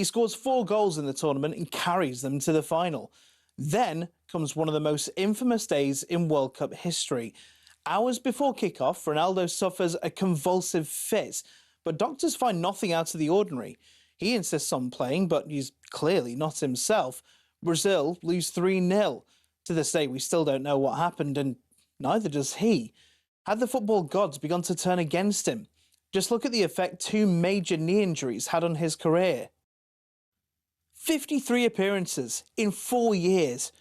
He scores 4 goals in the tournament and carries them to the final. Then comes one of the most infamous days in World Cup history. Hours before kick-off, Ronaldo suffers a convulsive fit, but doctors find nothing out of the ordinary. He insists on playing, but he's clearly not himself. Brazil lose 3-0. To this day, we still don't know what happened, and neither does he. Had the football gods begun to turn against him? Just look at the effect 2 major knee injuries had on his career. 53 appearances in 4 years.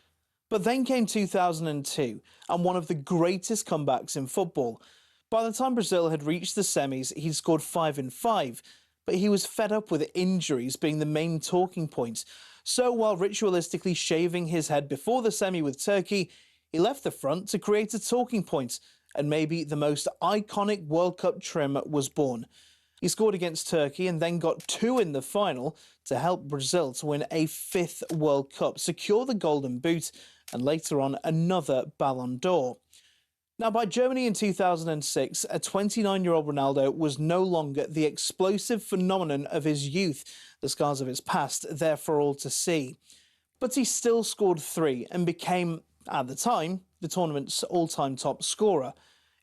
But then came 2002, and one of the greatest comebacks in football. By the time Brazil had reached the semis, he'd scored 5 in 5, but he was fed up with injuries being the main talking point. So while ritualistically shaving his head before the semi with Turkey, he left the front to create a talking point, and maybe the most iconic World Cup trim was born. He scored against Turkey and then got 2 in the final to help Brazil to win a 5th World Cup, secure the Golden Boot, and later on another Ballon d'Or. Now, by Germany in 2006, a 29-year-old Ronaldo was no longer the explosive phenomenon of his youth, the scars of his past there for all to see. But he still scored 3 and became, at the time, the tournament's all-time top scorer.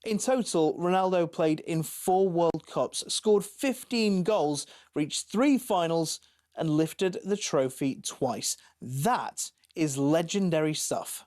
In total, Ronaldo played in 4 World Cups, scored 15 goals, reached 3 finals, and lifted the trophy twice. That is legendary stuff.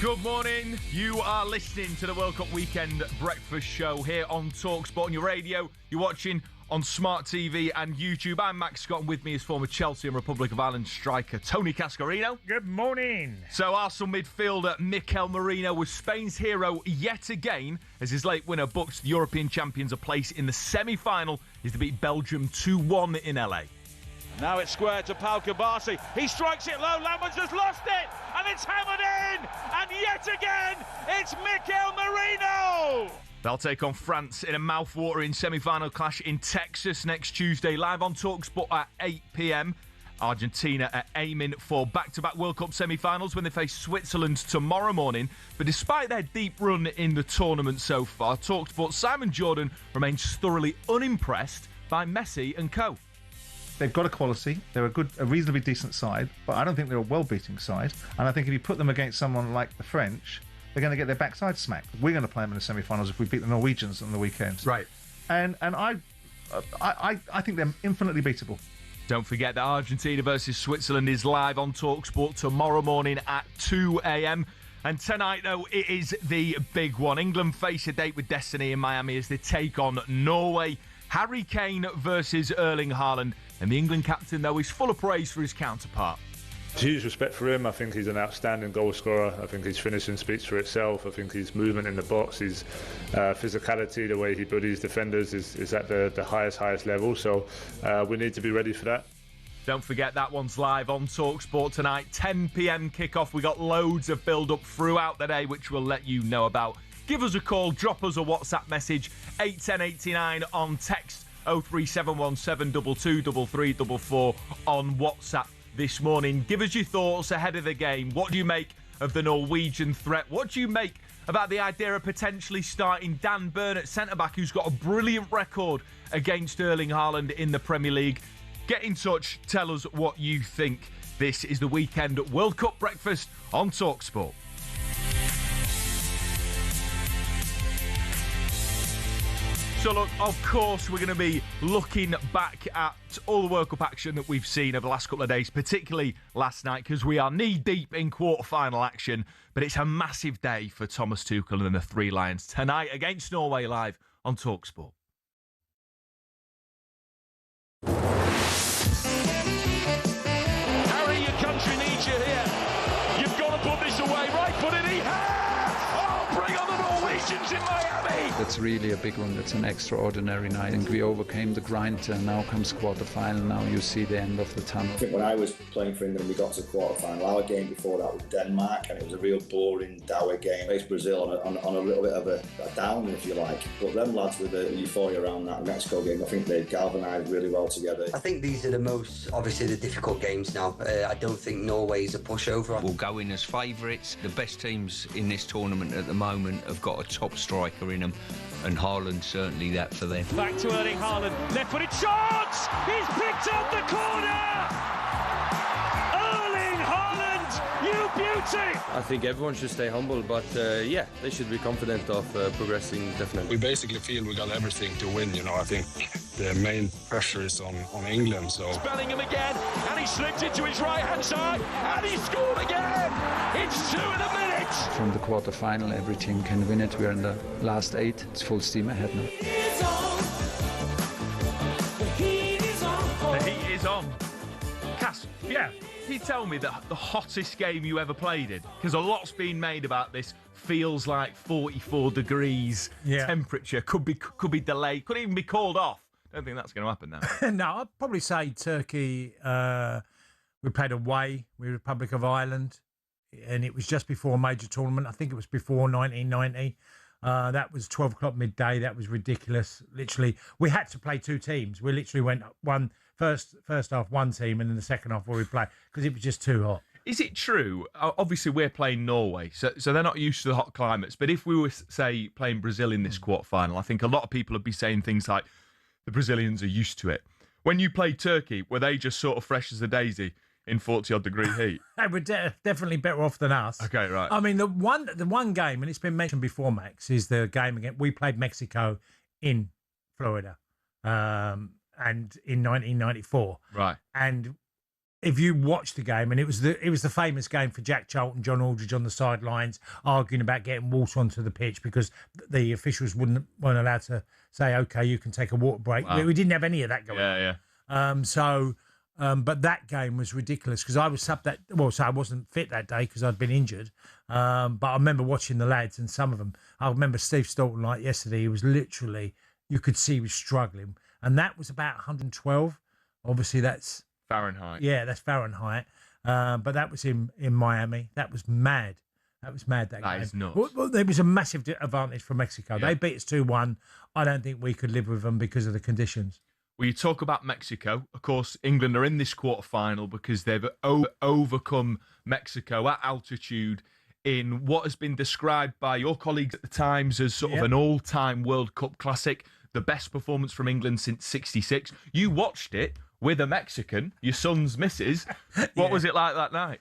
Good morning. You are listening to the World Cup Weekend Breakfast Show here on talkSPORT on your radio. You're watching on Smart TV and YouTube. I'm Max Scott, and with me is former Chelsea and Republic of Ireland striker Tony Cascarino. Good morning. So Arsenal midfielder Mikel Merino was Spain's hero yet again, as his late winner booked the European champions a place in the semi-final is to beat Belgium 2-1 in LA. Now it's squared to Pau Kabasi. He strikes it low. Lambert's just lost it. And it's hammered in. And yet again, it's Mikel Merino. They'll take on France in a mouth-watering semi-final clash in Texas next Tuesday. Live on talkSPORT at 8 p.m. Argentina are aiming for back-to-back World Cup semi-finals when they face Switzerland tomorrow morning. But despite their deep run in the tournament so far, talkSPORT Simon Jordan remains thoroughly unimpressed by Messi and co. They've got a quality. They're a reasonably decent side, but I don't think they're a well-beating side. And I think if you put them against someone like the French, they're going to get their backside smacked. We're going to play them in the semi-finals if we beat the Norwegians on the weekend. Right. And I think they're infinitely beatable. Don't forget that Argentina versus Switzerland is live on talkSPORT tomorrow morning at 2 a.m. And tonight, though, it is the big one. England face a date with destiny in Miami as they take on Norway. Harry Kane versus Erling Haaland. And the England captain, though, is full of praise for his counterpart. Huge respect for him. I think he's an outstanding goal scorer. I think his finishing speaks for itself. I think his movement in the box, his physicality, the way he buddies defenders is at the highest level. So we need to be ready for that. Don't forget that one's live on talkSPORT tonight, 10 p.m. kickoff. We got loads of build-up throughout the day, which we'll let you know about. Give us a call, drop us a WhatsApp message, 81089 on text, 03717223344 on WhatsApp this morning. Give us your thoughts ahead of the game. What do you make of the Norwegian threat? What do you make about the idea of potentially starting Dan Burn at centre-back, who's got a brilliant record against Erling Haaland in the Premier League? Get in touch. Tell us what you think. This is the Weekend World Cup Breakfast on talkSPORT. So look, of course, we're going to be looking back at all the World Cup action that we've seen over the last couple of days, particularly last night, because we are knee-deep in quarter-final action. But it's a massive day for Thomas Tuchel and the Three Lions tonight against Norway live on talkSPORT. Harry, your country needs you here. You've got to put this away. Right foot in, he has! Oh, bring on the Norwegians in Miami! That's really a big one. That's an extraordinary night. And we overcame the grind, and now comes quarter-final. Now you see the end of the tunnel. I think when I was playing for England, we got to quarter-final. Our game before that was Denmark, and it was a real boring, dour game. Faced Brazil on a little bit of a down, if you like. But them lads with the euphoria around that Mexico game, I think they galvanised really well together. I think these are the most, obviously, the difficult games now. I don't think Norway's a pushover. We'll go in as favourites. The best teams in this tournament at the moment have got a top striker in them, and Haaland certainly that for them. Back to Erling Haaland, left-footed shot! He's picked up the corner! Erling Haaland, you beauty! I think everyone should stay humble, but yeah, they should be confident of progressing, definitely. We basically feel we got everything to win, you know. I think the main pressure is on England, so... It's Bellingham again, and he slipped into his right-hand side, and he scored again! It's 2 in a minute! From the quarter-final, every team can win it. We're in the last 8. It's full steam ahead now. The heat is on. Cass, Yeah. can you tell me the hottest game you ever played in? Because a lot's been made about this. Feels like 44 degrees temperature. Could be delayed. Could even be called off. Don't think that's going to happen now. No, I'd probably say Turkey. We played away with Republic of Ireland, and it was just before a major tournament. I think it was before 1990. That was 12 o'clock midday. That was ridiculous. Literally, we had to play 2 teams. We literally went first half one team, and then the second half where we played because it was just too hot. Is it true? Obviously, we're playing Norway, so they're not used to the hot climates. But if we were, say, playing Brazil in this quarterfinal, I think a lot of people would be saying things like the Brazilians are used to it. When you played Turkey, were they just sort of fresh as a daisy in 40-odd degree heat? They were definitely better off than us. Okay, right. I mean, the one game, and it's been mentioned before, Max, is the game again. We played Mexico in Florida, and in 1994. Right. And if you watch the game, and it was the famous game for Jack Charlton, John Aldridge on the sidelines, arguing about getting water onto the pitch because the officials weren't allowed to say, okay, you can take a water break. Wow. We didn't have any of that going on. Yeah. But that game was ridiculous because I was so I wasn't fit that day because I'd been injured. But I remember watching the lads, and some of them, I remember Steve Staunton like yesterday, he was literally, you could see he was struggling. And that was about 112. Obviously, that's Fahrenheit. Yeah, that's Fahrenheit. But that was in Miami. That was mad. That game. That is nuts. Well, there was a massive advantage for Mexico. Yeah. They beat us 2-1. I don't think we could live with them because of the conditions. Well, you talk about Mexico. Of course, England are in this quarter-final because they've overcome Mexico at altitude in what has been described by your colleagues at the Times as sort of an all-time World Cup classic, the best performance from England since '66. You watched it with a Mexican, your son's missus. What was it like that night?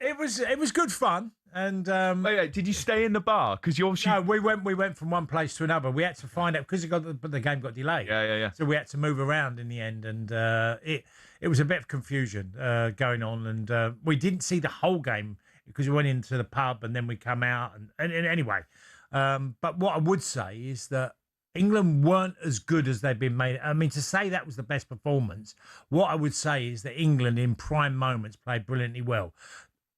It was good fun. And wait, did you stay in the bar? Because you obviously... No, we went from one place to another. We had to find out because the game got delayed. Yeah. So we had to move around in the end, and it was a bit of confusion going on, and we didn't see the whole game because we went into the pub and then we come out, and anyway. But what I would say is that England weren't as good as they've been made. I mean, to say that was the best performance, what I would say is that England in prime moments played brilliantly well.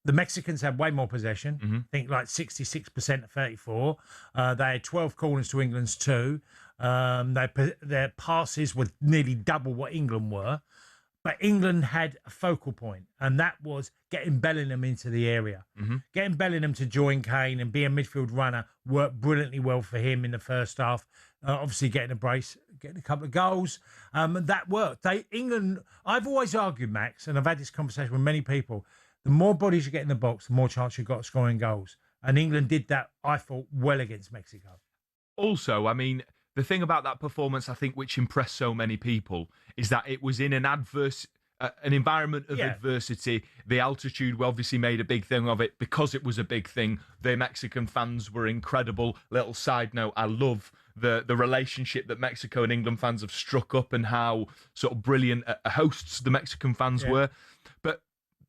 The Mexicans had way more possession, I think like 66% of 34. They had 12 corners to England's 2. Their passes were nearly double what England were. But England had a focal point, and that was getting Bellingham into the area. Getting Bellingham to join Kane and be a midfield runner worked brilliantly well for him in the first half. Obviously getting a brace, getting a couple of goals. That worked. England, I've always argued, Max, and I've had this conversation with many people, the more bodies you get in the box, the more chance you've got of scoring goals. And England did that, I thought, well against Mexico. Also, I mean, the thing about that performance, I think, which impressed so many people, is that it was in an adverse an environment of adversity. The altitude, we obviously made a big thing of it because it was a big thing. The Mexican fans were incredible. Little side note, I love the relationship that Mexico and England fans have struck up and how sort of brilliant hosts the Mexican fans were. But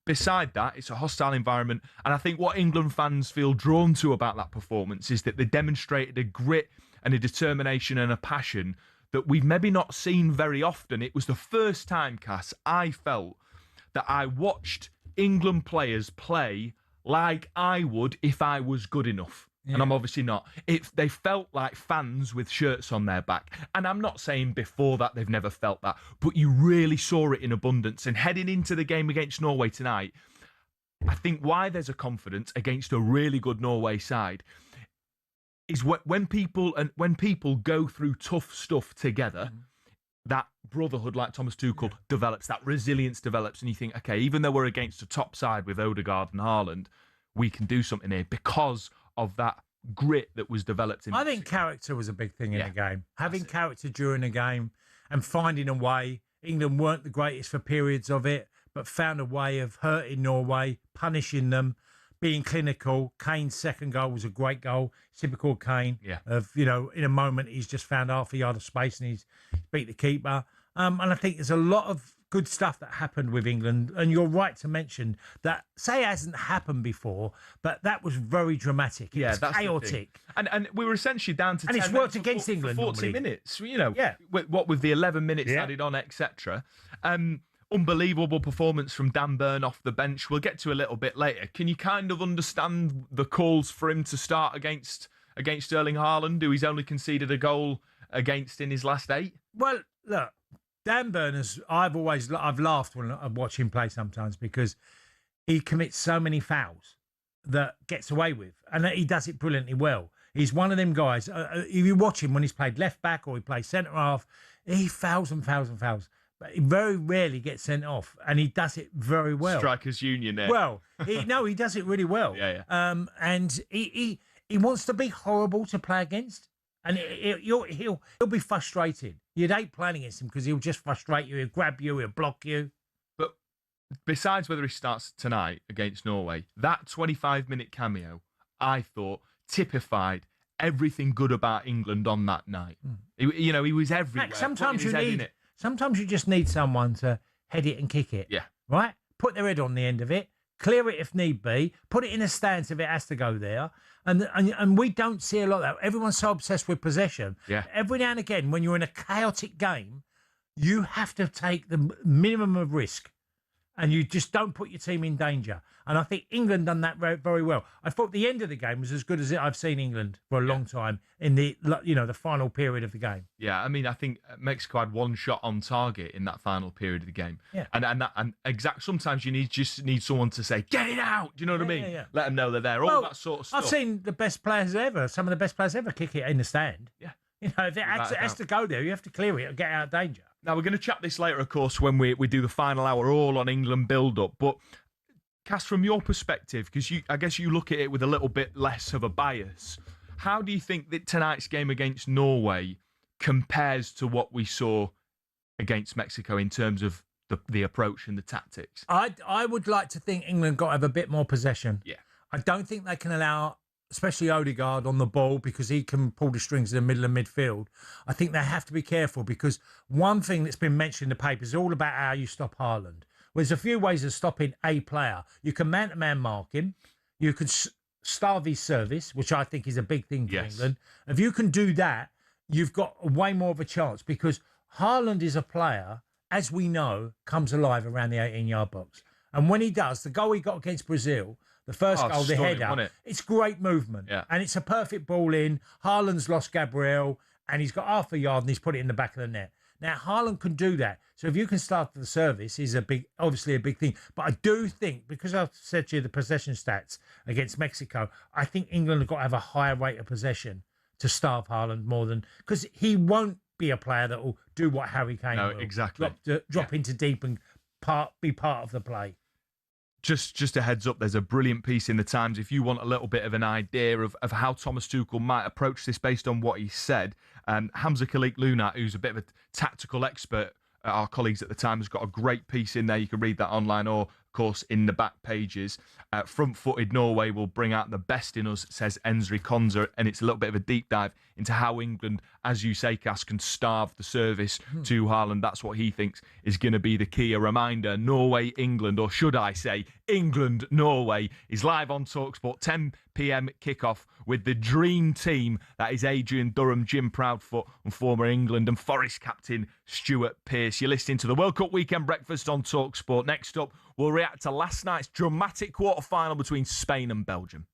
beside that, it's a hostile environment. And I think what England fans feel drawn to about that performance is that they demonstrated a grit and a determination and a passion that we've maybe not seen very often. It was the first time, Cass, I felt that I watched England players play like I would if I was good enough. Yeah. And I'm obviously not. They felt like fans with shirts on their back. And I'm not saying before that they've never felt that, but you really saw it in abundance. And heading into the game against Norway tonight, I think why there's a confidence against a really good Norway side is when people go through tough stuff together, that brotherhood, like Thomas Tuchel, develops, that resilience develops, and you think, okay, even though we're against a top side with Odegaard and Haaland, we can do something here because of that grit that was developed. I think character was a big thing in the game. Having character during the game and finding a way. England weren't the greatest for periods of it, but found a way of hurting Norway, punishing them, being clinical. Kane's second goal was a great goal. Typical Kane. Of, in a moment, he's just found half a yard of space and he's beat the keeper. And I think there's a lot of good stuff that happened with England. And you're right to mention that, say, it hasn't happened before, but that was very dramatic. It was chaotic. And we were essentially down to 10 it's worked against England 40 minutes, what with the 11 minutes added on, etc. Unbelievable performance from Dan Burn off the bench. We'll get to a little bit later. Can you kind of understand the calls for him to start against Erling Haaland, who he's only conceded a goal against in his last 8? Well, look, Dan Burn, I've laughed when I watch him play sometimes because he commits so many fouls that gets away with, and he does it brilliantly well. He's one of them guys. If you watch him when he's played left back or he plays centre half, he fouls and fouls and fouls. But he very rarely gets sent off, and he does it very well. Strikers Union there. Well, he does it really well. And he wants to be horrible to play against, and he'll be frustrated. You'd hate playing against him because he'll just frustrate you. He'll grab you. He'll block you. But besides whether he starts tonight against Norway, that 25-minute cameo, I thought, typified everything good about England on that night. He was everywhere. Max, sometimes you just need someone to head it and kick it. Yeah. Right? Put their head on the end of it, clear it if need be, put it in a stance if it has to go there. And we don't see a lot of that. Everyone's so obsessed with possession. Yeah. Every now and again, when you're in a chaotic game, you have to take the minimum of risk. And you just don't put your team in danger. And I think England done that very, very well. I thought the end of the game was as good as I've seen England for a long time in the final period of the game. Yeah, I mean, I think Mexico had one shot on target in that final period of the game. Yeah. Sometimes you just need someone to say, get it out. Do you know what I mean? Yeah. Let them know they're there. All that sort of stuff. I've seen the best players ever, some of the best players ever, kick it in the stand. Yeah. If it has to go there, you have to clear it and get out of danger. Now, we're going to chat this later, of course, when we do the final hour all on England build-up. But, Cass, from your perspective, because I guess you look at it with a little bit less of a bias, how do you think that tonight's game against Norway compares to what we saw against Mexico in terms of the approach and the tactics? I would like to think England got to have a bit more possession. Yeah. I don't think they can allow, especially Odegaard, on the ball because he can pull the strings in the middle of midfield. I think they have to be careful because one thing that's been mentioned in the papers is all about how you stop Haaland. Well, there's a few ways of stopping a player. You can man-to-man mark him. You can starve his service, which I think is a big thing for England. If you can do that, you've got way more of a chance because Haaland is a player, as we know, comes alive around the 18-yard box. And when he does, the goal he got against Brazil, the first goal, the header, it's great movement. Yeah. And it's a perfect ball in. Haaland's lost Gabriel, and he's got half a yard, and he's put it in the back of the net. Now, Haaland can do that. So if you can start the service is obviously a big thing. But I do think, because I've said to you the possession stats against Mexico, I think England have got to have a higher rate of possession to starve Haaland more than... Because he won't be a player that will do what Harry Kane will. Exactly. Drop into deep and be part of the play. Just a heads up, there's a brilliant piece in the Times. If you want a little bit of an idea of how Thomas Tuchel might approach this based on what he said, Hamza Khalik Lunat, who's a bit of a tactical expert our colleagues at the time, has got a great piece in there. You can read that online or, of course, in the back pages. Front-footed Norway will bring out the best in us, says Ensri Konza, and it's a little bit of a deep dive into how England, as you say, Cass, can starve the service to Haaland. That's what he thinks is going to be the key. A reminder, Norway-England, or should I say England-Norway, is live on talkSPORT, 10 p.m. kickoff with the dream team. That is Adrian Durham, Jim Proudfoot, and former England and Forest captain Stuart Pearce. You're listening to the World Cup Weekend Breakfast on talkSPORT. Next up, we'll react to last night's dramatic quarter-final between Spain and Belgium.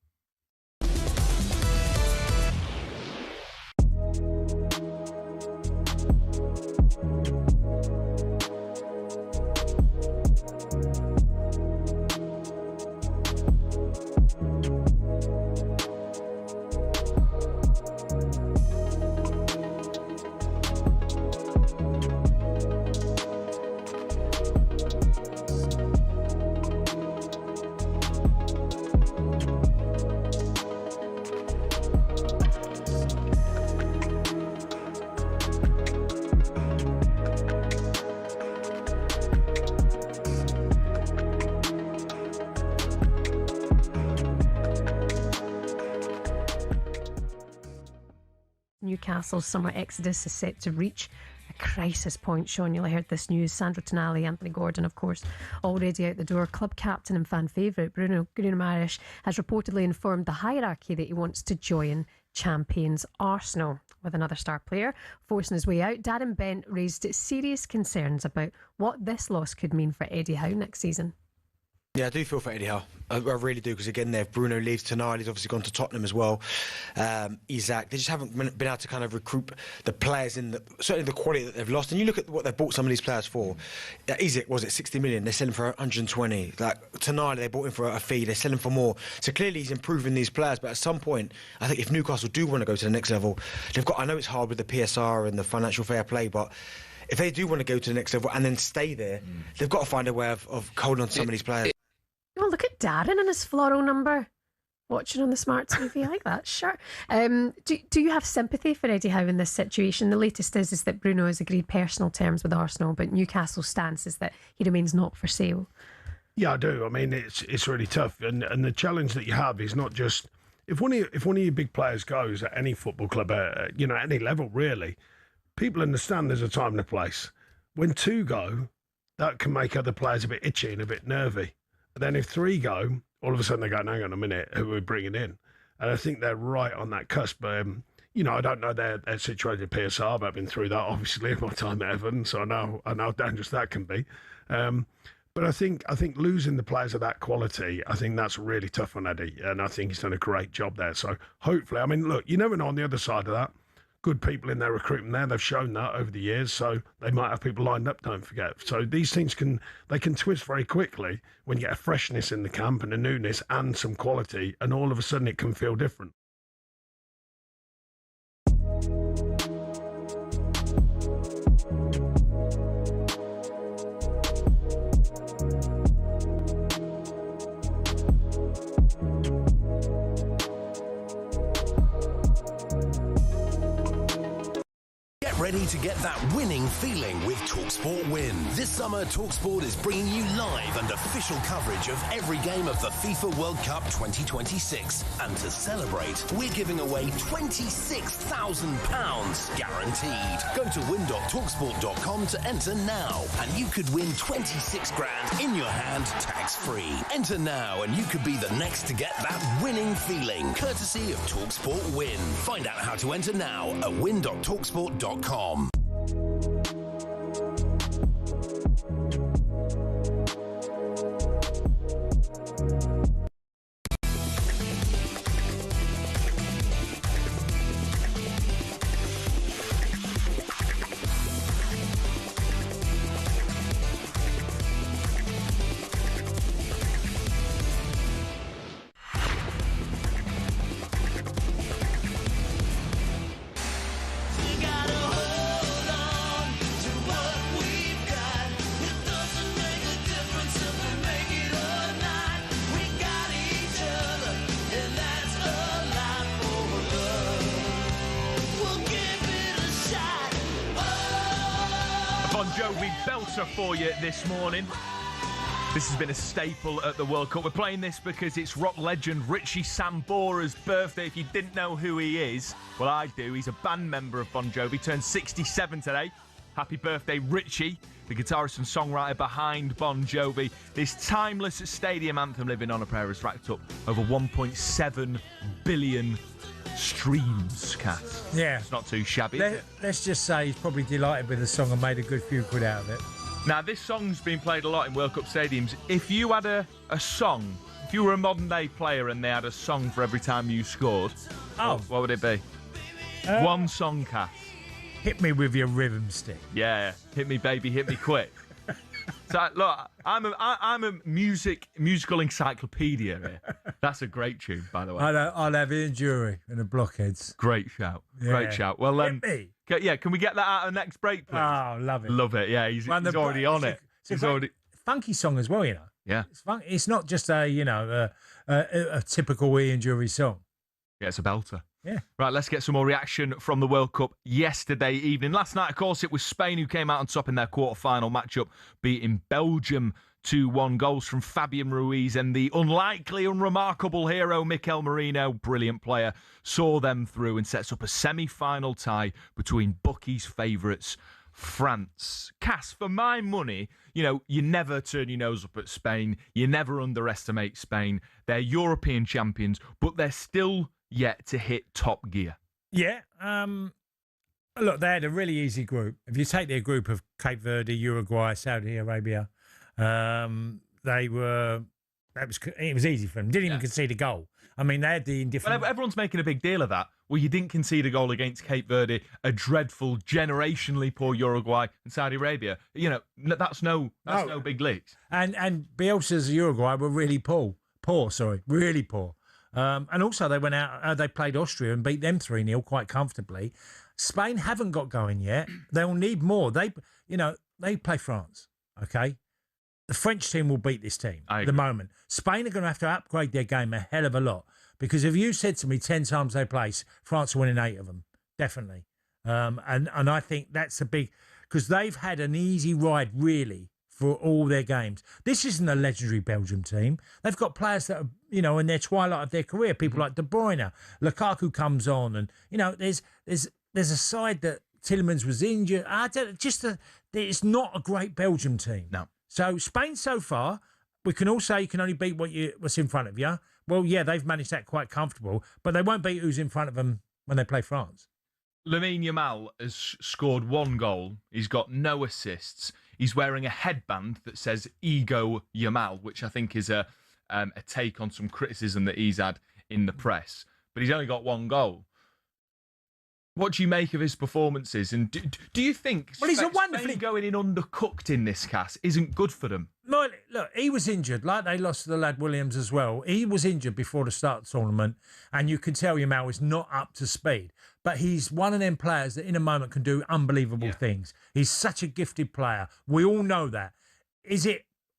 Newcastle's summer exodus is set to reach a crisis point. Sean, you'll have heard this news. Sandro Tonali, Anthony Gordon, of course, already out the door. Club captain and fan favourite Bruno Guimarães has reportedly informed the hierarchy that he wants to join champions Arsenal. With another star player forcing his way out, Darren Bent raised serious concerns about what this loss could mean for Eddie Howe next season. Yeah, I do feel for Eddie Howe. I really do, because again, if Bruno leaves tonight, he's obviously gone to Tottenham as well. Isaac, they just haven't been able to kind of recruit the players in certainly the quality that they've lost. And you look at what they've bought some of these players for. Isaac, was it 60 million? They're selling for 120. Like tonight, they bought him for a fee. They're selling for more. So clearly, he's improving these players. But at some point, I think if Newcastle do want to go to the next level, they've got. I know it's hard with the PSR and the financial fair play, but if they do want to go to the next level and then stay there, they've got to find a way of holding on to some of these players. Oh, look at Darren and his floral number. Watching on the smart TV, I like that. Sure. Do you have sympathy for Eddie Howe in this situation? The latest is that Bruno has agreed personal terms with Arsenal, but Newcastle's stance is that he remains not for sale. Yeah, I do. I mean, it's really tough, and the challenge that you have is not just if one of your big players goes at any football club, at any level really. People understand there's a time and a place. When two go, that can make other players a bit itchy and a bit nervy. But then if three go, all of a sudden they go, hang on a minute, who are we bringing in? And I think they're right on that cusp. I don't know their situation at PSR, but I've been through that, obviously, in my time at Everton, so I know how dangerous that can be. But I think losing the players of that quality, I think that's really tough on Eddie, and I think he's done a great job there. So hopefully, I mean, look, you never know on the other side of that. Good people in their recruitment there. They've shown that over the years, so they might have people lined up, don't forget. So these things can twist very quickly when you get a freshness in the camp and a newness and some quality, and all of a sudden it can feel different. Ready to get that winning feeling with talkSPORT Win. This summer, talkSPORT is bringing you live and official coverage of every game of the FIFA World Cup 2026. And to celebrate, we're giving away £26,000 guaranteed. Go to win.talksport.com to enter now, and you could win 26 grand in your hand, tax-free. Enter now, and you could be the next to get that winning feeling, courtesy of talkSPORT Win. Find out how to enter now at win.talksport.com. Jovi belter for you this morning. This has been a staple at the World Cup. We're playing this because it's rock legend Richie Sambora's birthday. If you didn't know who he is, well, I do. He's a band member of Bon Jovi. Turned 67 today. Happy birthday, Richie, the guitarist and songwriter behind Bon Jovi. This timeless stadium anthem, Living on a Prayer, has racked up over 1.7 billion streams, Cass. Yeah. It's not too shabby. Let's just say he's probably delighted with the song and made a good few quid out of it. Now, this song's been played a lot in World Cup stadiums. If you had a song, if you were a modern-day player and they had a song for every time you scored, what would it be? One song, Cass. Hit me with your rhythm stick. Yeah, hit me, baby, hit me quick. So, look, I'm a musical encyclopedia here. That's a great tune, by the way. I'll have Ian Jury and the Blockheads. Great shout. Yeah. Great shout. Well, Hit me. Can we get that out of the next break, please? Oh, love it. Love it. Yeah, he's already on it. It's a funky song as well, you know. Yeah. It's not just a typical Ian Jury song. Yeah, it's a belter. Yeah. Right, let's get some more reaction from the World Cup yesterday evening. Last night, of course, it was Spain who came out on top in their quarter-final matchup, beating Belgium 2-1. Goals from Fabian Ruiz and the unlikely, unremarkable hero, Mikel Merino, brilliant player, saw them through and sets up a semi-final tie between bookies' favourites, France. Cass, for my money, you never turn your nose up at Spain. You never underestimate Spain. They're European champions, but they're still yet to hit top gear. Yeah. Look, they had a really easy group. If you take their group of Cape Verde, Uruguay, Saudi Arabia, it was easy for them. Didn't even concede a goal. I mean, they had the indifferent... Well, everyone's making a big deal of that. Well, you didn't concede a goal against Cape Verde, a dreadful, generationally poor Uruguay and Saudi Arabia. That's no big leagues. And Bielsa's Uruguay were really poor. Really poor. And also they went out, they played Austria and beat them 3-0 quite comfortably. Spain haven't got going yet. They'll need more. They play France, okay? The French team will beat this team at the moment. Spain are going to have to upgrade their game a hell of a lot because if you said to me 10 times they play, France are winning 8 of them, definitely. And I think that's a big... Because they've had an easy ride, really, for all their games. This isn't a legendary Belgium team. They've got players that are, in their twilight of their career. People like De Bruyne, Lukaku comes on, and there's a side that Tielemans was injured. It's not a great Belgium team. No. So Spain so far, we can all say you can only beat what's in front of you. Well, yeah, they've managed that quite comfortable, but they won't beat who's in front of them when they play France. Lamine Yamal has scored 1 goal. He's got no assists. He's wearing a headband that says Ego Yamal, which I think is a take on some criticism that he's had in the press. But he's only got 1 goal. What do you make of his performances? And do you think Spain going in undercooked in this cast isn't good for them? No, look, he was injured. Like they lost to the lad Williams as well. He was injured before the start of the tournament. And you can tell Yamal is not up to speed. But he's one of them players that in a moment can do unbelievable things. He's such a gifted player. We all know that.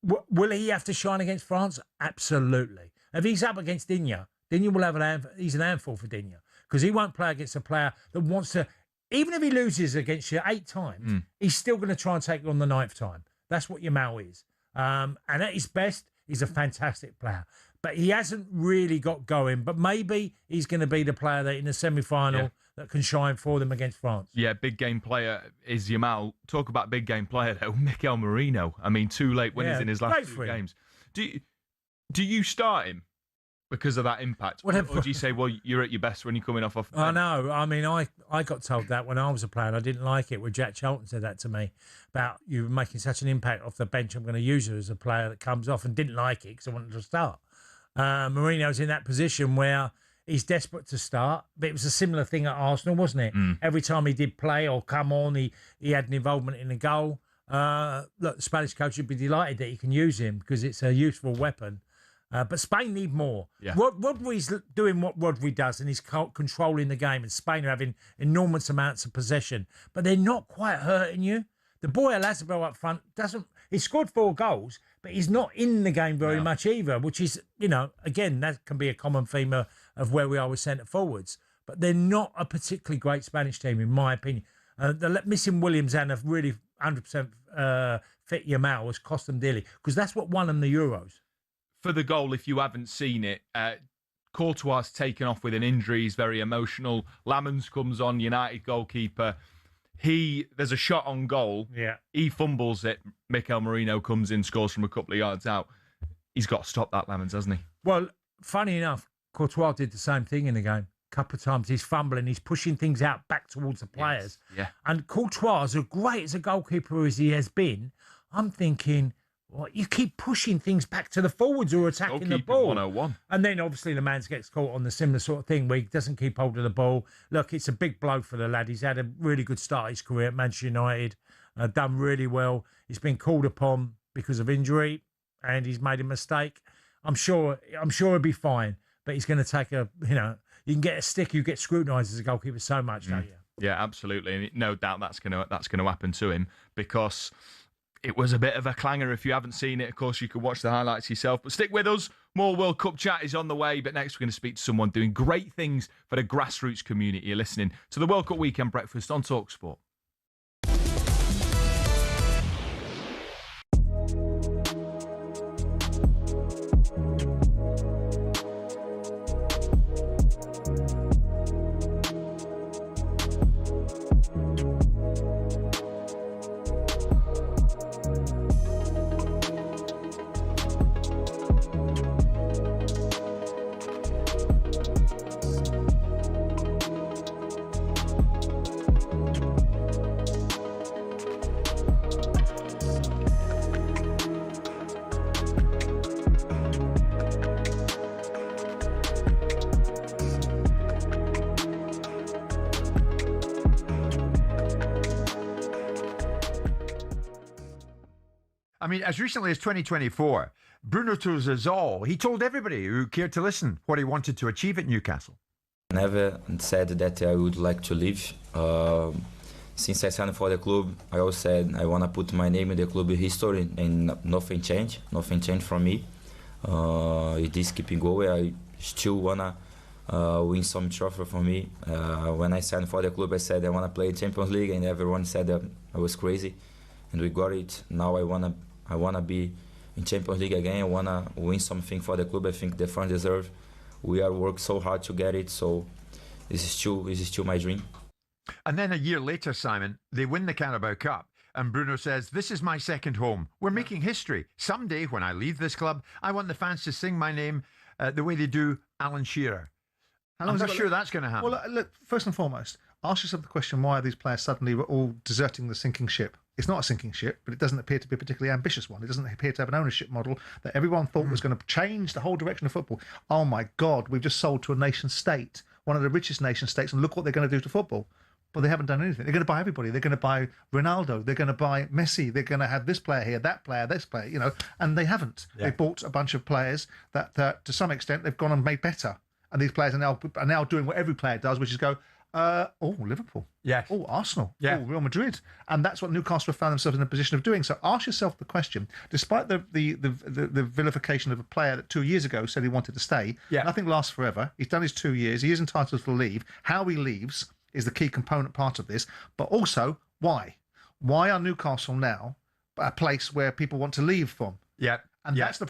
Will he have to shine against France? Absolutely. If he's up against Digne will have he's an handful for Digne. Because he won't play against a player that wants to... Even if he loses against you 8 times, he's still going to try and take you on the 9th time. That's what Yamal is. And at his best, he's a fantastic player. But he hasn't really got going. But maybe he's going to be the player that in the semi-final that can shine for them against France. Yeah, big game player is Yamal. Talk about big game player, though. Mikel Merino. I mean, 2 late winners in his last 2 games. Do you start him? Because of that impact? Or do you say, well, you're at your best when you're coming off the bench? I know. I mean, I got told that when I was a player and I didn't like it. When Jack Charlton said that to me about you making such an impact off the bench, I'm going to use you as a player that comes off, and didn't like it because I wanted to start. Mourinho's in that position where he's desperate to start, but it was a similar thing at Arsenal, wasn't it? Every time he did play or come on, he had an involvement in the goal. Look, the Spanish coach would be delighted that he can use him because it's a useful weapon. But Spain need more. Yeah. Rodri's doing what Rodri does, and he's controlling the game. And Spain are having enormous amounts of possession, but they're not quite hurting you. The boy Elazabal up front he scored 4 goals, but he's not in the game very much either, which is, again, that can be a common theme of where we are with centre forwards. But they're not a particularly great Spanish team, in my opinion. They're missing Williams and a really 100% fit Yamal has cost them dearly, because that's what won them the Euros. For the goal, if you haven't seen it, Courtois taken off with an injury. He's very emotional. Lamens comes on, United goalkeeper. There's a shot on goal. Yeah. He fumbles it. Mikel Merino comes in, scores from a couple of yards out. He's got to stop that, Lamens, hasn't he? Well, funny enough, Courtois did the same thing in the game. A couple of times he's fumbling, he's pushing things out back towards the players. Yes. Yeah. And Courtois, as great as a goalkeeper as he has been, I'm thinking, what, you keep pushing things back to the forwards who are attacking the ball. 101. And then obviously the man gets caught on the similar sort of thing where he doesn't keep hold of the ball. Look, it's a big blow for the lad. He's had a really good start of his career at Manchester United, done really well. He's been called upon because of injury and he's made a mistake. I'm sure he'll be fine, but he's going to take you can get a stick, you get scrutinised as a goalkeeper so much, don't you? Yeah, absolutely. And no doubt that's going to happen to him, because it was a bit of a clanger. If you haven't seen it, of course, you can watch the highlights yourself. But stick with us. More World Cup chat is on the way. But next, we're going to speak to someone doing great things for the grassroots community. You're listening to the World Cup Weekend Breakfast on talkSPORT. I mean, as recently as 2024, Bruno told us all. He told everybody who cared to listen what he wanted to achieve at Newcastle. Never said that I would like to leave. Since I signed for the club, I always said I want to put my name in the club history, and nothing changed. Nothing changed from me. It is keeping going. I still want to win some trophy for me. When I signed for the club, I said I want to play Champions League, and everyone said that I was crazy. And we got it. Now I wanna be in Champions League again. I wanna win something for the club. I think the fans deserve. We are worked so hard to get it. So this is still my dream. And then a year later, Simon, they win the Carabao Cup. And Bruno says, "This is my second home. We're making history. Someday, when I leave this club, I want the fans to sing my name the way they do Alan Shearer." I'm not sure that's going to happen. Well, look, first and foremost, ask yourself the question, why are these players suddenly all deserting the sinking ship? It's not a sinking ship, but it doesn't appear to be a particularly ambitious one. It doesn't appear to have an ownership model that everyone thought was going to change the whole direction of football. Oh my God, we've just sold to a nation state, one of the richest nation states, and look what they're going to do to football. But they haven't done anything. They're going to buy everybody. They're going to buy Ronaldo. They're going to buy Messi. They're going to have this player here, that player, this player, and they haven't. Yeah. They bought a bunch of players that to some extent, they've gone and made better. And these players are now doing what every player does, which is go, Liverpool. Yeah. Oh, Arsenal. Yeah. Oh, Real Madrid. And that's what Newcastle have found themselves in a position of doing. So ask yourself the question, despite the vilification of a player that 2 years ago said he wanted to stay, nothing lasts forever. He's done his 2 years. He is entitled to leave. How he leaves is the key component part of this. But also, why? Why are Newcastle now a place where people want to leave from? Yeah. And that's the...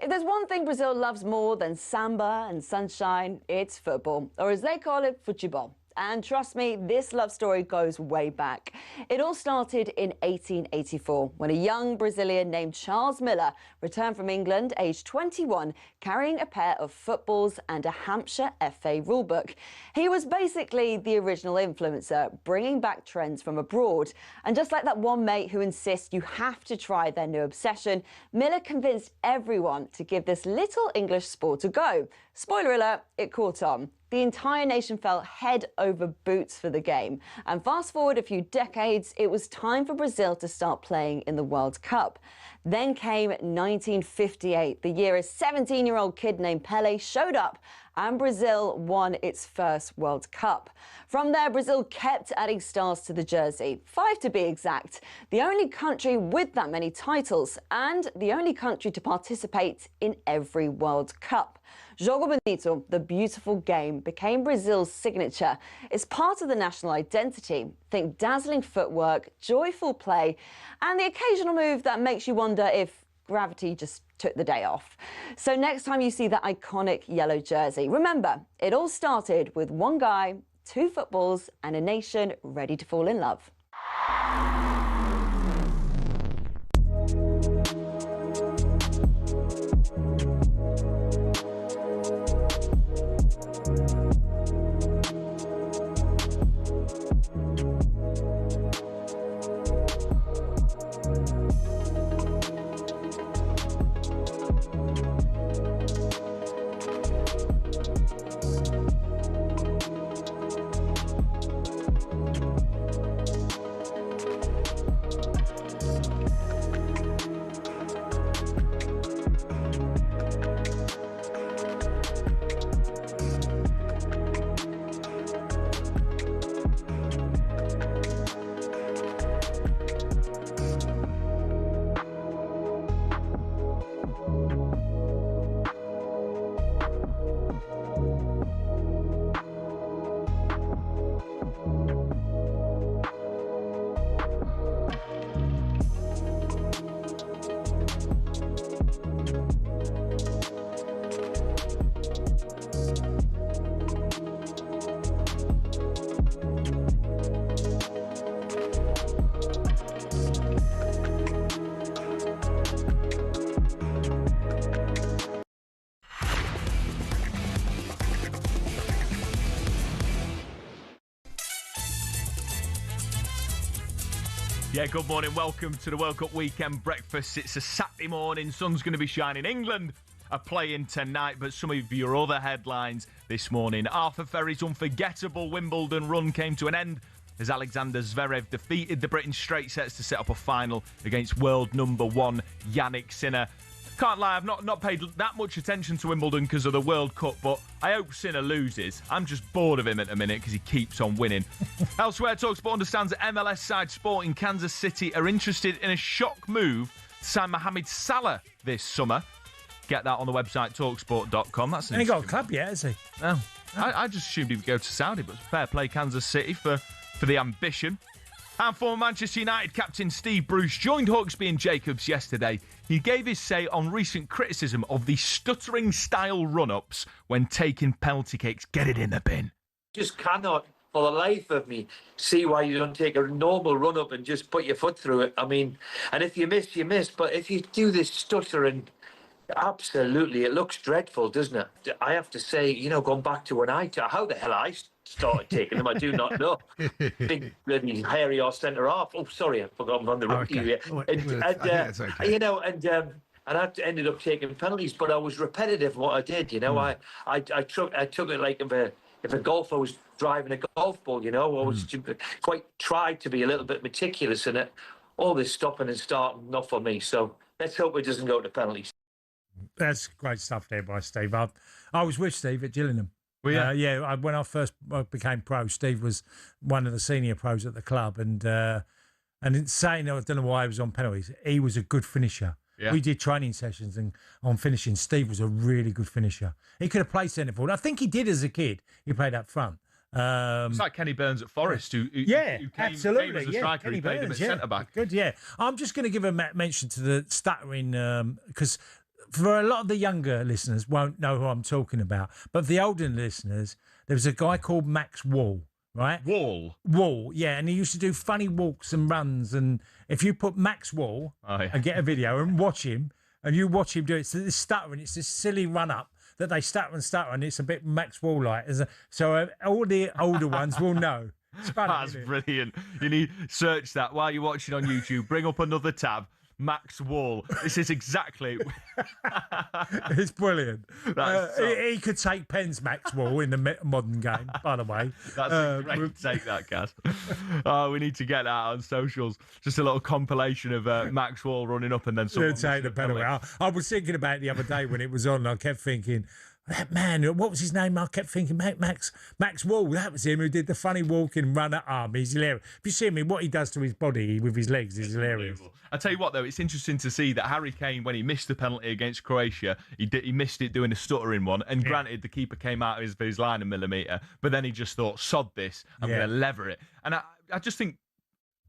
If there's one thing Brazil loves more than samba and sunshine, it's football, or as they call it, futebol. And trust me, this love story goes way back. It all started in 1884, when a young Brazilian named Charles Miller returned from England, aged 21, carrying a pair of footballs and a Hampshire FA rulebook. He was basically the original influencer, bringing back trends from abroad. And just like that one mate who insists you have to try their new obsession, Miller convinced everyone to give this little English sport a go. Spoiler alert, it caught on. The entire nation fell head over boots for the game. And fast forward a few decades, it was time for Brazil to start playing in the World Cup. Then came 1958, the year a 17-year-old kid named Pelé showed up and Brazil won its first World Cup. From there, Brazil kept adding stars to the jersey, 5 to be exact, the only country with that many titles and the only country to participate in every World Cup. Jogo bonito, the beautiful game, became Brazil's signature. It's part of the national identity. Think dazzling footwork, joyful play, and the occasional move that makes you wonder if gravity just took the day off. So next time you see that iconic yellow jersey, remember, it all started with one guy, 2 footballs, and a nation ready to fall in love. Yeah, good morning. Welcome to the World Cup weekend breakfast. It's a Saturday morning. Sun's going to be shining. England are playing tonight, but some of your other headlines this morning. Arthur Ferry's unforgettable Wimbledon run came to an end as Alexander Zverev defeated the Brit in straight sets to set up a final against world number 1 Yannick Sinner. Can't lie, I've not paid that much attention to Wimbledon because of the World Cup, but I hope Sinner loses. I'm just bored of him at the minute because he keeps on winning. Elsewhere, talkSPORT understands that MLS side Sporting Kansas City are interested in a shock move to sign Mohamed Salah this summer. Get that on the website talksport.com. That's he ain't got a club yet, has he? No. I just assumed he'd go to Saudi, but fair play Kansas City for the ambition. And former Manchester United captain Steve Bruce joined Hawksby and Jacobs yesterday. He gave his say on recent criticism of the stuttering-style run-ups when taking penalty kicks. Get it in the bin. Just cannot, for the life of me, see why you don't take a normal run-up and just put your foot through it. I mean, and if you miss, you miss. But if you do this stuttering, absolutely, it looks dreadful, doesn't it? I have to say, going back to when how the hell I started taking them, I do not know. Big bloody hairy or centre half. Oh, sorry, I forgot I'm on the rookie here. And I ended up taking penalties, but I was repetitive in what I did. I took it like if a golfer was driving a golf ball. I was quite tried to be a little bit meticulous in it. All this stopping and starting, not for me. So let's hope it doesn't go to penalties. That's great stuff there by Steve. I was with Steve at Gillingham. Well, when I first became pro, Steve was one of the senior pros at the club, and in saying, I don't know why he was on penalties, he was a good finisher. Yeah. We did training sessions, and on finishing, Steve was a really good finisher. He could have played centre forward. I think he did as a kid. He played up front. It's like Kenny Burns at Forest, who absolutely, came as a striker. Kenny he played Burns, him at centre back. Good, yeah. I'm just going to give a mention to the stuttering because. For a lot of the younger listeners won't know who I'm talking about, but for the older listeners, there was a guy called Max Wall, right? Wall, yeah, and he used to do funny walks and runs, and if you put Max Wall and get a video and watch him, and you watch him do it, it's this stuttering, it's this silly run-up that they stutter, and it's a bit Max Wall-like. So all the older ones will know. It's funny, That's brilliant. You need search that while you're watching on YouTube. Bring up another tab. Max Wall. This is exactly. It's brilliant. He could take pens, Max Wall, in the modern game, by the way. That's a great take, that, Cass. We need to get that on socials. Just a little compilation of Max Wall running up and then someone. Take the penalty. I was thinking about it the other day when it was on. I kept thinking, that man, what was his name? I kept thinking, Max Wall. That was him who did the funny walking run at arm. He's hilarious. If you see him, what he does to his body with his legs is hilarious. I tell you what, though, it's interesting to see that Harry Kane, when he missed the penalty against Croatia, he missed it doing a stuttering one. And granted, the keeper came out of his line a millimetre, but then he just thought, sod this, I'm going to leather it. And I just think,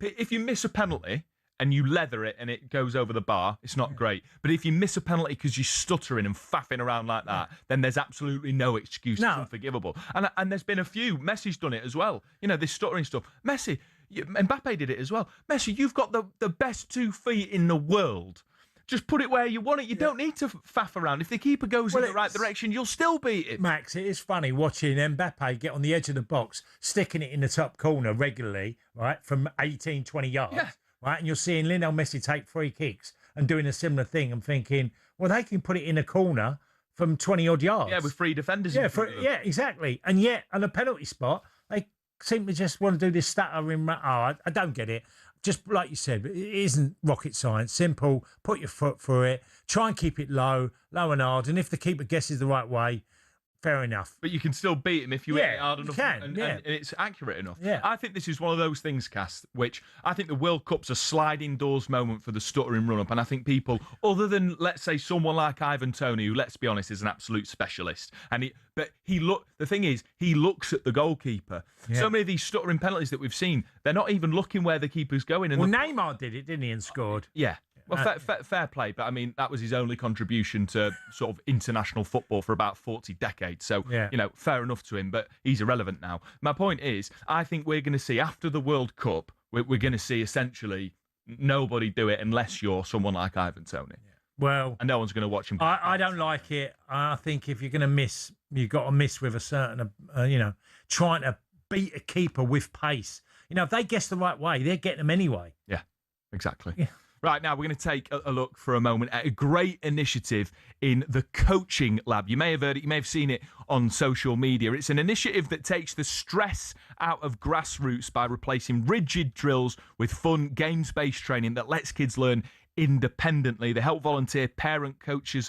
if you miss a penalty and you leather it and it goes over the bar, it's not great. But if you miss a penalty because you're stuttering and faffing around like that, then there's absolutely no excuse. It's unforgivable. And there's been a few. Messi's done it as well. You know, this stuttering stuff. Mbappe did it as well. Messi, you've got the best 2 feet in the world. Just put it where you want it. You don't need to faff around. If the keeper goes in the right direction, you'll still beat it. Max, it is funny watching Mbappe get on the edge of the box, sticking it in the top corner regularly, right, from 18, 20 yards. Yeah. Right, and you're seeing Lionel Messi take free kicks and doing a similar thing and thinking, well, they can put it in a corner from 20-odd yards. Yeah, with 3 defenders. Yeah, exactly. And yet, on a penalty spot, they seem to just want to do this stuttering. I don't get it. Just like you said, it isn't rocket science. Simple, put your foot through it, try and keep it low and hard. And if the keeper guesses the right way, fair enough. But you can still beat him if you hit it hard enough and it's accurate enough. Yeah. I think this is one of those things, Cass, which I think the World Cup's a sliding doors moment for the stuttering run-up. And I think people, other than, let's say, someone like Ivan Toney, who, let's be honest, is an absolute specialist. The thing is, he looks at the goalkeeper. Yeah. So many of these stuttering penalties that we've seen, they're not even looking where the keeper's going. And Neymar did it, didn't he, and scored? Yeah. Well, fair play, but I mean, that was his only contribution to sort of international football for about 40 decades. So, fair enough to him, but he's irrelevant now. My point is, I think we're going to see, after the World Cup, we're going to see essentially nobody do it unless you're someone like Ivan Toney. Yeah. Well, and no one's going to watch him. I don't like it. I think if you're going to miss, you've got to miss with a certain, trying to beat a keeper with pace. If they guess the right way, they're getting them anyway. Yeah, exactly. Yeah. Right, now we're going to take a look for a moment at a great initiative in the coaching lab. You may have heard it, you may have seen it on social media. It's an initiative that takes the stress out of grassroots by replacing rigid drills with fun, games-based training that lets kids learn independently. They help volunteer parent coaches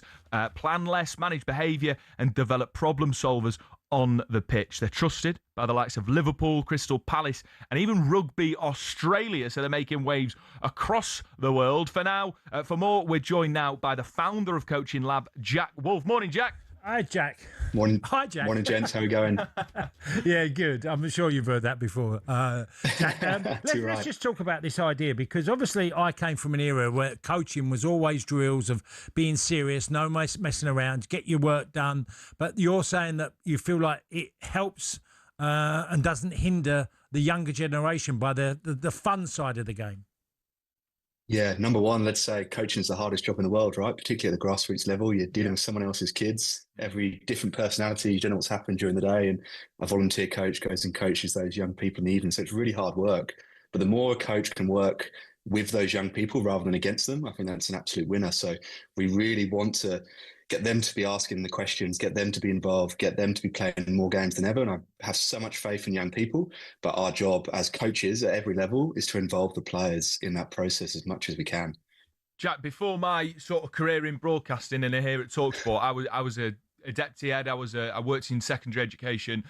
plan less, manage behaviour and develop problem solvers on the pitch. They're trusted by the likes of Liverpool, Crystal Palace and even Rugby Australia, so they're making waves across the world. For more, we're joined now by the founder of Coaching Lab, Jack Wolf. Morning, Jack. Hi, Jack. Morning. Hi, Jack. Morning, gents. How are we going? Yeah, good. I'm sure you've heard that before. Jack, let's just talk about this idea, because obviously I came from an era where coaching was always drills of being serious, no messing around, get your work done. But you're saying that you feel like it helps and doesn't hinder the younger generation by the fun side of the game. Yeah, number one, let's say coaching is the hardest job in the world, right? Particularly at the grassroots level. You're dealing with someone else's kids, every different personality. You don't know what's happened during the day. And a volunteer coach goes and coaches those young people in the evening. So it's really hard work. But the more a coach can work with those young people rather than against them, I think that's an absolute winner. So we really want to get them to be asking the questions, get them to be involved, get them to be playing more games than ever. And I have so much faith in young people, but our job as coaches at every level is to involve the players in that process as much as we can. Jack, before my sort of career in broadcasting and here at talkSPORT, I was a deputy head. I worked in secondary education.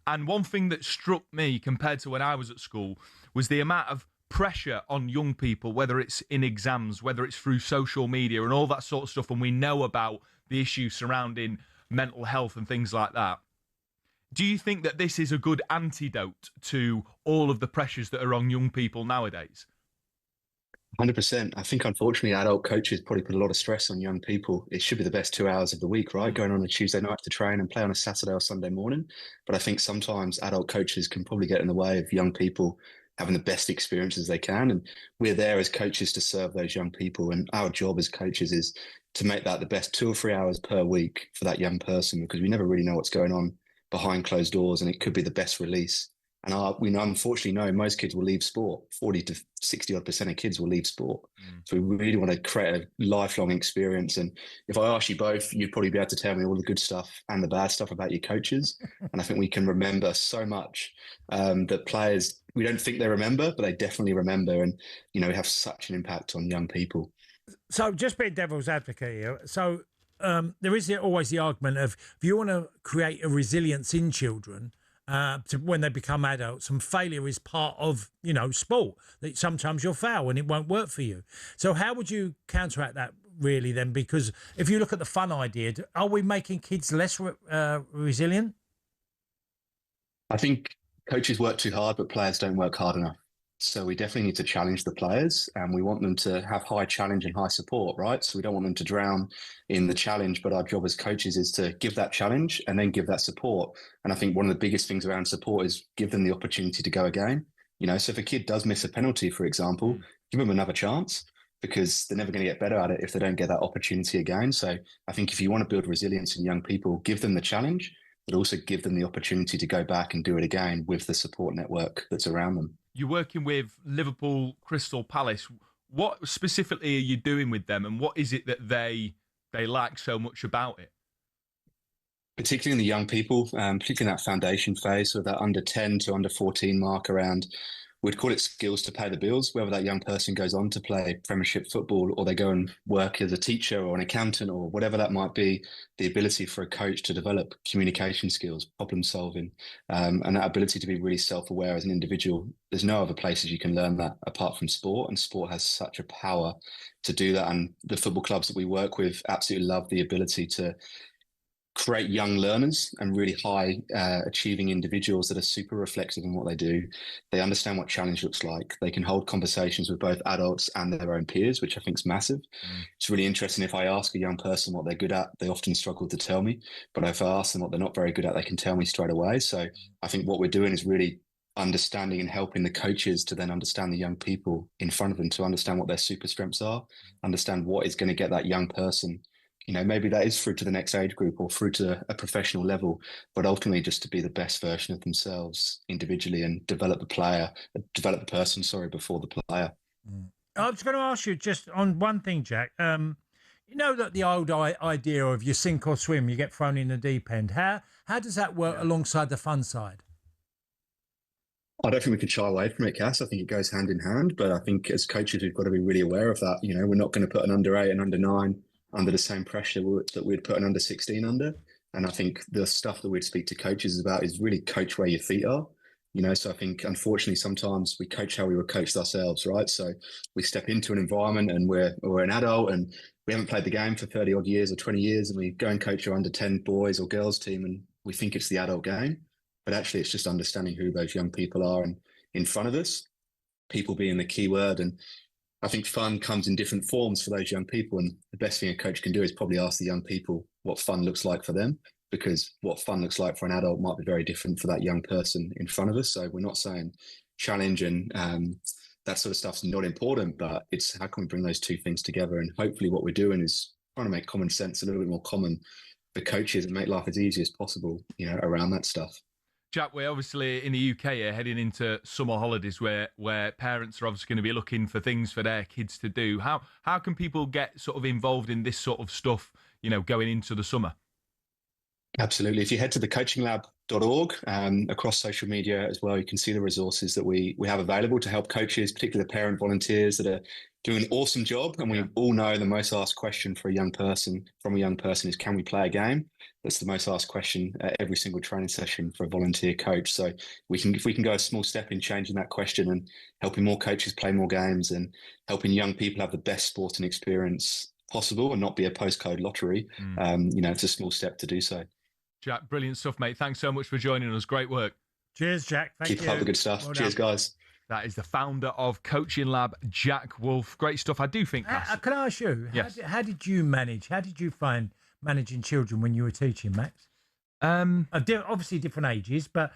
And one thing that struck me compared to when I was at school was the amount of pressure on young people, whether it's in exams, whether it's through social media and all that sort of stuff. And we know about the issues surrounding mental health and things like that. Do you think that this is a good antidote to all of the pressures that are on young people nowadays? 100%. I think, unfortunately, adult coaches probably put a lot of stress on young people. It should be the best 2 hours of the week, right? Going on a Tuesday night to train and play on a Saturday or Sunday morning. But I think sometimes adult coaches can probably get in the way of young people having the best experiences they can. And we're there as coaches to serve those young people. And our job as coaches is to make that the best 2 or 3 hours per week for that young person, because we never really know what's going on behind closed doors, and it could be the best release. And we unfortunately know most kids will leave sport. 40 to 60% of kids will leave sport. So we really want to create a lifelong experience. And if I ask you both, you'd probably be able to tell me all the good stuff and the bad stuff about your coaches. And I think we can remember so much that players, we don't think they remember, but they definitely remember. And, we have such an impact on young people. So just being devil's advocate here. So there is always the argument of if you want to create a resilience in children to when they become adults, and failure is part of, sport, that sometimes you'll fail and it won't work for you. So how would you counteract that really then? Because if you look at the fun idea, are we making kids less resilient? I think coaches work too hard, but players don't work hard enough. So we definitely need to challenge the players, and we want them to have high challenge and high support, right? So we don't want them to drown in the challenge, but our job as coaches is to give that challenge and then give that support. And I think one of the biggest things around support is give them the opportunity to go again. So if a kid does miss a penalty, for example, give them another chance, because they're never going to get better at it if they don't get that opportunity again. So I think if you want to build resilience in young people, give them the challenge, but also give them the opportunity to go back and do it again with the support network that's around them. You're working with Liverpool Crystal Palace. What specifically are you doing with them, and what is it that they like so much about it? Particularly in the young people, particularly in that foundation phase, so that under 10 to under 14 mark around, we'd call it skills to pay the bills, whether that young person goes on to play Premiership football or they go and work as a teacher or an accountant or whatever that might be. The ability for a coach to develop communication skills, problem solving, and that ability to be really self-aware as an individual. There's no other places you can learn that apart from sport, and sport has such a power to do that. And the football clubs that we work with absolutely love the ability to create young learners and really high achieving individuals that are super reflective in what they do. They understand what challenge looks like. They can hold conversations with both adults and their own peers, which I think is massive. It's really interesting. If I ask a young person what they're good at, they often struggle to tell me. But if I ask them what they're not very good at, they can tell me straight away. So I think what we're doing is really understanding and helping the coaches to then understand the young people in front of them, to understand what their super strengths are, understand what is going to get that young person, maybe that is through to the next age group or through to a professional level, but ultimately just to be the best version of themselves individually and develop the person before the player. I was going to ask you just on one thing, Jack. That the old idea of you sink or swim, you get thrown in the deep end. How does that work alongside the fun side? I don't think we can shy away from it, Cass. I think it goes hand in hand, but I think as coaches, we've got to be really aware of that. We're not going to put an under 8 and under 9 under the same pressure that we'd put an under 16 under. And I think the stuff that we'd speak to coaches about is really coach where your feet are. So I think, unfortunately, sometimes we coach how we were coached ourselves, right? So we step into an environment and we're an adult and we haven't played the game for 30 odd years or 20 years, and we go and coach our under 10 boys or girls team and we think it's the adult game. But actually, it's just understanding who those young people are and in front of us, people being the key word. And I think fun comes in different forms for those young people. And the best thing a coach can do is probably ask the young people what fun looks like for them, because what fun looks like for an adult might be very different for that young person in front of us. So we're not saying challenge and that sort of stuff's not important, but it's how can we bring those two things together? And hopefully what we're doing is trying to make common sense a little bit more common for coaches and make life as easy as possible, around that stuff. Jack, we're obviously in the UK here heading into summer holidays where parents are obviously going to be looking for things for their kids to do. How can people get sort of involved in this sort of stuff, going into the summer? Absolutely. If you head to thecoachinglab.org, across social media as well, you can see the resources that we have available to help coaches, particularly the parent volunteers that are doing an awesome job. And we all know the most asked question from a young person is, can we play a game? That's the most asked question at every single training session for a volunteer coach. So if we can go a small step in changing that question and helping more coaches play more games and helping young people have the best sporting experience possible and not be a postcode lottery, it's a small step to do so. Jack, brilliant stuff, mate. Thanks so much for joining us. Great work. Cheers, Jack. Thank you. Keep up the good stuff. Well Cheers, done. guys. That is the founder of Coaching Lab, Jack Wolf. Great stuff. I do think that's... Can I ask you, Yes. how did you find managing children when you were teaching, Max? Obviously different ages, but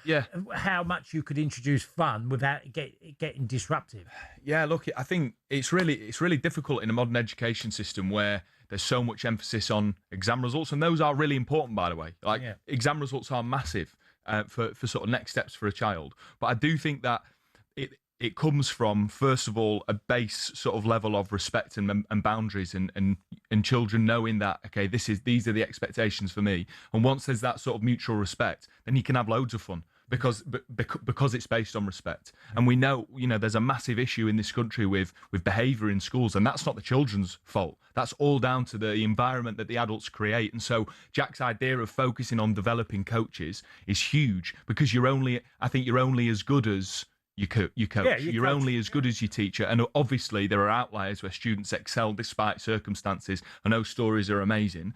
how much you could introduce fun without getting disruptive? Yeah, look, I think it's really difficult in a modern education system where there's so much emphasis on exam results, and those are really important, by the way. Exam results are massive for sort of next steps for a child. But I do think that it comes from, first of all, a base sort of level of respect and boundaries, and children knowing that, okay, these are the expectations for me. And once there's that sort of mutual respect, then you can have loads of fun. because it's based on respect. And we know, there's a massive issue in this country with behaviour in schools, and that's not the children's fault. That's all down to the environment that the adults create. And so Jack's idea of focusing on developing coaches is huge, because I think you're only as good as you coach. You're only as good as your teacher. And obviously there are outliers where students excel despite circumstances. I know stories are amazing,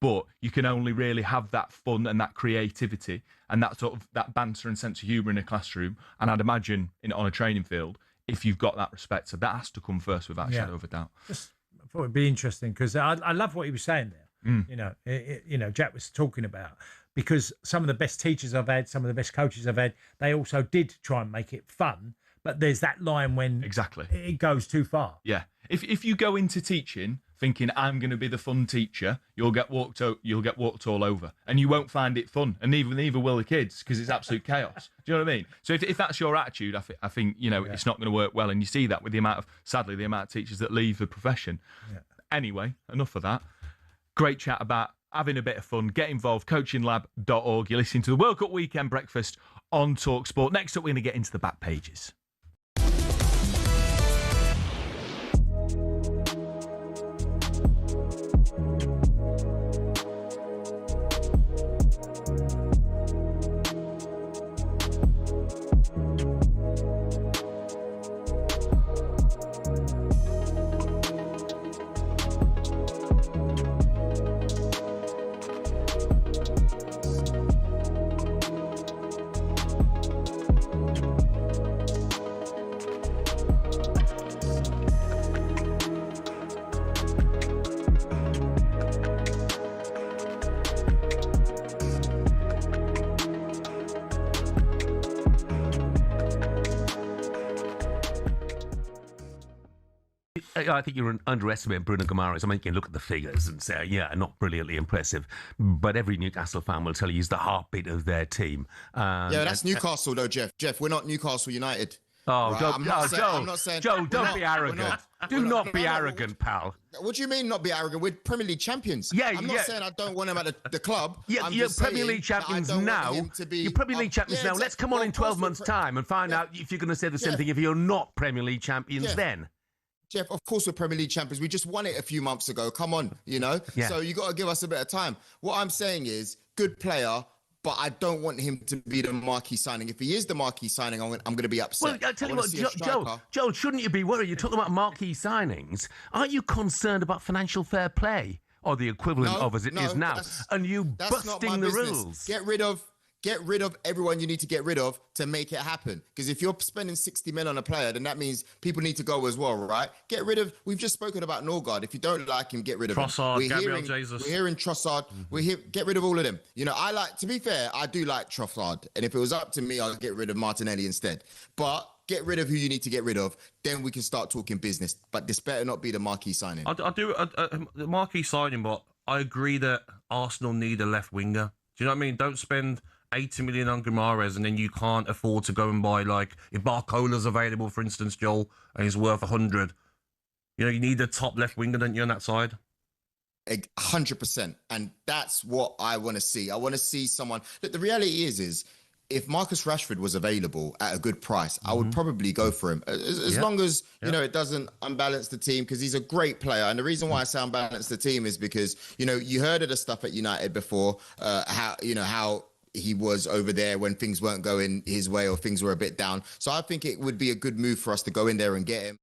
but you can only really have that fun and that creativity and that sort of that banter and sense of humour in a classroom. And I'd imagine on a training field, if you've got that respect. So that has to come first without a shadow of a doubt. I thought it'd be interesting, because I love what he was saying there. Jack was talking about, because some of the best teachers I've had, some of the best coaches I've had, they also did try and make it fun. But there's that line when it goes too far. Yeah. If you go into teaching thinking I'm going to be the fun teacher, you'll get walked all over, and you won't find it fun, and neither will the kids, because it's absolute chaos. Do you know what I mean? So if that's your attitude, I think it's not going to work well, and you see that with the amount of teachers that leave the profession. Yeah. Anyway, enough of that. Great chat about having a bit of fun. Get involved. coachinglab.org. You're listening to the World Cup Weekend Breakfast on talkSPORT. Next up, we're going to get into the back pages. I think you're underestimating Bruno Guimarães. I mean, you can look at the figures and say, yeah, not brilliantly impressive. But every Newcastle fan will tell you he's the heartbeat of their team. That's Newcastle, though, Jeff. Jeff, we're not Newcastle United. Oh, right? Joe, don't be arrogant. Do not be arrogant, pal. What do you mean not be arrogant? We're Premier League champions. I'm not saying I don't want him at the club. You're Premier League champions now. You're Premier League champions now. Let's come on in 12 months' time and find out if you're going to say the same thing if you're not Premier League champions then. Jeff, of course we're Premier League champions. We just won it a few months ago. Come on, So you got to give us a bit of time. What I'm saying is, good player, but I don't want him to be the marquee signing. If he is the marquee signing, I'm going to be upset. Well, I tell you what, Joe, shouldn't you be worried? You're talking about marquee signings. Aren't you concerned about financial fair play, or the equivalent of as it is now? And you busting the rules. Get rid of everyone you need to get rid of to make it happen. Because if you're spending 60 mil on a player, then that means people need to go as well, right? Get rid of... We've just spoken about Norgard. If you don't like him, get rid of Trossard, him. Gabriel Jesus. We're hearing Trossard. Get rid of all of them. To be fair, I do like Trossard. And if it was up to me, I'd get rid of Martinelli instead. But get rid of who you need to get rid of. Then we can start talking business. But this better not be the marquee signing. I do the marquee signing, but I agree that Arsenal need a left winger. Do you know what I mean? Don't spend 80 million on Guimarães and then you can't afford to go and buy, like, if Barcola's available, for instance, Joel, and he's worth 100. You need a top left winger, don't you, on that side? 100%. And that's what I want to see. I want to see someone... Look, the reality is if Marcus Rashford was available at a good price, I would probably go for him. As long as, it doesn't unbalance the team, because he's a great player. And the reason why I say unbalance the team is because, you heard of the stuff at United before, how he was over there when things weren't going his way or things were a bit down. So I think it would be a good move for us to go in there and get him.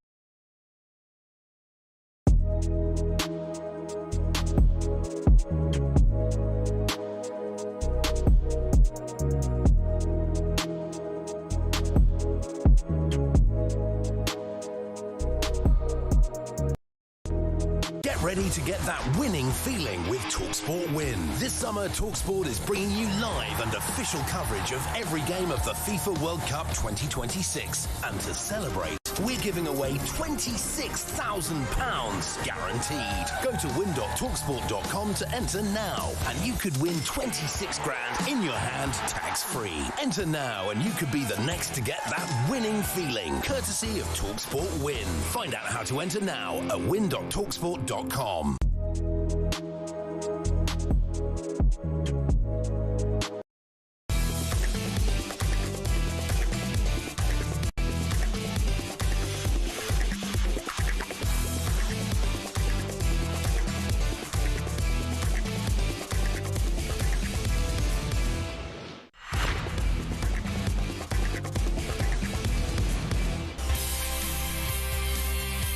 Get ready to get that winning feeling with talkSPORT Win. This summer, talkSPORT is bringing you live and official coverage of every game of the FIFA World Cup 2026. And to celebrate, we're giving away £26,000 guaranteed. Go to win.talksport.com to enter now, and you could win 26 grand in your hand, tax-free. Enter now, and you could be the next to get that winning feeling, courtesy of talkSPORT Win. Find out how to enter now at win.talksport.com.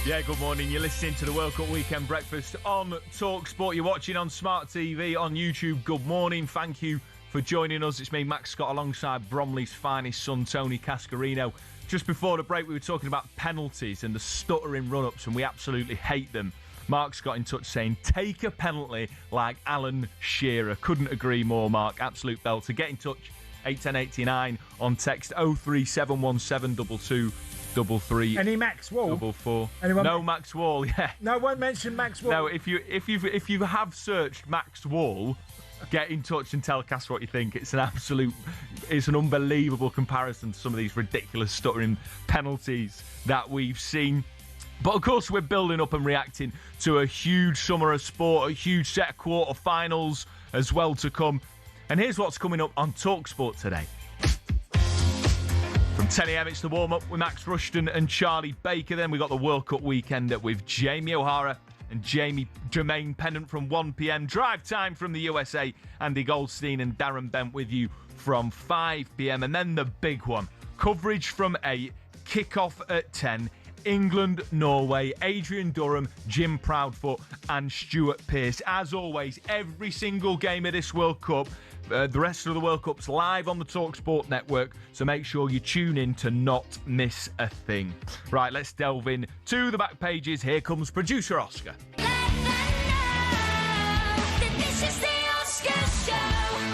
Yeah, good morning. You're listening to the World Cup Weekend Breakfast on talkSPORT. You're watching on Smart TV, on YouTube. Good morning. Thank you for joining us. It's me, Max Scott, alongside Bromley's finest son, Tony Cascarino. Just before the break, we were talking about penalties and the stuttering run-ups, and we absolutely hate them. Mark's got in touch saying, take a penalty like Alan Shearer. Couldn't agree more, Mark. Absolute belter. Get in touch, 81089 on text 0371722. 33. Any Max Wall? 44. Anyone? No Max Wall. Yeah. No one mentioned Max Wall. No. If you have searched Max Wall, get in touch and tell Cass what you think. It's an unbelievable comparison to some of these ridiculous stuttering penalties that we've seen. But of course, we're building up and reacting to a huge summer of sport, a huge set of quarterfinals as well to come. And here's what's coming up on talkSPORT today. From 10 a.m, it's the warm-up with Max Rushton and Charlie Baker. Then we got the World Cup weekend with Jamie O'Hara and Jermaine Pennant from 1 p.m. Drive time from the USA, Andy Goldstein and Darren Bent with you from 5 p.m. And then the big one, coverage from 8, kick-off at 10, England, Norway, Adrian Durham, Jim Proudfoot and Stuart Pearce. As always, every single game of this World Cup, the rest of the World Cup's live on the talkSPORT network, so make sure you tune in to not miss a thing. Right, let's delve in to the back pages. Here comes producer Oscar.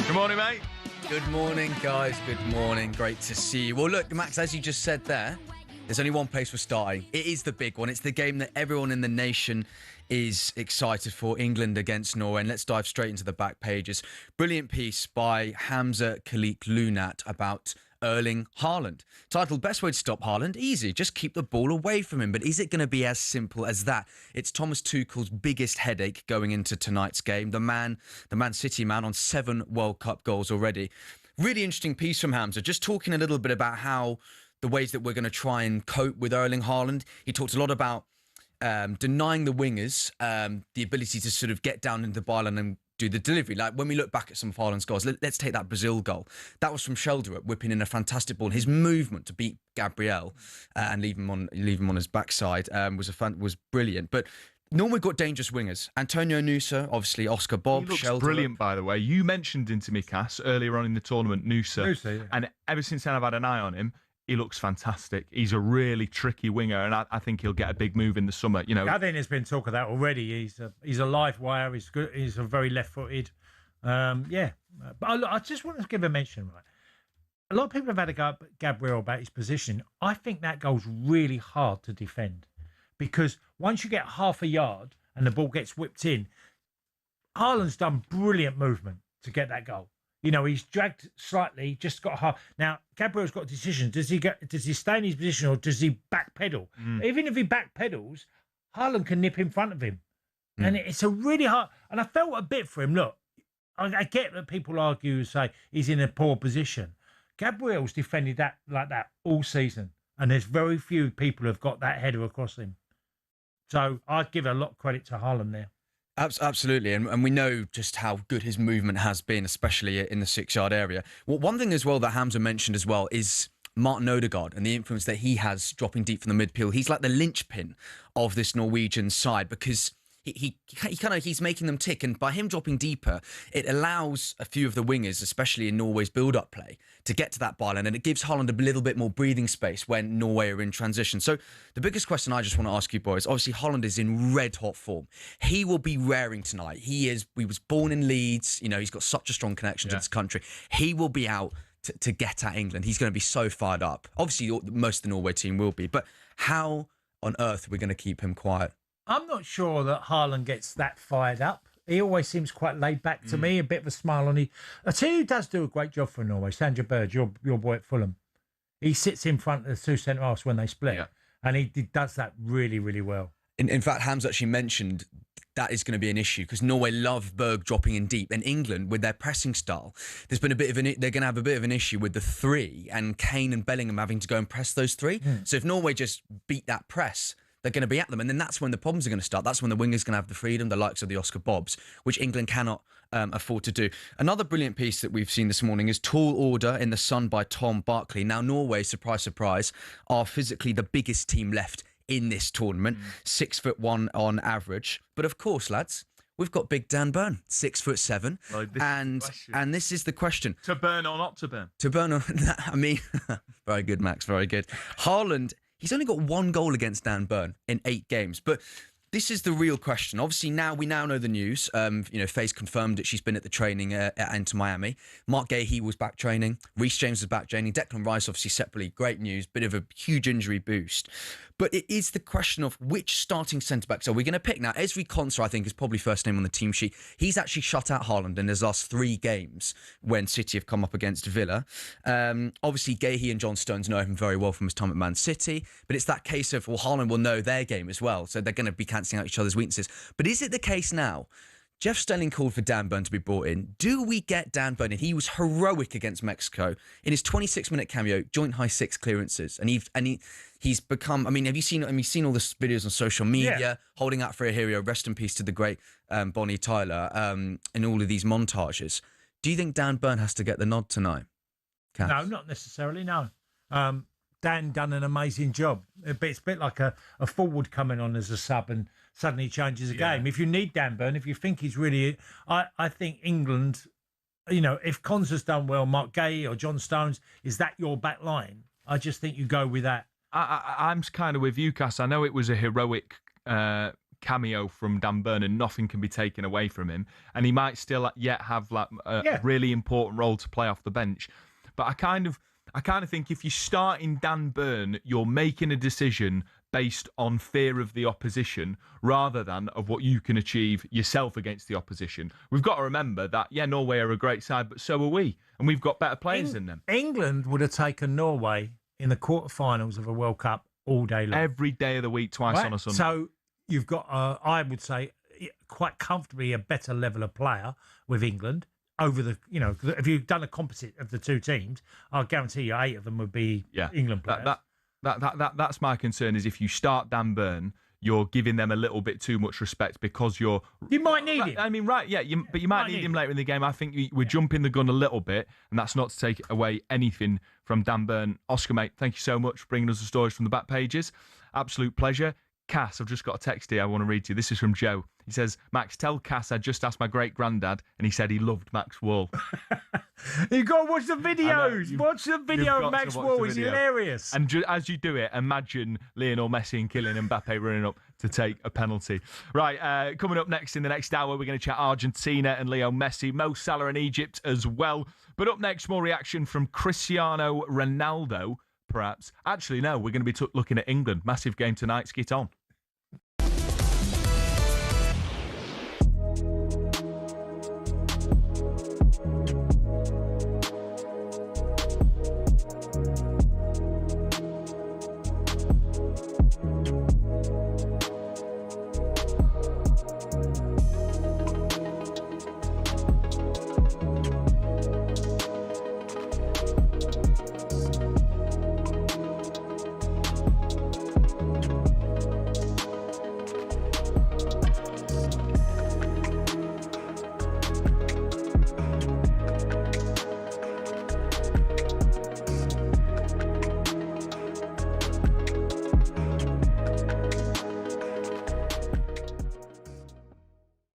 Good morning, mate. Good morning, guys. Good morning. Great to see you. Well, look, Max, as you just said there, there's only one place we're starting. It is the big one. It's the game that everyone in the nation is excited for, England against Norway. And let's dive straight into the back pages. Brilliant piece by Hamza Khalik Lunat about Erling Haaland. Titled, Best Way to Stop Haaland? Easy. Just keep the ball away from him. But is it going to be as simple as that? It's Thomas Tuchel's biggest headache going into tonight's game. The Man City man on 7 World Cup goals already. Really interesting piece from Hamza. Just talking a little bit about how the ways that we're going to try and cope with Erling Haaland. He talked a lot about denying the wingers the ability to sort of get down into the byline and do the delivery. Like when we look back at some of Haaland's goals, let's take that Brazil goal. That was from Sheldrake whipping in a fantastic ball. His movement to beat Gabriel and leave him on his backside was brilliant. But Norway got dangerous wingers. Antonio Nusa, obviously Oscar Bob, he looks Sheldrake. Brilliant, by the way. You mentioned him to me, Cass, earlier on in the tournament, Nusa. Yeah. And ever since then I've had an eye on him. He looks fantastic. He's a really tricky winger, and I think he'll get a big move in the summer. You know, I think there's been talk of that already. He's a live wire. He's good. He's a very left-footed. But I just want to give a mention. Right, a lot of people have had a go at Gabriel about his position. I think that goal's really hard to defend because once you get half a yard and the ball gets whipped in, Haaland's done brilliant movement to get that goal. You know, he's dragged slightly, just got half. Now, Gabriel's got a decision. Does he stay in his position or does he backpedal? Even if he backpedals, Haaland can nip in front of him. And it's a really hard... And I felt a bit for him. Look, I get that people argue and say he's in a poor position. Gabriel's defended that like that all season. And there's very few people who have got that header across him. So I'd give a lot of credit to Haaland there. Absolutely, and we know just how good his movement has been, especially in the 6-yard area. Well, one thing as well that Hamza mentioned as well is Martin Odegaard and the influence that he has dropping deep from the midfield. He's like the linchpin of this Norwegian side because he's making them tick, and by him dropping deeper, it allows a few of the wingers, especially in Norway's build-up play, to get to that byline, and it gives Haaland a little bit more breathing space when Norway are in transition. So the biggest question I just want to ask you boys, obviously Haaland is in red-hot form. He will be raring tonight. He was born in Leeds. You know, he's got such a strong connection to this country. He will be out to get at England. He's going to be so fired up. Obviously, most of the Norway team will be, but how on earth are we going to keep him quiet? I'm not sure that Haaland gets that fired up. He always seems quite laid back to me, a bit of a smile on his... I tell you who does do a great job for Norway, Sandra Bird, your boy at Fulham. He sits in front of the 2 centre-halves when they split, and he does that really, really well. In fact, Hamza actually mentioned that is going to be an issue because Norway love Berg dropping in deep, and England, with their pressing style, there's been they're going to have a bit of an issue with the 3 and Kane and Bellingham having to go and press those 3. So if Norway just beat that press, they're going to be at them. And then that's when the problems are going to start. That's when the wingers are going to have the freedom, the likes of the Oscar Bobs, which England cannot afford to do. Another brilliant piece that we've seen this morning is Tall Order in the Sun by Tom Barkley. Now, Norway, surprise, surprise, are physically the biggest team left in this tournament. 6'1" on average. But of course, lads, we've got big Dan Burn, 6'7", and this is the question: to burn or not to burn? To burn or I mean, very good, Max, very good. Haaland, he's only got 1 goal against Dan Burn in 8 games, but this is the real question. Obviously, we now know the news. Faye's confirmed that she's been at the training at Inter Miami. Mark Gahey was back training. Reece James was back training. Declan Rice, obviously, separately. Great news. Bit of a huge injury boost. But it is the question of which starting centre-backs are we going to pick. Now, Ezri Konsa, I think, is probably first name on the team sheet. He's actually shut out Haaland in his last 3 games when City have come up against Villa. Obviously, Gahey and John Stones know him very well from his time at Man City. But it's that case of, well, Haaland will know their game as well. So they're going to be cancelling out each other's weaknesses. But is it the case now? Jeff Stelling called for Dan Burn to be brought in. Do we get Dan Burn in? He was heroic against Mexico. In his 26-minute cameo, joint high 6 clearances. And he's become, I mean, have you seen all the videos on social media, holding out for a hero, rest in peace to the great Bonnie Tyler, in all of these montages. Do you think Dan Burn has to get the nod tonight? Cass? No, not necessarily, no. Dan done an amazing job. But it's a bit like a forward coming on as a sub and suddenly changes the game. If you need Dan Burn, if you think he's really... I think England, if Konsa's done well, Mark Gahey or John Stones, is that your back line? I just think you go with that. I'm kind of with you, Cass. I know it was a heroic cameo from Dan Burn and nothing can be taken away from him. And he might still yet have a really important role to play off the bench. But I kind of think if you start in Dan Burn, you're making a decision based on fear of the opposition rather than of what you can achieve yourself against the opposition. We've got to remember that, Norway are a great side, but so are we. And we've got better players than them. England would have taken Norway in the quarterfinals of a World Cup all day long. Every day of the week, twice on a Sunday. So you've got, I would say, quite comfortably a better level of player with England. Over the, if you've done a composite of the 2 teams, I'll guarantee you 8 of them would be England players. That's my concern, is if you start Dan Burn, you're giving them a little bit too much respect because you might need him. I mean, right, but you might need him later in the game. I think we're jumping the gun a little bit, and that's not to take away anything from Dan Burn. Oscar, mate, thank you so much for bringing us the stories from the back pages. Absolute pleasure. Cass, I've just got a text here I want to read to you. This is from Joe. He says, Max, tell Cass I just asked my great-granddad and he said he loved Max Wall. You've got to watch the videos. Watch the video of Max Wall. He's hilarious. And as you do it, imagine Lionel Messi and Kylian Mbappe running up to take a penalty. Right, coming up next in the next hour, we're going to chat Argentina and Leo Messi, Mo Salah and Egypt as well. But up next, more reaction from Cristiano Ronaldo, perhaps. Actually, no, we're going to be looking at England. Massive game tonight. Skit on.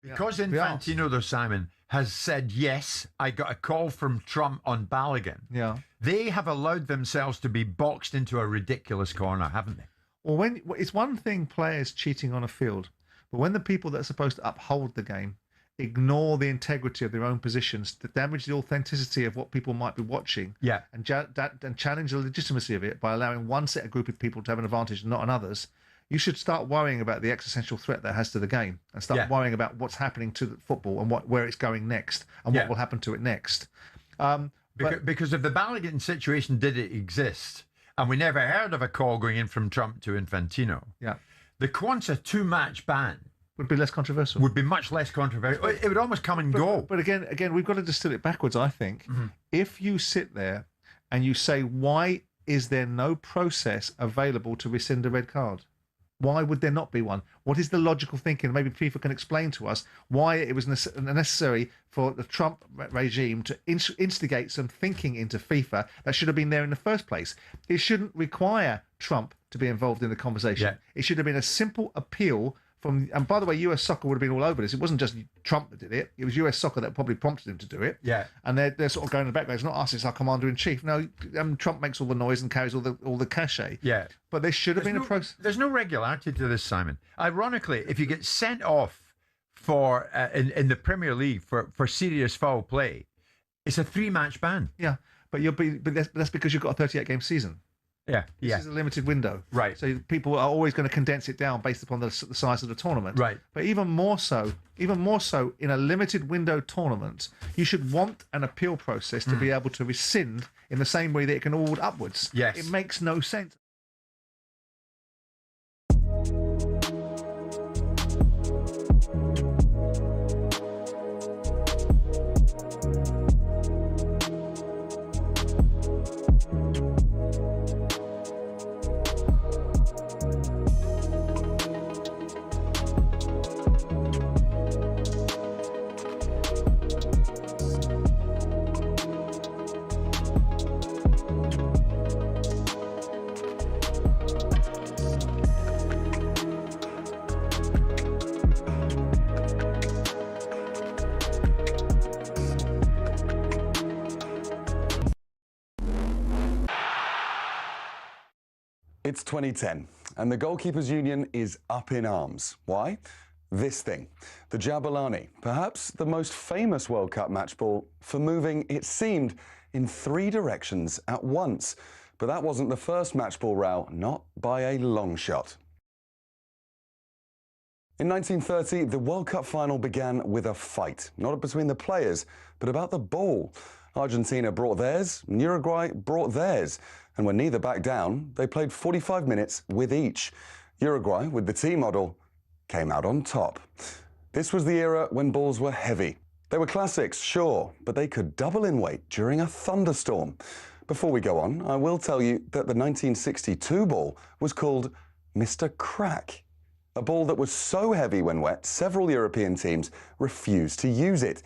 Because Infantino, though, Simon, has said, yes, I got a call from Trump on Balogun. Yeah. They have allowed themselves to be boxed into a ridiculous corner, haven't they? Well, it's one thing players cheating on a field, but when the people that are supposed to uphold the game ignore the integrity of their own positions, to damage the authenticity of what people might be watching, and challenge the legitimacy of it by allowing one set of group of people to have an advantage and not on others, you should start worrying about the existential threat that has to the game and start worrying about what's happening to the football and where it's going next and what will happen to it next. Because if the Balogun situation did exist, and we never heard of a call going in from Trump to Infantino, the Kwanzaa 2-match ban would be less controversial. Would be much less controversial. It would almost come and go. But again, we've got to distill it backwards, I think. Mm-hmm. If you sit there and you say, why is there no process available to rescind a red card? Why would there not be one? What is the logical thinking? Maybe FIFA can explain to us why it was necessary for the Trump regime to instigate some thinking into FIFA that should have been there in the first place. It shouldn't require Trump to be involved in the conversation. Yeah. It should have been a simple appeal from, and by the way, US Soccer would have been all over this. It wasn't just Trump that did it. It was US Soccer that probably prompted him to do it. Yeah. And they're sort of going in the background. It's not us, it's our commander-in-chief. No, Trump makes all the noise and carries all the cachet. Yeah. But there should have been a process. There's no regularity to this, Simon. Ironically, if you get sent off for in the Premier League for serious foul play, it's a 3-match ban. Yeah. But that's because you've got a 38-game season. Yeah, This is a limited window. Right. So people are always going to condense it down based upon the size of the tournament. Right. But even more so in a limited window tournament, you should want an appeal process to be able to rescind in the same way that it can award upwards. Yes. It makes no sense. It's 2010, and the Goalkeepers Union is up in arms. Why? This thing, the Jabulani, perhaps the most famous World Cup match ball for moving, it seemed, in 3 directions at once. But that wasn't the first match ball row, not by a long shot. In 1930, the World Cup final began with a fight, not between the players, but about the ball. Argentina brought theirs, and Uruguay brought theirs. And when neither backed down, they played 45 minutes with each. Uruguay, with the T model, came out on top. This was the era when balls were heavy. They were classics, sure, but they could double in weight during a thunderstorm. Before we go on, I will tell you that the 1962 ball was called Mr. Crack. A ball that was so heavy when wet, several European teams refused to use it.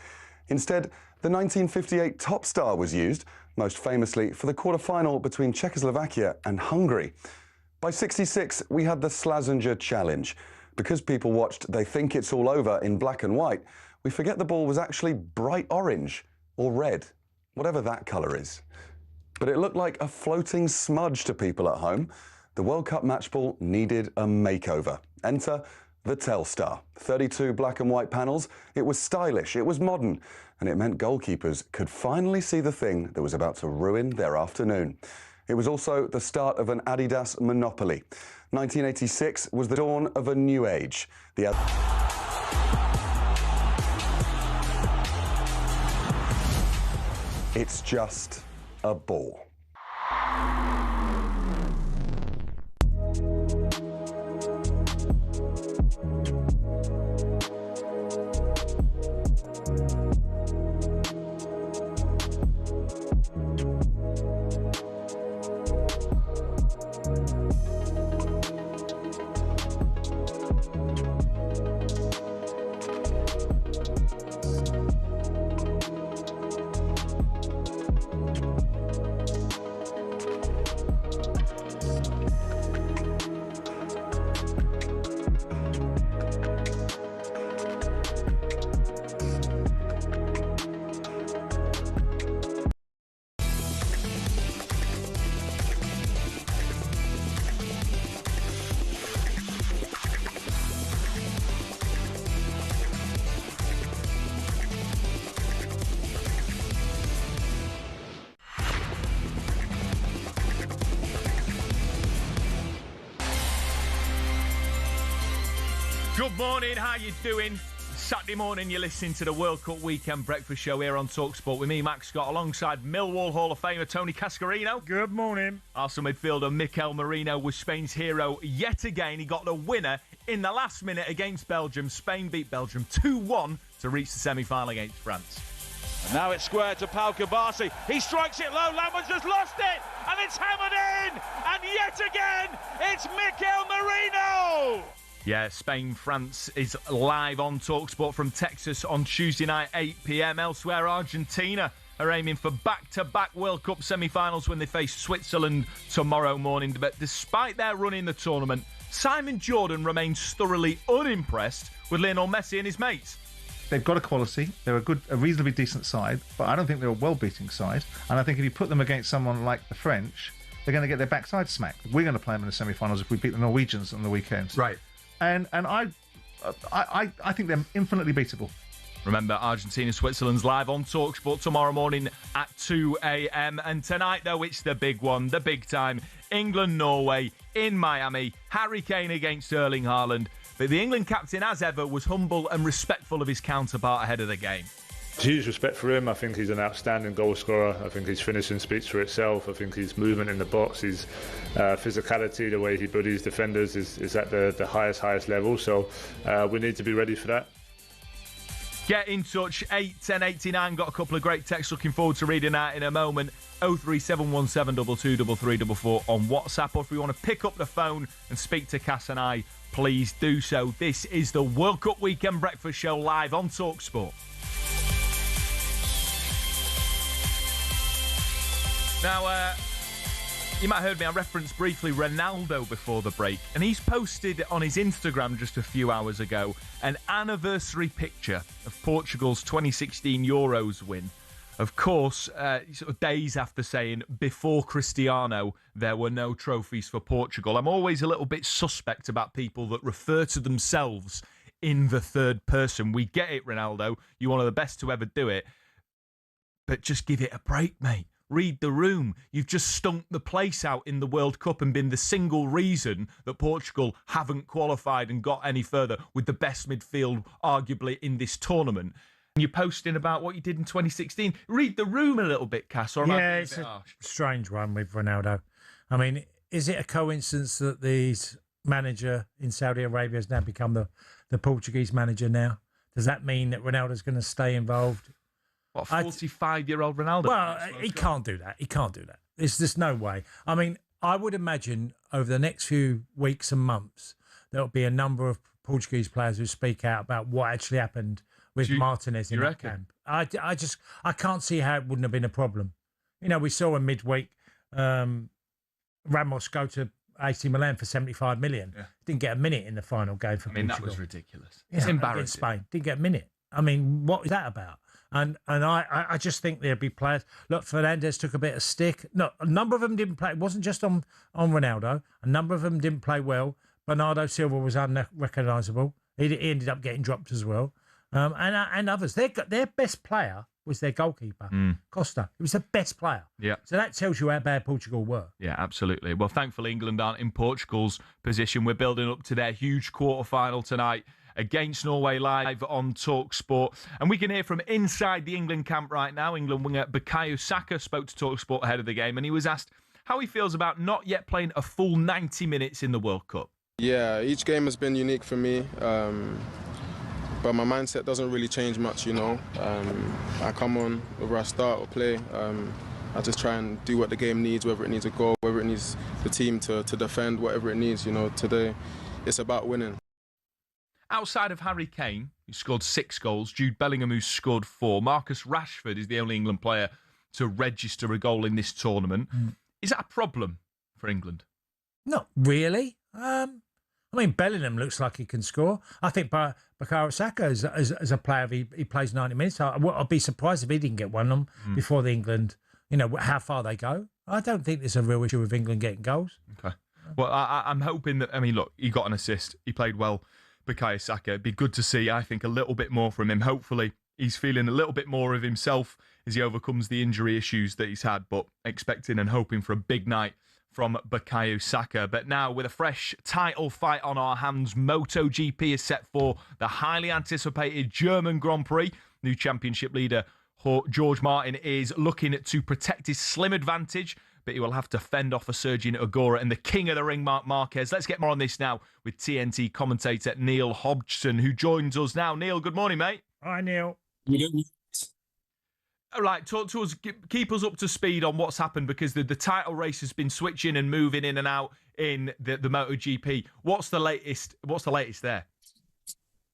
Instead, the 1958 Top Star was used, most famously for the quarter-final between Czechoslovakia and Hungary. By 66, we had the Slazenger Challenge. Because people watched They Think It's All Over in black and white, we forget the ball was actually bright orange or red, whatever that colour is. But it looked like a floating smudge to people at home. The World Cup match ball needed a makeover. Enter the Telstar. 32 black and white panels. It was stylish, it was modern, and it meant goalkeepers could finally see the thing that was about to ruin their afternoon. It was also the start of an Adidas monopoly. 1986 was the dawn of a new age. It's just a ball. Good morning, how you doing? Saturday morning, you're listening to the World Cup Weekend Breakfast Show here on talkSPORT with me, Max Scott, alongside Millwall Hall of Famer Tony Cascarino. Good morning. Arsenal midfielder Mikel Merino was Spain's hero yet again. He got the winner in the last minute against Belgium. Spain beat Belgium 2-1 to reach the semi-final against France. And now it's squared to Pau Kabasi. He strikes it low. Lammers has lost it. And it's it's hammered in, and yet again, it's Mikel Merino. Yeah, Spain-France is live on talkSPORT from Texas on Tuesday night, 8 p.m. Elsewhere, Argentina are aiming for back-to-back World Cup semi-finals when they face Switzerland tomorrow morning. But despite their run in the tournament, Simon Jordan remains thoroughly unimpressed with Lionel Messi and his mates. They've got a quality. They're a reasonably decent side, but I don't think they're a well-beating side. And I think if you put them against someone like the French, they're going to get their backside smacked. We're going to play them in the semi-finals if we beat the Norwegians on the weekend. Right. And I think they're infinitely beatable. Remember, Argentina-Switzerland's live on talkSPORT tomorrow morning at 2 a.m. And tonight, though, it's the big one, the big time. England-Norway in Miami. Harry Kane against Erling Haaland. But the England captain, as ever, was humble and respectful of his counterpart ahead of the game. Huge respect for him. I think he's an outstanding goal scorer. I think his finishing speaks for itself. I think his movement in the box, his physicality, the way he bullies defenders is at the highest level. So we need to be ready for that. Get in touch, 81089. Got a couple of great texts. Looking forward to reading that in a moment. 03717 223344 on WhatsApp. Or if we want to pick up the phone and speak to Cass and I, please do so. This is the World Cup Weekend Breakfast Show live on talkSPORT. Now, you might have heard me, I referenced briefly Ronaldo before the break, and he's posted on his Instagram just a few hours ago an anniversary picture of Portugal's 2016 Euros win. Of course, sort of days after saying, before Cristiano, there were no trophies for Portugal. I'm always a little bit suspect about people that refer to themselves in the third person. We get it, Ronaldo. You're one of the best to ever do it. But just give it a break, mate. Read the room. You've just stunk the place out in the World Cup and been the single reason that Portugal haven't qualified and got any further with the best midfield, arguably, in this tournament. And you're posting about what you did in 2016. Read the room a little bit, Cass. Or yeah, it's a strange one with Ronaldo. I mean, is it a coincidence that the manager in Saudi Arabia has now become the Portuguese manager now? Does that mean that Ronaldo's going to stay involved? What, 45-year-old Ronaldo? Well, he can't do that. He can't do that. There's no way. I mean, I would imagine over the next few weeks and months, there'll be a number of Portuguese players who speak out about what actually happened with Martinez in that camp. I can't see how it wouldn't have been a problem. You know, we saw in midweek Ramos go to AC Milan for 75 million. Yeah. Didn't get a minute in the final game for Portugal. That was ridiculous. It's embarrassing. Against Spain. Didn't get a minute. I mean, what is that about? And I just think there'd be players. Look, Fernandes took a bit of stick. No, a number of them didn't play. It wasn't just on Ronaldo. A number of them didn't play well. Bernardo Silva was unrecognisable. He ended up getting dropped as well. And others. Their best player was their goalkeeper, Costa. He was the best player. Yeah. So that tells you how bad Portugal were. Yeah, absolutely. Well, thankfully, England aren't in Portugal's position. We're building up to their huge quarter-final tonight against Norway live on talkSPORT. And we can hear from inside the England camp right now. England winger Bukayo Saka spoke to talkSPORT ahead of the game, and he was asked how he feels about not yet playing a full 90 minutes in the World Cup. Yeah, each game has been unique for me. But my mindset doesn't really change much, you know. I come on, whether I start or play, I just try and do what the game needs, whether it needs a goal, whether it needs the team to defend, whatever it needs, you know. Today, it's about winning. Outside of Harry Kane, who scored 6 goals, Jude Bellingham, who scored 4, Marcus Rashford is the only England player to register a goal in this tournament. Is that a problem for England? Not really. I mean, Bellingham looks like he can score. I think Bukayo Saka, as a player, he plays 90 minutes. I'd be surprised if he didn't get one of them before the England, you know, how far they go. I don't think there's a real issue with England getting goals. Okay. Well, I'm hoping that, I mean, look, he got an assist. He played well, Bukayo Saka. It'd be good to see, I think, a little bit more from him. Hopefully, he's feeling a little bit more of himself as he overcomes the injury issues that he's had, but expecting and hoping for a big night from Bukayo Saka. But now, with a fresh title fight on our hands, MotoGP is set for the highly anticipated German Grand Prix. New championship leader George Martin is looking to protect his slim advantage, but he will have to fend off a surging Ogura and the king of the ring, Marc Marquez. Let's get more on this now with TNT commentator Neil Hodgson, who joins us now. Neil, good morning, mate. Hi, Neil. All right, talk to us, keep us up to speed on what's happened, because the title race has been switching and moving in and out in the MotoGP. What's the latest there?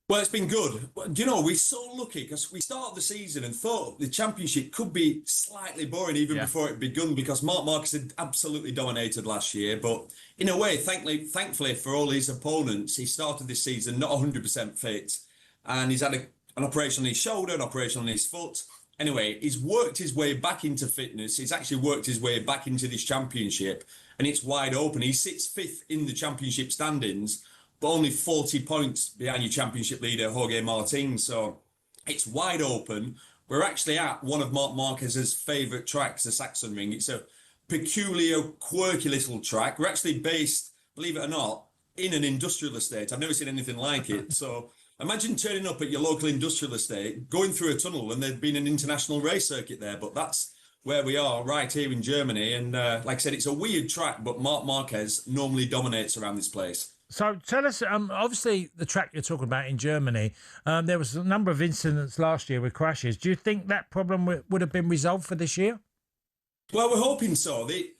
Well, it's been good. Do you know, we're so lucky because we started the season and thought the championship could be slightly boring even before it begun, because Marc Marquez had absolutely dominated last year. But in a way, thankfully for all his opponents, he started this season not 100% fit, and he's had an operation on his shoulder, an operation on his foot. Anyway, he's worked his way back into fitness. He's actually worked his way back into this championship, and it's wide open. He sits 5th in the championship standings, but only 40 points behind your championship leader, Jorge Martin. So it's wide open. We're actually at one of Marc Marquez's favourite tracks, the Saxon Ring. It's a peculiar, quirky little track. We're actually based, believe it or not, in an industrial estate. I've never seen anything like it. So imagine turning up at your local industrial estate, going through a tunnel, and there'd been an international race circuit there. But that's where we are, right here in Germany. And like I said, it's a weird track, but Marc Marquez normally dominates around this place. So tell us, obviously the track you're talking about in Germany, there was a number of incidents last year with crashes. Do you think that problem would have been resolved for this year? Well, we're hoping so. I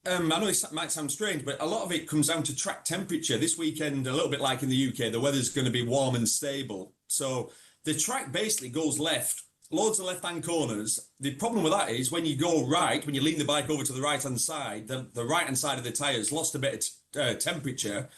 know it might sound strange, but a lot of it comes down to track temperature. This weekend, a little bit like in the UK, the weather's going to be warm and stable. So the track basically goes left, loads of left-hand corners. The problem with that is when you go right, when you lean the bike over to the right-hand side, the right-hand side of the tyres lost a bit of temperature,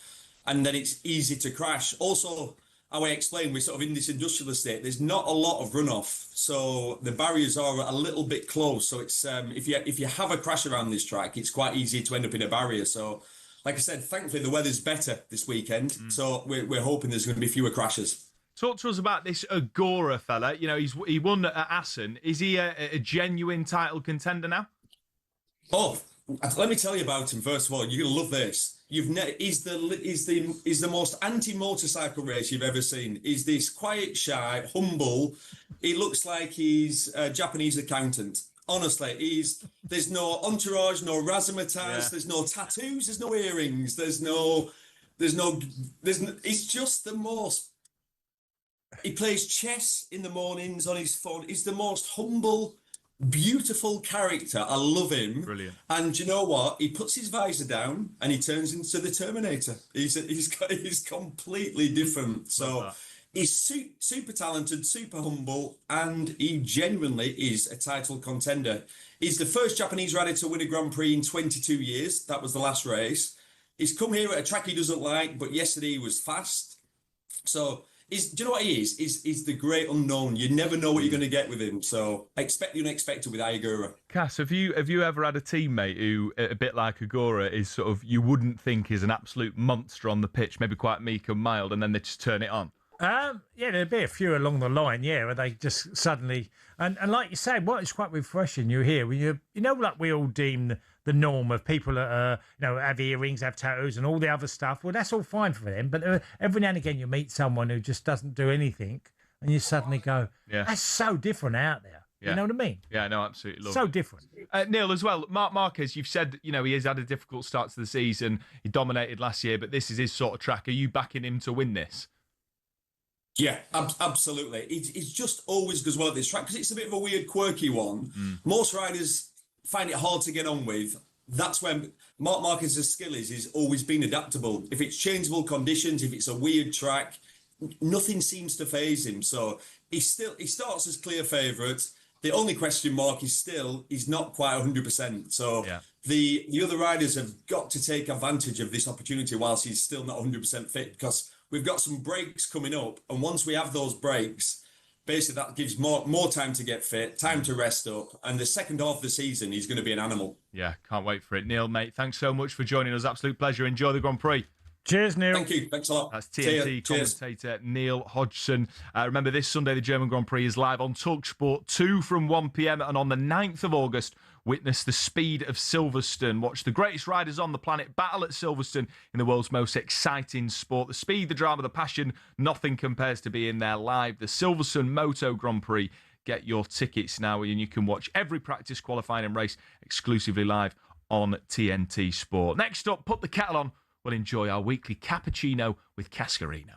and then it's easy to crash. Also, how I explained, we're sort of in this industrial estate. There's not a lot of runoff, so the barriers are a little bit close. So it's if you have a crash around this track, it's quite easy to end up in a barrier. So, like I said, thankfully the weather's better this weekend, so we're hoping there's going to be fewer crashes. Talk to us about this Agora fella. You know, he won at Assen. Is he a genuine title contender now? Oh, let me tell you about him. First of all, you're gonna love this. He's the most anti-motorcycle race you've ever seen. He's this quiet, shy, humble. He looks like he's a Japanese accountant. Honestly, there's no entourage, no razzmatazz, there's no tattoos, there's no earrings, he's just the most. He plays chess in the mornings on his phone. He's the most humble, beautiful character. I love him. Brilliant. And you know what? He puts his visor down and he turns into the Terminator. He's completely different. So he's super talented, super humble, and he genuinely is a title contender. He's the first Japanese rider to win a Grand Prix in 22 years. That was the last race. He's come here at a track he doesn't like, but yesterday he was fast. So do you know what he is? He's the great unknown. You never know what you're going to get with him. So expect the unexpected with Ai Ogura. Cass, have you ever had a teammate who, a bit like Agora, is sort of, you wouldn't think is an absolute monster on the pitch, maybe quite meek and mild, and then they just turn it on? Yeah, there'd be a few along the line, where they just suddenly, and like you say, what is quite refreshing, you hear when you know, like we all deem the norm of people that have earrings, have tattoos, and all the other stuff. Well, that's all fine for them, but every now and again you meet someone who just doesn't do anything, and you suddenly go, "That's so different out there." Yeah. You know what I mean? Yeah, no, absolutely. Love so it. Different. Neil, as well, Marc Marquez, you've said, he has had a difficult start to the season. He dominated last year, but this is his sort of track. Are you backing him to win this? Yeah, absolutely. It just always goes well at this track because it's a bit of a weird, quirky one. Most riders find it hard to get on with. That's when Marc Marquez's skill is always been adaptable. If it's changeable conditions, if it's a weird track, nothing seems to faze him. So he starts as clear favourite. The only question mark is still he's not quite 100%. So the other riders have got to take advantage of this opportunity whilst he's still not 100% fit, because we've got some breaks coming up, and once we have those breaks, basically that gives more time to get fit, time to rest up, and the second half of the season he's going to be an animal. Yeah, can't wait for it. Neil, mate, thanks so much for joining us. Absolute pleasure. Enjoy the Grand Prix. Cheers, Neil. Thank you. Thanks a lot. That's TNT commentator Neil Hodgson. Remember, this Sunday, the German Grand Prix is live on talkSPORT 2 from 1 p.m. And on the 9th of August, witness the speed of Silverstone. Watch the greatest riders on the planet battle at Silverstone in the world's most exciting sport. The speed, the drama, the passion, nothing compares to being there live. The Silverstone Moto Grand Prix. Get your tickets now, and you can watch every practice, qualifying and race exclusively live on TNT Sport. Next up, put the kettle on. We'll enjoy our weekly cappuccino with Cascarino.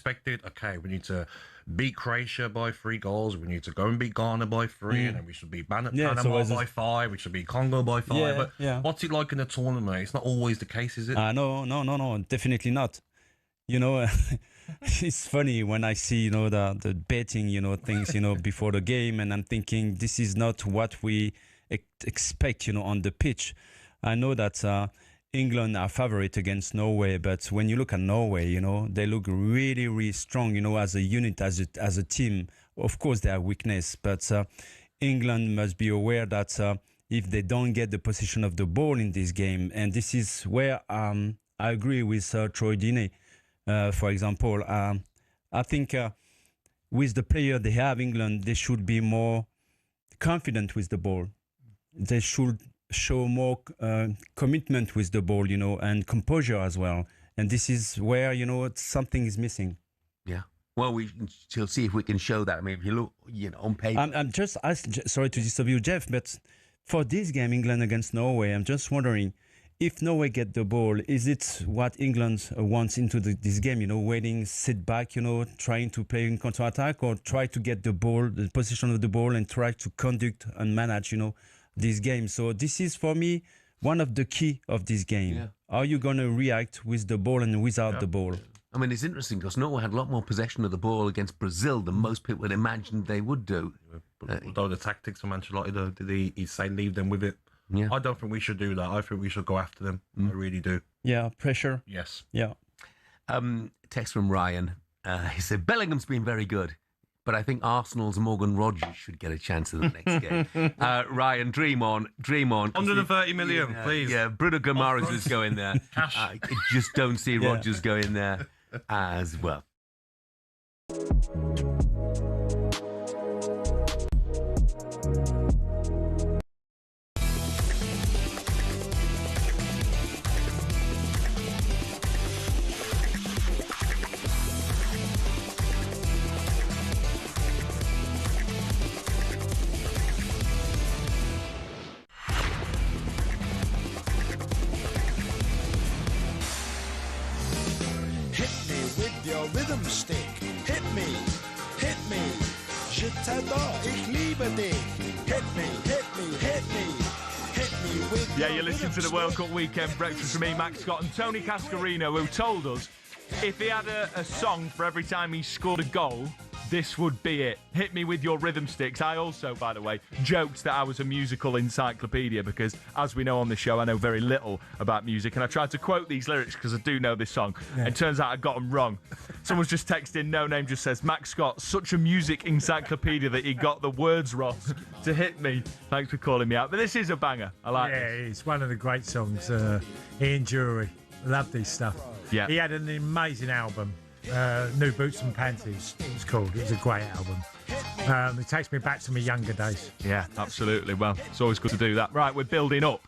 expected, okay, we need to beat Croatia by 3 goals. We need to go and beat Ghana by 3, and then we should beat Panama by 5. We should beat Congo by 5. What's it like in a tournament? It's not always the case, is it? No, definitely not. You know, it's funny when I see, the betting, things, before the game, and I'm thinking this is not what we expect, on the pitch. I know that England are favorite against Norway, but when you look at Norway, they look really, really strong, as a unit, as a team. Of course, they have weakness, but England must be aware that if they don't get the position of the ball in this game, and this is where I agree with Troy Deeney, for example. I think with the player they have, England, they should be more confident with the ball. They should show more commitment with the ball, and composure as well. And this is where, something is missing. Yeah. Well, we shall see if we can show that. I mean, if you look, on paper. I'm just sorry to disturb you, Jeff, but for this game, England against Norway, I'm just wondering, if Norway get the ball, is it what England wants into this game? Waiting, sit back, trying to play in counter-attack, or try to get the ball, the position of the ball, and try to conduct and manage, this game. So this is, for me, one of the key of this game. Yeah. Are you going to react with the ball and without the ball? I mean, it's interesting because Norway had a lot more possession of the ball against Brazil than most people would imagine they would do. Although the tactics from Ancelotti, though, did he say leave them with it? Yeah. I don't think we should do that. I think we should go after them. I really do. Yeah, pressure. Yes. Yeah. Text from Ryan. He said, Bellingham's been very good, but I think Arsenal's Morgan Rogers should get a chance in the next game. Ryan, dream on. 130 million, please. Yeah, Bruno Guimarães is going there. I just don't see Rogers going there as well. Rhythm stick. Hit me. Je t'adore. Ich liebe dich. Hit me with you're listening to the World Cup Weekend Breakfast from me, Max Scott, and Tony Cascarino, who told us if he had a song for every time he scored a goal, this would be it. Hit me with your rhythm sticks. I also, by the way, joked that I was a musical encyclopedia because, as we know on the show, I know very little about music, and I tried to quote these lyrics because I do know this song. Yeah. It turns out I got them wrong. Someone's just texted, no name, just says, Max Scott, such a music encyclopedia that he got the words wrong to hit me. Thanks for calling me out. But this is a banger. I like this. Yeah, it's one of the great songs. Ian Jury. Love this stuff. Yeah. He had an amazing album. New Boots and Panties, it's called. It was a great album. It takes me back to my younger days. Yeah, absolutely. Well, it's always good to do that. Right, we're building up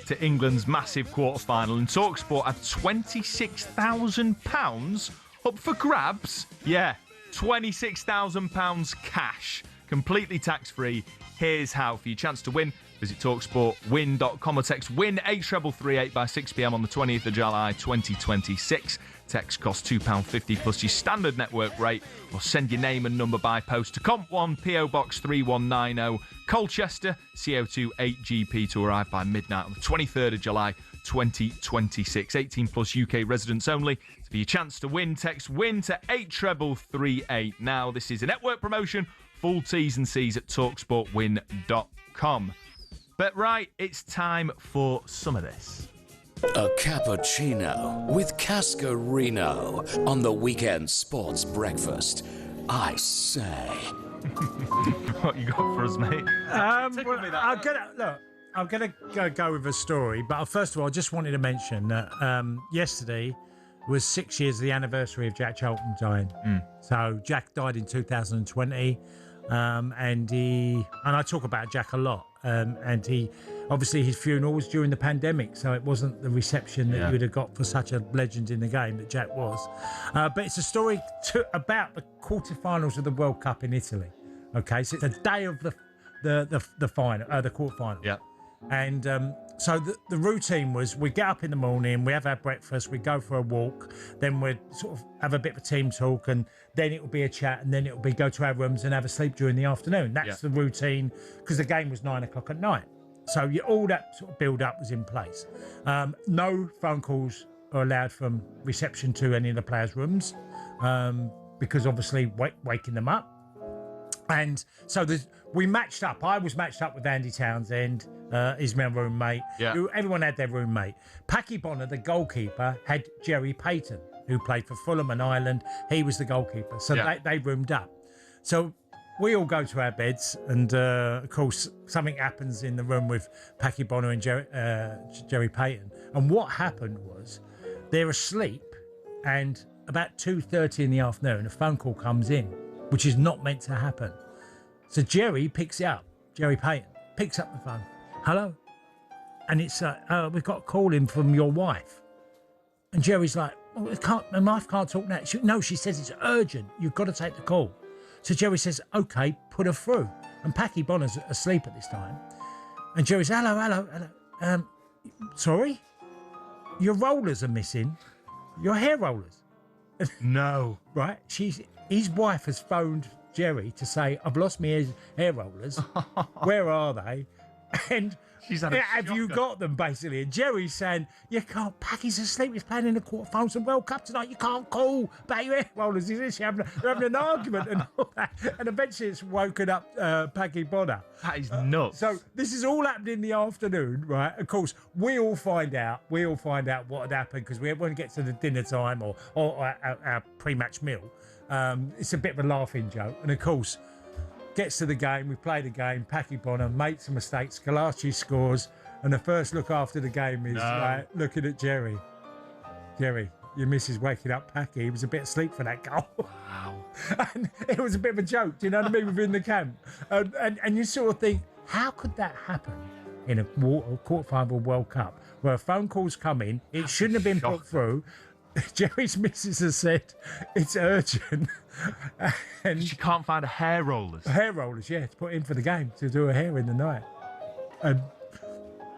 to England's massive quarter-final, and talkSPORT had £26,000 up for grabs. Yeah, £26,000 cash, completely tax-free. Here's how. For your chance to win, visit talksportwin.com or text WIN 83338 by 6 p.m. on the 20th of July 2026. Text costs £2.50 plus your standard network rate, or send your name and number by post to Comp1 PO Box 3190 Colchester CO2 8GP to arrive by midnight on the 23rd of July 2026. 18 plus UK residents only. For your chance to win, text WIN to 83338. Now, this is a network promotion. Full T's and C's at talksportwin.com. But right, it's time for some of this. A cappuccino with Cascarino on the weekend sports breakfast. I say. What you got for us, mate? I'm gonna go with a story, but first of all, I just wanted to mention that yesterday was 6 years of the anniversary of Jack Charlton dying. So Jack died in 2020, and I talk about Jack a lot, and he. Obviously, his funeral was during the pandemic, so it wasn't the reception that you would have got for such a legend in the game that Jack was. But it's a story about the quarterfinals of the World Cup in Italy. Okay, so it's the day of the final, the quarterfinal. Yeah. And so the routine was we get up in the morning, we have our breakfast, we go for a walk, then we'd sort of have a bit of a team talk, and then it would be a chat, and then it would be go to our rooms and have a sleep during the afternoon. That's the routine, because the game was 9 o'clock at night. So all that sort of build-up was in place. No phone calls are allowed from reception to any of the players' rooms, because obviously waking them up. And so we matched up. I was matched up with Andy Townsend, he's my roommate. Everyone had their roommate. Packy Bonner, the goalkeeper, had Jerry Payton, who played for Fulham and Ireland. He was the goalkeeper. So they roomed up. So we all go to our beds, and of course, something happens in the room with Packy Bonner and Jerry Payton. And what happened was they're asleep, and about 2:30 in the afternoon, a phone call comes in, which is not meant to happen. So Jerry picks it up. Jerry Payton picks up the phone. Hello? And it's we've got a call in from your wife. And Jerry's like, well, my wife can't talk now. She says it's urgent. You've got to take the call. So Jerry says, okay, put her through. And Packy Bonner's asleep at this time. And Jerry says, hello. Sorry? Your rollers are missing. Your hair rollers. No. Right? His wife has phoned Jerry to say, I've lost my hair rollers. Where are they? And she's had have you got them, basically? And Jerry's saying, you can't. Packy's asleep. He's playing in the quarterfinals of World Cup tonight. You can't call about your hair rollers. They're having an argument and all that. And eventually it's woken up Packy Bonner. That is nuts. So this is all happened in the afternoon, right? Of course, we all find out what had happened, because when we get to the dinner time or our pre-match meal, it's a bit of a laughing joke. And of course, gets to the game, we play the game, Packy Bonner makes a mistake, Scalacci scores, and the first look after the game is looking at Jerry. Jerry, your missus waking up Packy. He was a bit asleep for that goal. Wow. And it was a bit of a joke, do you know what I mean, within the camp. And you sort of think, how could that happen in a quarterfinal World Cup, where a phone call's come in, it shouldn't have been put through. Jerry's missus has said it's urgent. And she can't find a hair rollers. Hair rollers, yeah, to put in for the game, to do her hair in the night. And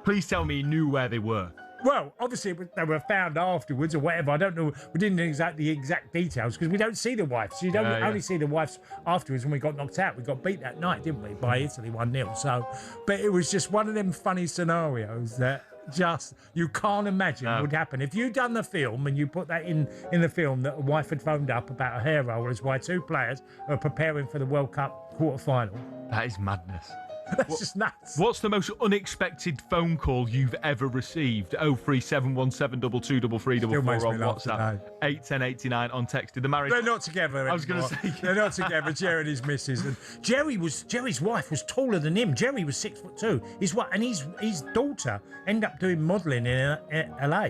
please tell me you knew where they were. Well, obviously they were found afterwards or whatever. I don't know. We didn't know the exact details, because we don't see the wife. So you don't only see the wives afterwards when we got knocked out. We got beat that night, didn't we, by Italy 1-0. So, but it was just one of them funny scenarios that just you can't imagine would happen. If you'd done the film and you put that in the film, that a wife had phoned up about a hair rollers while two players are preparing for the World Cup quarter-final. That is madness. That's just nuts. What's the most unexpected phone call you've ever received? 03717223344 on WhatsApp. 81089 on text. Did the marriage? They're not together anymore. I was going to say they're not together. Jerry and his missus. And Jerry's wife was taller than him. Jerry was 6'2". His daughter ended up doing modelling in LA.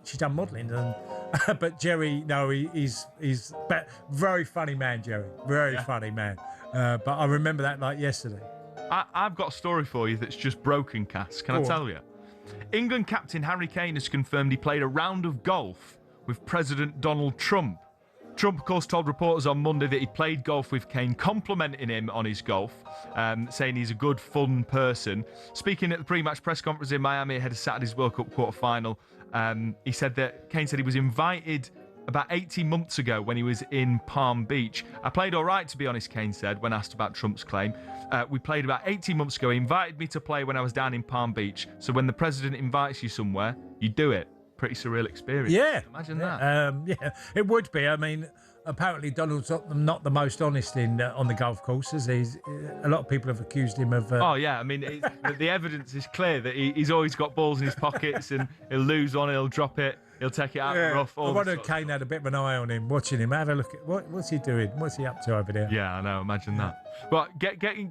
She's done modelling, but Jerry, no, he's but very funny man, Jerry. Very funny man. But I remember that like yesterday. I've got a story for you that's just broken, Cass. Can I tell you? England captain Harry Kane has confirmed he played a round of golf with President Donald Trump. Trump, of course, told reporters on Monday that he played golf with Kane, complimenting him on his golf, saying he's a good, fun person. Speaking at the pre-match press conference in Miami ahead of Saturday's World Cup quarter-final, he said that Kane said he was invited about 18 months ago when he was in Palm Beach. I played all right, to be honest, Kane said, when asked about Trump's claim. We played about 18 months ago. He invited me to play when I was down in Palm Beach. So when the president invites you somewhere, you do it. Pretty surreal experience. Yeah. Imagine that. Yeah, it would be. I mean, apparently Donald's not the most honest on the golf courses. A lot of people have accused him of... Oh, yeah. I mean, the evidence is clear that he's always got balls in his pockets, and he'll lose one, he'll drop it. He'll take it out of the rough. I wonder if Kane had a bit of an eye on him, watching him. Have a look at what's he doing? What's he up to over there? Yeah, I know. Imagine that. But get in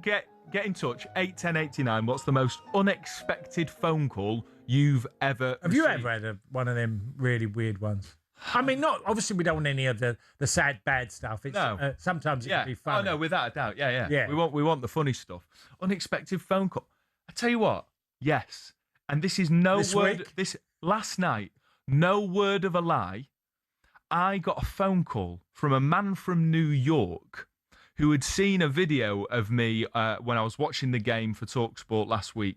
touch. 81089. What's the most unexpected phone call you've ever Have you ever had one of them really weird ones? I mean, not obviously we don't want any of the sad, bad stuff. It's, no. Sometimes it can be funny. Oh no, without a doubt. Yeah. We want the funny stuff. Unexpected phone call. I tell you what. Yes, and this is this last night. No word of a lie, I got a phone call from a man from New York who had seen a video of me when I was watching the game for talkSPORT last week,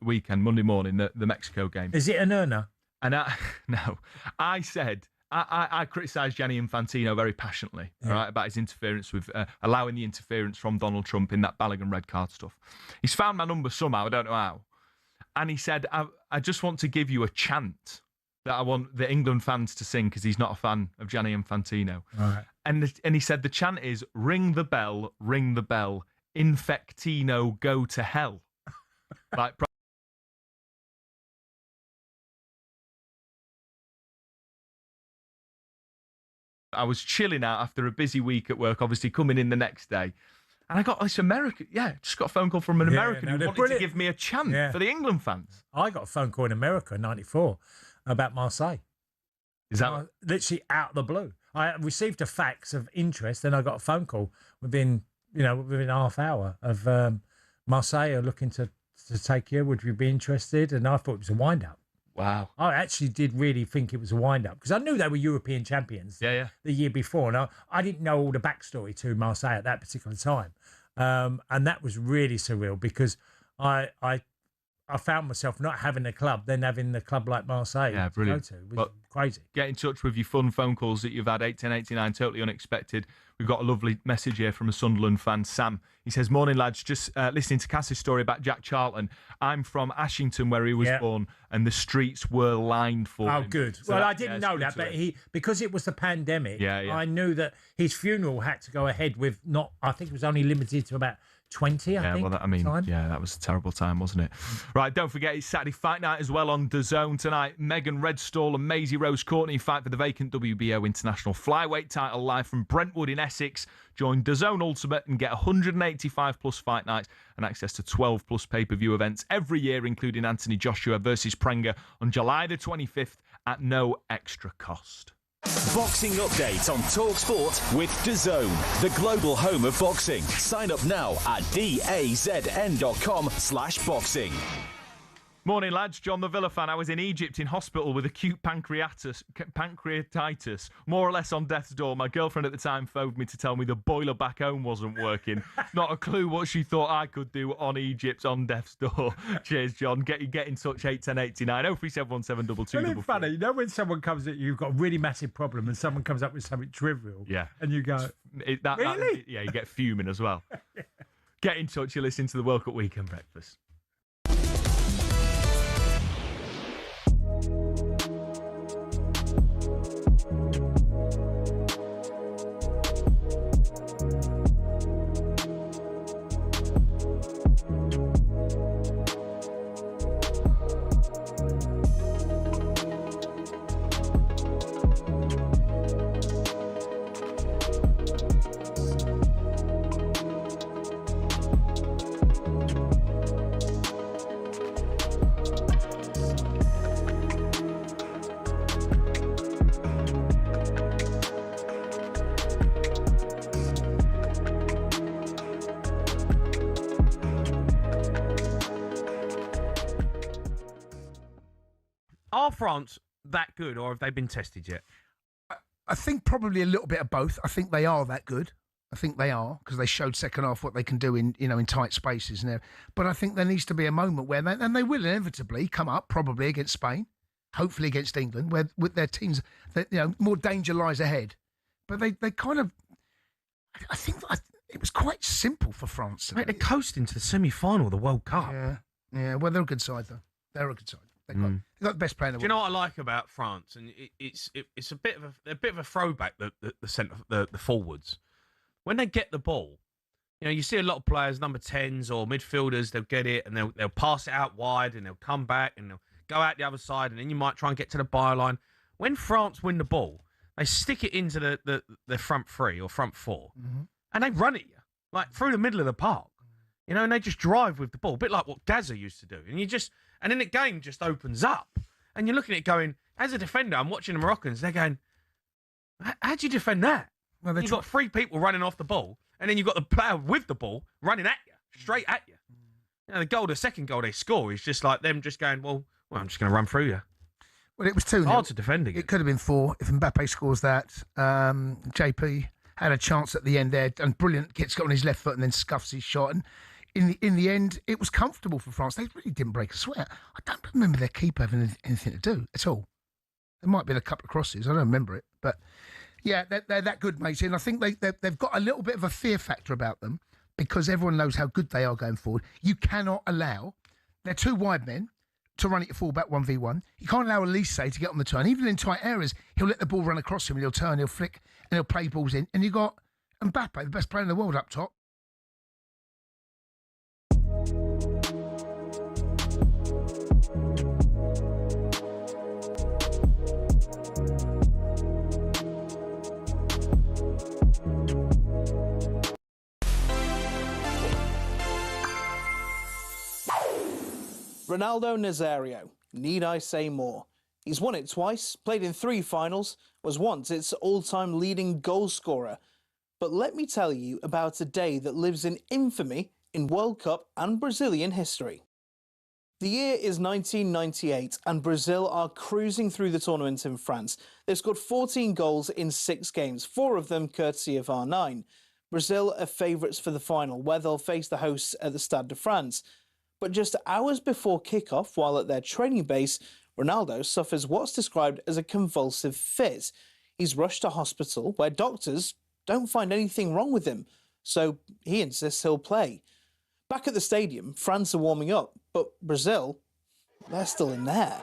weekend, Monday morning, the Mexico game. Is it an earner? And I said, I criticised Gianni Infantino very passionately, right, about his interference with allowing the interference from Donald Trump in that Balogun red card stuff. He's found my number somehow, I don't know how. And he said, I just want to give you a chant that I want the England fans to sing because he's not a fan of Gianni Infantino. Right. And he said the chant is, ring the bell, Infectino, go to hell. Like, I was chilling out after a busy week at work, obviously coming in the next day. And I got this just got a phone call from an American who wanted to give me a chant for the England fans. I got a phone call in America in '94 about Marseille. Is that literally out of the blue? I received a fax of interest, and I got a phone call within half hour of Marseille are looking to take you. Would you be interested? And I thought it was a wind-up. Wow. I actually did really think it was a wind-up because I knew they were European champions the year before. And I didn't know all the backstory to Marseille at that particular time. And that was really surreal because I found myself not having a club, then having the club like Marseille to brilliant. Go to. It was crazy. Get in touch with your fun phone calls that you've had, 81089, totally unexpected. We've got a lovely message here from a Sunderland fan, Sam. He says, morning, lads. Just listening to Cass's story about Jack Charlton. I'm from Ashington, where he was born, and the streets were lined for him. Oh, good. So I didn't know that, but because it was the pandemic, I knew that his funeral had to go ahead with I think it was only limited to about 20, I think. That was a terrible time, wasn't it? Right, don't forget, it's Saturday Fight Night as well on DAZN tonight. Megan Redstall and Maisie Rose Courtney fight for the vacant WBO International Flyweight title live from Brentwood in Essex. Join DAZN Ultimate and get 185 plus fight nights and access to 12 plus pay-per-view events every year, including Anthony Joshua versus Prenger on July the 25th at no extra cost. Boxing update on talkSPORT with DAZN, the global home of boxing. Sign up now at dazn.com/boxing. Morning, lads. John the Villa fan. I was in Egypt in hospital with acute pancreatitis, more or less on death's door. My girlfriend at the time phoned me to tell me the boiler back home wasn't working. Not a clue what she thought I could do on Egypt on death's door. Cheers, John. Get in touch, 81089 0371722. Really funny. You know when someone comes at you, you've got a really massive problem, and someone comes up with something trivial, and you go, really? You get fuming as well. Get in touch. You're listening to the World Cup Weekend Breakfast. Are France that good, or have they been tested yet? I think probably a little bit of both. I think they are that good. I think they are, because they showed second half what they can do in tight spaces and there. But I think there needs to be a moment where they will inevitably come up, probably against Spain, hopefully against England, where with their teams, more danger lies ahead. But they kind of, I think it was quite simple for France. Mate, they're coasting to the semi-final of the World Cup. Yeah. Well, they're a good side though. They're a good side. They've got the best player in the world. Do you know what I like about France? And it's a bit of a throwback. The forwards, when they get the ball, you see a lot of players, number 10s or midfielders, they'll get it and they'll pass it out wide and they'll come back and they'll go out the other side and then you might try and get to the byline. When France win the ball, they stick it into the front three or front four, and they run at you like through the middle of the park. And they just drive with the ball, a bit like what Gaza used to do. And then the game just opens up. And you're looking at it going, as a defender, I'm watching the Moroccans, they're going, how do you defend that? Well, you've got three people running off the ball, and then you've got the player with the ball running at you, straight at you. The second goal they score is just like them just going, well, I'm just going to run through you. Well, it was 2-0. Hard to defend again. It could have been 4 if Mbappe scores that. JP had a chance at the end there, and brilliant, gets on his left foot and then scuffs his shot. And in the end, it was comfortable for France. They really didn't break a sweat. I don't remember their keeper having anything to do at all. There might have been a couple of crosses. I don't remember it. But, yeah, they're that good, mate. And I think they've got a little bit of a fear factor about them because everyone knows how good they are going forward. You cannot allow... They're two wide men to run it full back 1v1. You can't allow Elise to get on the turn. Even in tight areas, he'll let the ball run across him and he'll turn, he'll flick, and he'll play balls in. And you've got Mbappe, the best player in the world, up top. Ronaldo Nazario. Need I say more? He's won it twice, played in 3 finals, was once its all-time leading goal scorer. But let me tell you about a day that lives in infamy in World Cup and Brazilian history. The year is 1998 and Brazil are cruising through the tournament in France. They've scored 14 goals in 6 games, 4 of them courtesy of R9. Brazil are favourites for the final, where they'll face the hosts at the Stade de France. But just hours before kickoff, while at their training base, Ronaldo suffers what's described as a convulsive fit. He's rushed to hospital, where doctors don't find anything wrong with him, so he insists he'll play. Back at the stadium, France are warming up, but Brazil, they're still in there.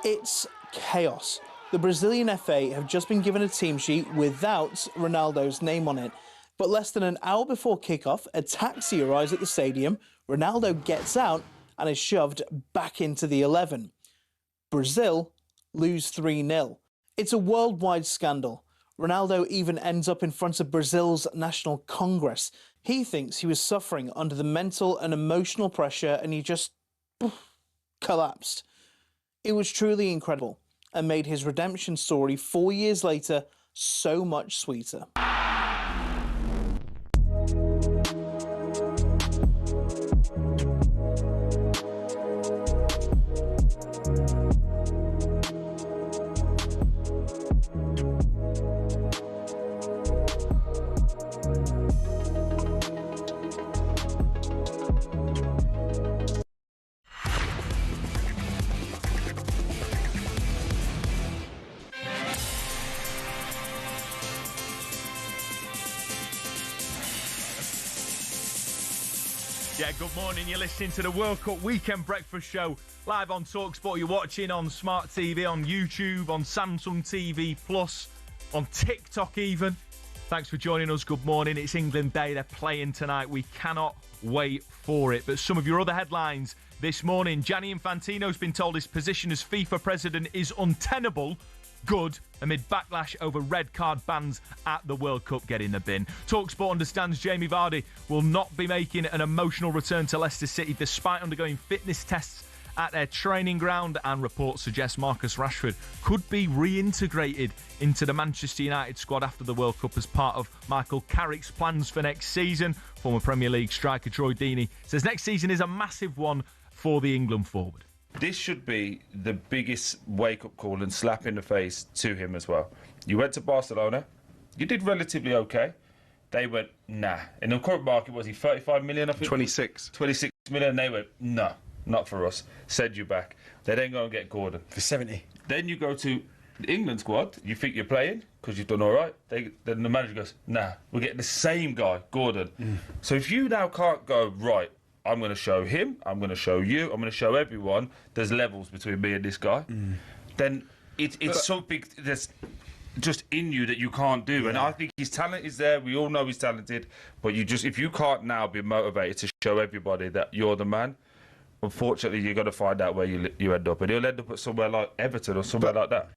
It's chaos. The Brazilian FA have just been given a team sheet without Ronaldo's name on it. But less than an hour before kickoff, a taxi arrives at the stadium, Ronaldo gets out and is shoved back into the 11. Brazil lose 3-0. It's a worldwide scandal. Ronaldo even ends up in front of Brazil's National Congress. He thinks he was suffering under the mental and emotional pressure and he just collapsed. It was truly incredible and made his redemption story 4 years later so much sweeter. Yeah, good morning. You're listening to the World Cup Weekend Breakfast Show live on talkSPORT. You're watching on Smart TV, on YouTube, on Samsung TV Plus, on TikTok even. Thanks for joining us. Good morning. It's England Day. They're playing tonight. We cannot wait for it. But some of your other headlines this morning. Gianni Infantino's been told his position as FIFA president is untenable. Good, amid backlash over red card bans at the World Cup. Get in the bin. talkSPORT understands Jamie Vardy will not be making an emotional return to Leicester City despite undergoing fitness tests at their training ground, and reports suggest Marcus Rashford could be reintegrated into the Manchester United squad after the World Cup as part of Michael Carrick's plans for next season. Former Premier League striker Troy Deeney says next season is a massive one for the England forward. This should be the biggest wake-up call and slap in the face to him as well. You went to Barcelona. You did relatively okay. They went, nah. In the current market, was he 35 million? I think? 26. 26 million. They went, no, not for us. Send you back. They then go and get Gordon. For 70. Then you go to the England squad. You think you're playing because you've done all right. Then the manager goes, nah, we're getting the same guy, Gordon. So if you now can't go, right, I'm going to show him, I'm going to show you, I'm going to show everyone there's levels between me and this guy, then it's something that's just in you that you can't do. Yeah. And I think his talent is there. We all know he's talented. But if you can't now be motivated to show everybody that you're the man, unfortunately, you're going to find out where you end up. And he'll end up at somewhere like Everton or somewhere like that.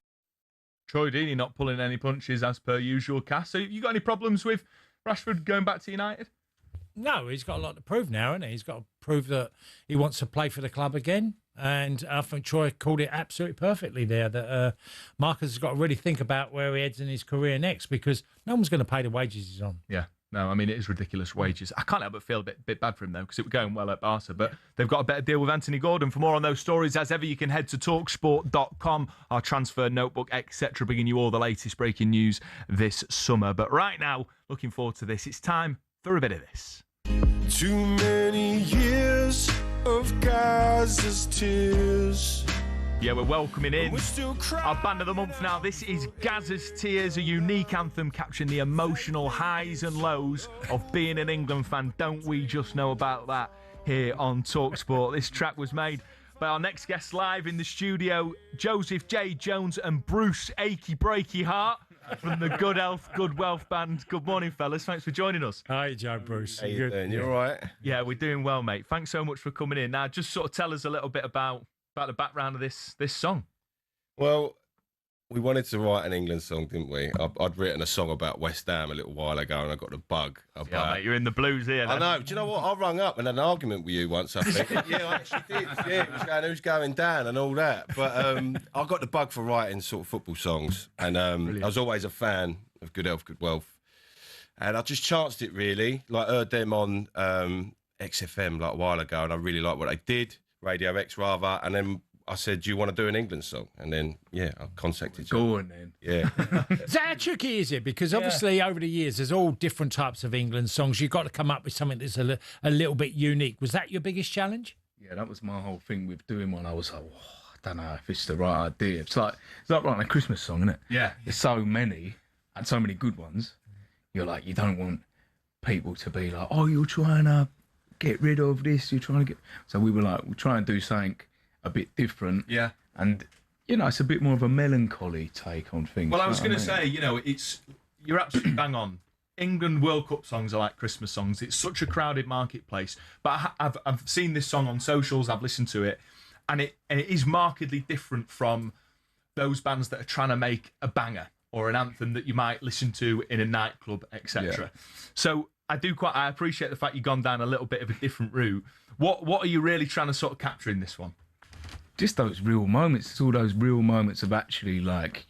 Troy Deeney not pulling any punches as per usual, Cass. So you got any problems with Rashford going back to United? No, he's got a lot to prove now, hasn't he? He's got to prove that he wants to play for the club again. And I think Troy called it absolutely perfectly there, that Marcus has got to really think about where he heads in his career next, because no one's going to pay the wages he's on. Yeah. No, I mean, it is ridiculous wages. I can't help but feel a bit bad for him, though, because it was going well at Barca. But they've got a better deal with Anthony Gordon. For more on those stories, as ever, you can head to talksport.com, our transfer notebook, etc., bringing you all the latest breaking news this summer. But right now, looking forward to this. It's time for a bit of this. Too many years of Gaza's tears. Yeah, we're welcoming in our band of the month now. This is Gaza's Tears, a unique anthem capturing the emotional highs and lows of being an England fan. Don't we just know about that here on talkSPORT? This track was made by our next guests live in the studio, Joseph J. Jones and Bruce Achy Breaky Heart from the Good Health, Good Wealth band. Good morning, fellas. Thanks for joining us. Hi, Joe, Bruce. How you doing? You all right? Yeah, we're doing well, mate. Thanks so much for coming in. Now, just sort of tell us a little bit about the background of this song. Well, we wanted to write an England song, didn't we? I'd written a song about West Ham a little while ago, and I got the bug. Yeah, mate, you're in the blues here. I know. Do you know what? I rung up and had an argument with you once, I think. Yeah, I actually did. Yeah, it was going, who's going down and all that. But I got the bug for writing sort of football songs, and I was always a fan of Good Health, Good Wealth. And I just chanced it, really. Like, heard them on XFM like a while ago, and I really liked what they did. Radio X rather, and then I said, do you want to do an England song? And then, yeah, I contacted you. Go on then. Yeah. Is that how tricky is it? Because obviously over the years, there's all different types of England songs. You've got to come up with something that's a little bit unique. Was that your biggest challenge? Yeah, that was my whole thing with doing one. I was like, I don't know if it's the right idea. It's like writing a Christmas song, isn't it? Yeah. There's so many, and so many good ones. You're like, you don't want people to be like, oh, you're trying to get rid of this, you're trying to get... So we were like, we'll try and do something a bit different. Yeah. And, it's a bit more of a melancholy take on things. Well, I was going to say, you're absolutely bang on. England World Cup songs are like Christmas songs. It's such a crowded marketplace. But I've seen this song on socials, I've listened to it, and it is markedly different from those bands that are trying to make a banger or an anthem that you might listen to in a nightclub, etc. Yeah. So I appreciate the fact you've gone down a little bit of a different route. What are you really trying to sort of capture in this one? Just those real moments. It's all those real moments of actually, like,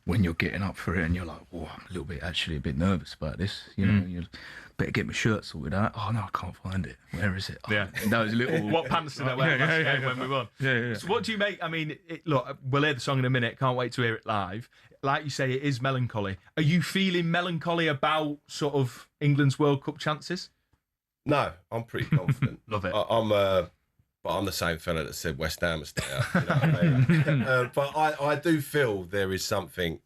when you're getting up for it and you're like, oh, I'm a bit nervous about this. You better get my shirt sorted out. Oh, no, I can't find it. Where is it? Oh, yeah. Those little... What pants did I wear last game when we won? Yeah. So what do you make? I mean, look, we'll hear the song in a minute. Can't wait to hear it live. Like you say, it is melancholy. Are you feeling melancholy about sort of England's World Cup chances? No, I'm pretty confident. Love it. But I'm the same fella that said West Ham would stay up. You know what I mean? But I do feel there is something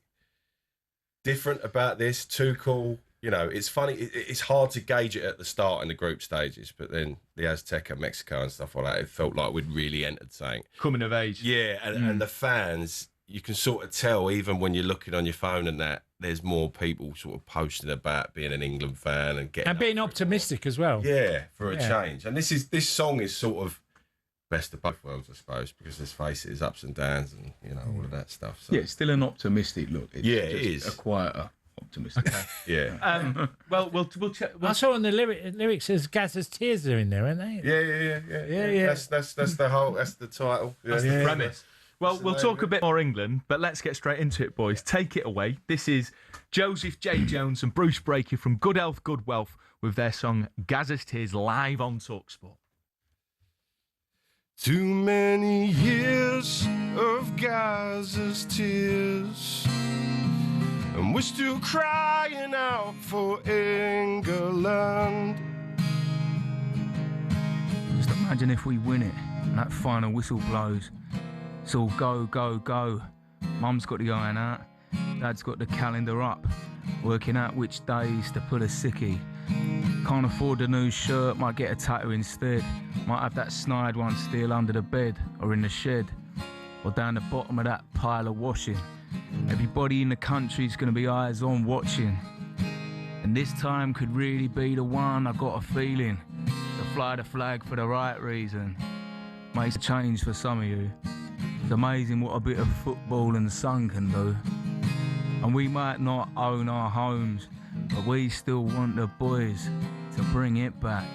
different about this. Tuchel, it's funny. It's hard to gauge it at the start in the group stages, but then the Azteca, Mexico and stuff like that, it felt like we'd really entered something. Coming of age. Yeah, and the fans, you can sort of tell, even when you're looking on your phone and that, there's more people sort of posting about being an England fan and being optimistic as well. Yeah, for a change. And this song is sort of best of both worlds, I suppose, because let's face it, there's ups and downs and all of that stuff. So. Yeah, it's still an optimistic look. It's it is a quieter optimistic. Okay. Yeah. We'll check. I saw on the lyrics says Gaza's Tears are in there, aren't they? Yeah. That's the whole. That's the title. That's the premise. Well, we'll talk a bit more England, but let's get straight into it, boys. Take it away. This is Joseph J. Jones and Bruce Breaker from Good Health, Good Wealth with their song Gaza's Tears live on talkSPORT. Too many years of Gaza's tears, and we're still crying out for England. Just imagine if we win it and that final whistle blows. It's all go, go, go. Mum's got the iron out, Dad's got the calendar up, working out which days to put a sickie. Can't afford a new shirt, might get a tattoo instead. Might have that snide one still under the bed or in the shed or down the bottom of that pile of washing. Everybody in the country's gonna be eyes on watching. And this time could really be the one, I got a feeling, to fly the flag for the right reason. Makes a change for some of you. It's amazing what a bit of football and sun can do. And we might not own our homes, but we still want the boys to bring it back.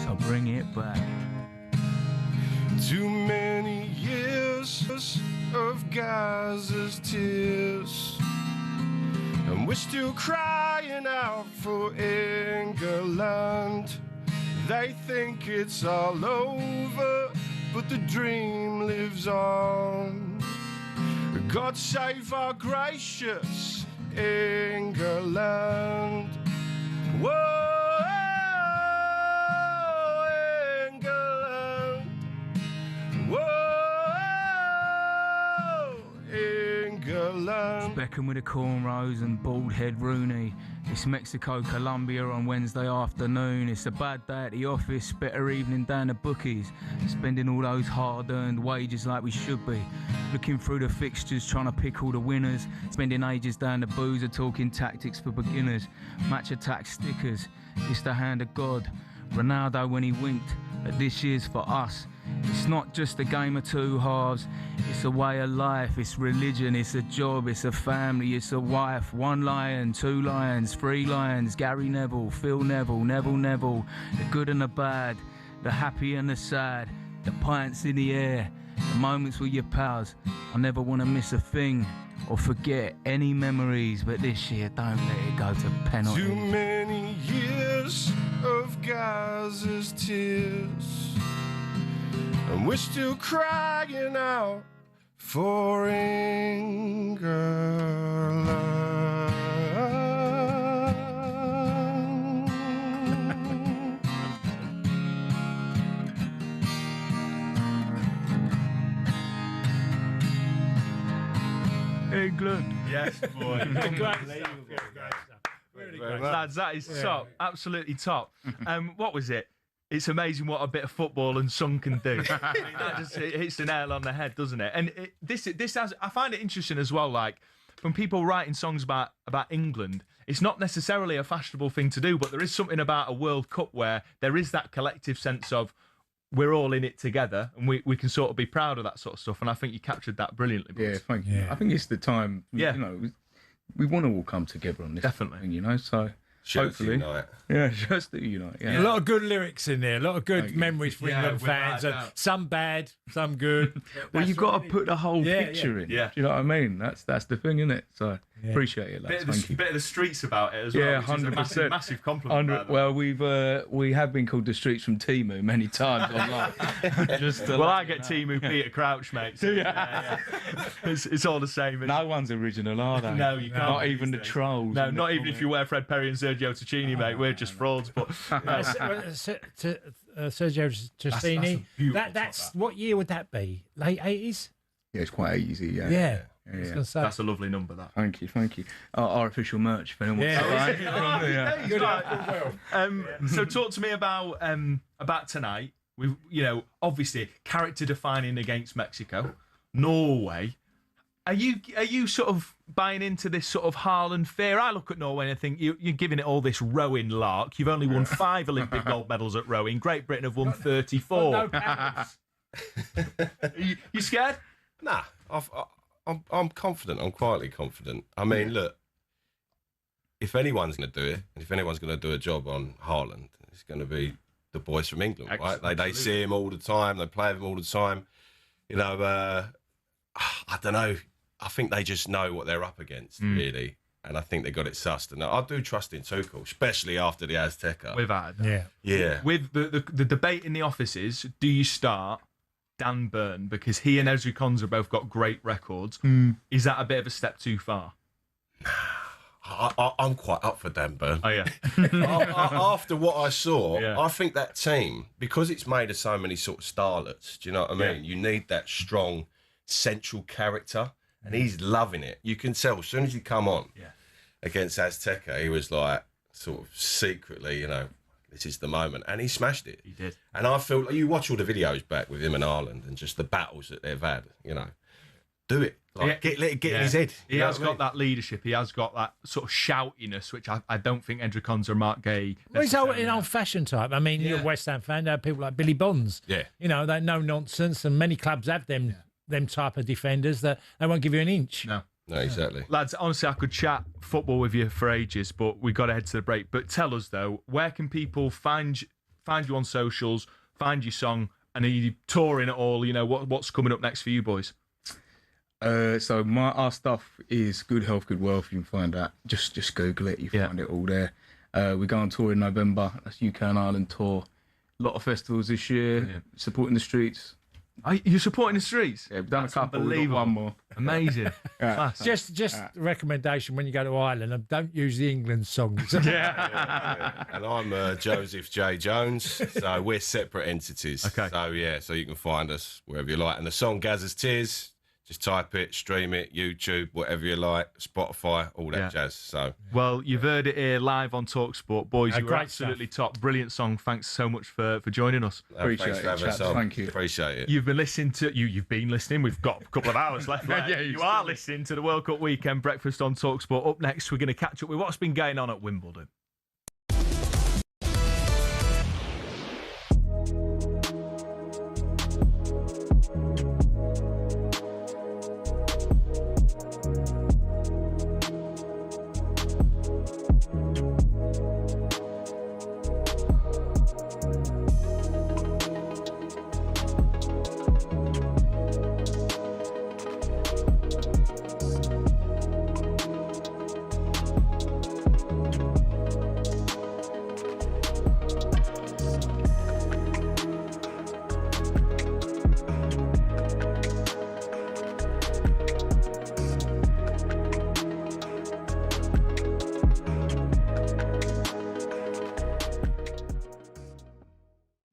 So bring it back. Too many years of Gaza's tears, and we're still crying out for England. They think it's all over, but the dream lives on. God save our gracious England. Whoa, England. Whoa, England. Beckham with the cornrows and bald head Rooney. It's Mexico-Colombia on Wednesday afternoon. It's a bad day at the office, better evening down the bookies. Spending all those hard-earned wages like we should be. Looking through the fixtures, trying to pick all the winners. Spending ages down the boozer, talking tactics for beginners. Match attack stickers, it's the hand of God. Ronaldo when he winked, but this year's for us. It's not just a game of two halves, it's a way of life, it's religion, it's a job, it's a family, it's a wife. 1 lion, 2 lions, 3 lions, Gary Neville, Phil Neville, Neville, the good and the bad, the happy and the sad, the pints in the air, the moments with your pals. I never want to miss a thing or forget any memories, but this year don't let it go to penalties. Too many years of Gaza's tears, and we're still crying out for England. England. Yes, boy. Great stuff. Really great. Lads, that is top. Absolutely top. What was it? It's amazing what a bit of football and song can do. I mean, that just hits the nail on the head, doesn't it? And this has. I find it interesting as well. Like when people writing songs about England, it's not necessarily a fashionable thing to do, but there is something about a World Cup where there is that collective sense of we're all in it together, and we can sort of be proud of that sort of stuff. And I think you captured that brilliantly. Yeah, thank you. I think it's the time. Yeah. You know, we want to all come together on this. Definitely. Thing, you know, so. Hopefully, unite. Yeah, just to unite. Yeah. A lot of good lyrics in there, a lot of good memories for England fans, and some bad, some good. Well, you've got to put the whole picture in. Yeah. Do you know what I mean? That's the thing, isn't it? So appreciate it, lads. Thank you. Bit of the streets about it as well. Yeah, 100%. Massive compliment. Well, we have been called the streets from Timu many times online. I get Timu Peter Crouch, mate. So, yeah. It's all the same. No one's original, are they? No, you can't. Not even the trolls. No, not even if you wear Fred Perry and Sergio Tacchini, mate. We're just frauds. But Sergio Tacchini. That's what year would that be? Late 80s? Yeah, it's quite easy. Yeah. Yeah. That's a lovely number. That. Thank you. Our official merch, if anyone wants So talk to me about tonight. We've obviously character defining against Mexico, Norway. Are you sort of buying into this sort of Haaland fear? I look at Norway and I think you're giving it all this rowing lark. You've only won 5 Olympic gold medals at rowing. Great Britain have won 34. No paddles. You scared? Nah, I'm confident. I'm quietly confident. I mean, look, if anyone's going to do it, and if anyone's going to do a job on Haaland, it's going to be the boys from England, right? They see him all the time. They play with him all the time. You know, I don't know. I think they just know what they're up against, really. And I think they got it sussed. And I do trust in Tuchel, especially after the Azteca. We've had. Yeah. With the debate in the office is, do you start Dan Burn? Because he and Ezri Konsa both got great records. Is that a bit of a step too far? I'm quite up for Dan Burn. Oh, yeah. After what I saw, I think that team, because it's made of so many sort of starlets, do you know what I mean? You need that strong central character, and he's loving it. You can tell as soon as you come on against Azteca, he was like sort of secretly, this is the moment, and he smashed it. He did. And I feel like you watch all the videos back with him and Haaland and just the battles that they've had, do it. Like, let it get in his head. He has got that leadership. He has got that sort of shoutiness, which I don't think Ezri Konsa or Mark Gay. Well, he's an old-fashioned type. I mean, you're a West Ham fan. There are people like Billy Bonds. Yeah. They're no nonsense, and many clubs have them type of defenders that they won't give you an inch. No, exactly. Lads, honestly, I could chat football with you for ages, but we've got to head to the break. But tell us, though, where can people find you on socials, find your song, and are you touring at all? What's coming up next for you boys? So our stuff is Good Health, Good Wealth. You can find that. Just Google it. You find it all there. We go on tour in November. That's UK and Ireland tour. A lot of festivals this year. Supporting the streets. You're supporting the streets? Yeah, we've done a couple. We've got one more. Amazing. Just recommendation when you go to Ireland, don't use the England songs. And I'm Joseph J. Jones, so we're separate entities. Okay. So you can find us wherever you like. And the song Gazza's Tears, just type it, stream it, YouTube, whatever you like, Spotify, all that jazz. So, well, you've heard it here live on talkSPORT, boys. You were great absolutely top, brilliant song. Thanks so much for joining us. Appreciate it. Thank you. Appreciate it. You've been listening to You've been listening. We've got a couple of hours left. You are listening to the World Cup weekend breakfast on talkSPORT. Up next, we're going to catch up with what's been going on at Wimbledon.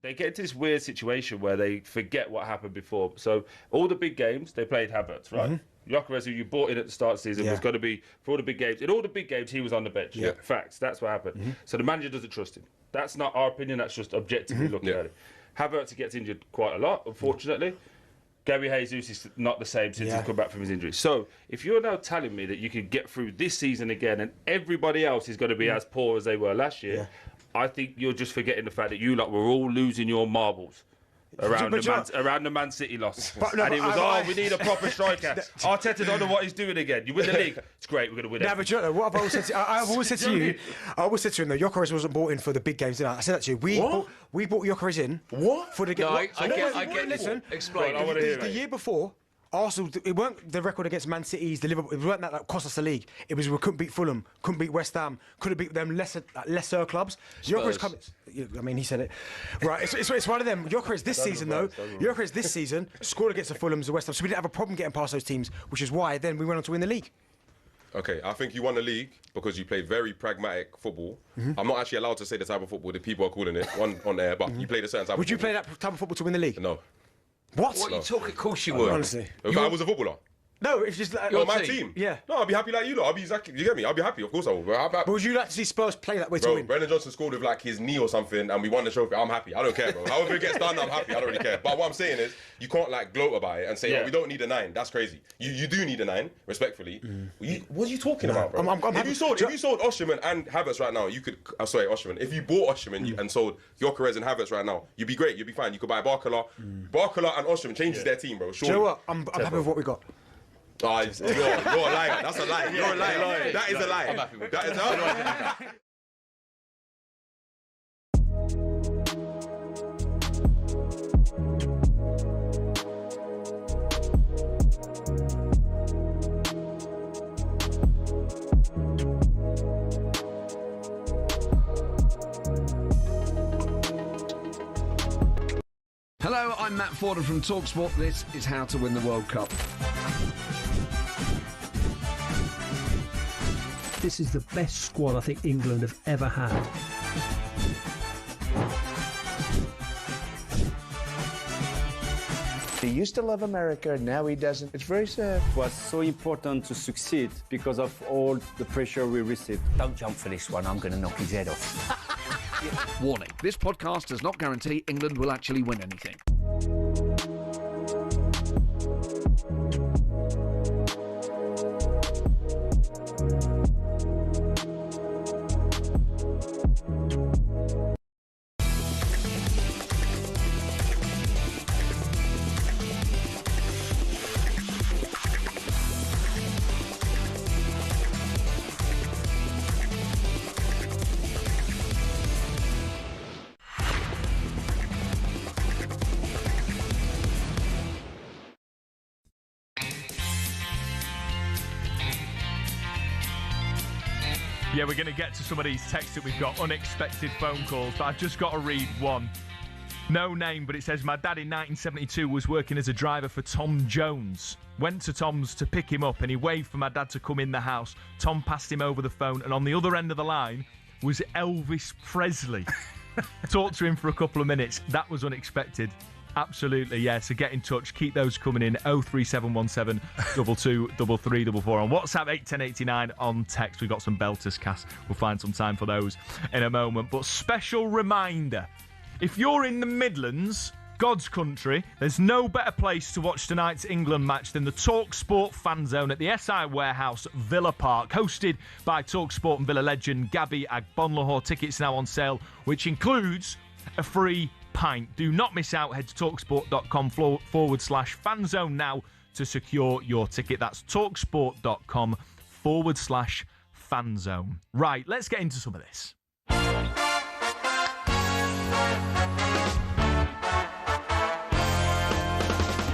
They get into this weird situation where they forget what happened before. So all the big games, they played Havertz, right? Mm-hmm. Gyökeres, who you bought in at the start of the season, was going to be, for all the big games, in all the big games, he was on the bench. Yeah. Facts, that's what happened. Mm-hmm. So the manager doesn't trust him. That's not our opinion, that's just objectively looking at it. Havertz gets injured quite a lot, unfortunately. Gary Jesus is not the same since he's come back from his injury. So if you're now telling me that you can get through this season again and everybody else is going to be as poor as they were last year, I think you're just forgetting the fact that you lot were all losing your marbles around the Man City loss. And it was, we need a proper striker. Arteta don't know what he's doing again. You win the league, it's great, we're going to win it. But what I've always said to I've always said to you, I always said to him, though, Gyökeres wasn't bought in for the big games, didn't I? I said that to you. We bought Gyökeres in. What? For the game. No, I get listen, explain. I want to hear the year before, Arsenal, it weren't the record against Man City's, the Liverpool, it weren't that cost us the league. It was we couldn't beat Fulham, couldn't beat West Ham, couldn't beat them lesser clubs. Gyökeres I mean, he said it. Right, it's one of them. Gyökeres this season, though, Gyökeres this season scored against the Fulhams, the West Ham, so we didn't have a problem getting past those teams, which is why then we went on to win the league. Okay, I think you won the league because you played very pragmatic football. I'm not actually allowed to say the type of football that people are calling it on air, but you played a certain type of football. Would you play that type of football to win the league? No. What? What are you talking? Of course you would. Honestly. If I was a footballer. No, it's just like... my team? Yeah. No, I'll be happy like you lot. I'll be exactly... You get me? I'll be happy. Of course I will. But would you like to see Spurs play that way to win? Brendan Johnson scored with like his knee or something and we won the trophy. I'm happy. I don't care, bro. However it gets done, I'm happy. I don't really care. But what I'm saying is, you can't like gloat about it and say, we don't need a 9. That's crazy. You do need a 9, respectfully. What are you talking about, bro? If you sold Osimhen and Havertz right now, you could... Osimhen. If you bought Osimhen and sold Gyökeres and Havertz right now, you'd be great. You'd be fine. You could buy Barcola. Barcola and Osimhen changes their team, bro. Surely. Do you know what? I'm happy with what we got. You're a liar. That's a lie. You're a liar. That is a lie. I'm happy with that. Hello, I'm Matt Forden from talkSPORT. This is How to Win the World Cup. This is the best squad I think England have ever had. He used to love America, now he doesn't. It's very sad. It was so important to succeed because of all the pressure we received. Don't jump for this one, I'm going to knock his head off. Warning, this podcast does not guarantee England will actually win anything. Yeah, we're going to get to some of these texts that we've got, unexpected phone calls, but I've just got to read one. No name, but it says, my dad in 1972 was working as a driver for Tom Jones. Went to Tom's to pick him up and he waved for my dad to come in the house. Tom passed him over the phone and on the other end of the line was Elvis Presley. Talked to him for a couple of minutes. That was unexpected. Absolutely, yeah. So get in touch. Keep those coming in. 03717 223344 on WhatsApp, 81089 on text. We've got some belters, Cass. We'll find some time for those in a moment. But special reminder, if you're in the Midlands, God's country, there's no better place to watch tonight's England match than the talkSPORT fan zone at the SI Warehouse, Villa Park, hosted by talkSPORT and Villa legend Gabby Agbonlahor. Tickets now on sale, which includes a free pint. Do not miss out. Head to talksport.com/fanzone now to secure your ticket. That's talksport.com/fanzone. Right, let's get into some of this.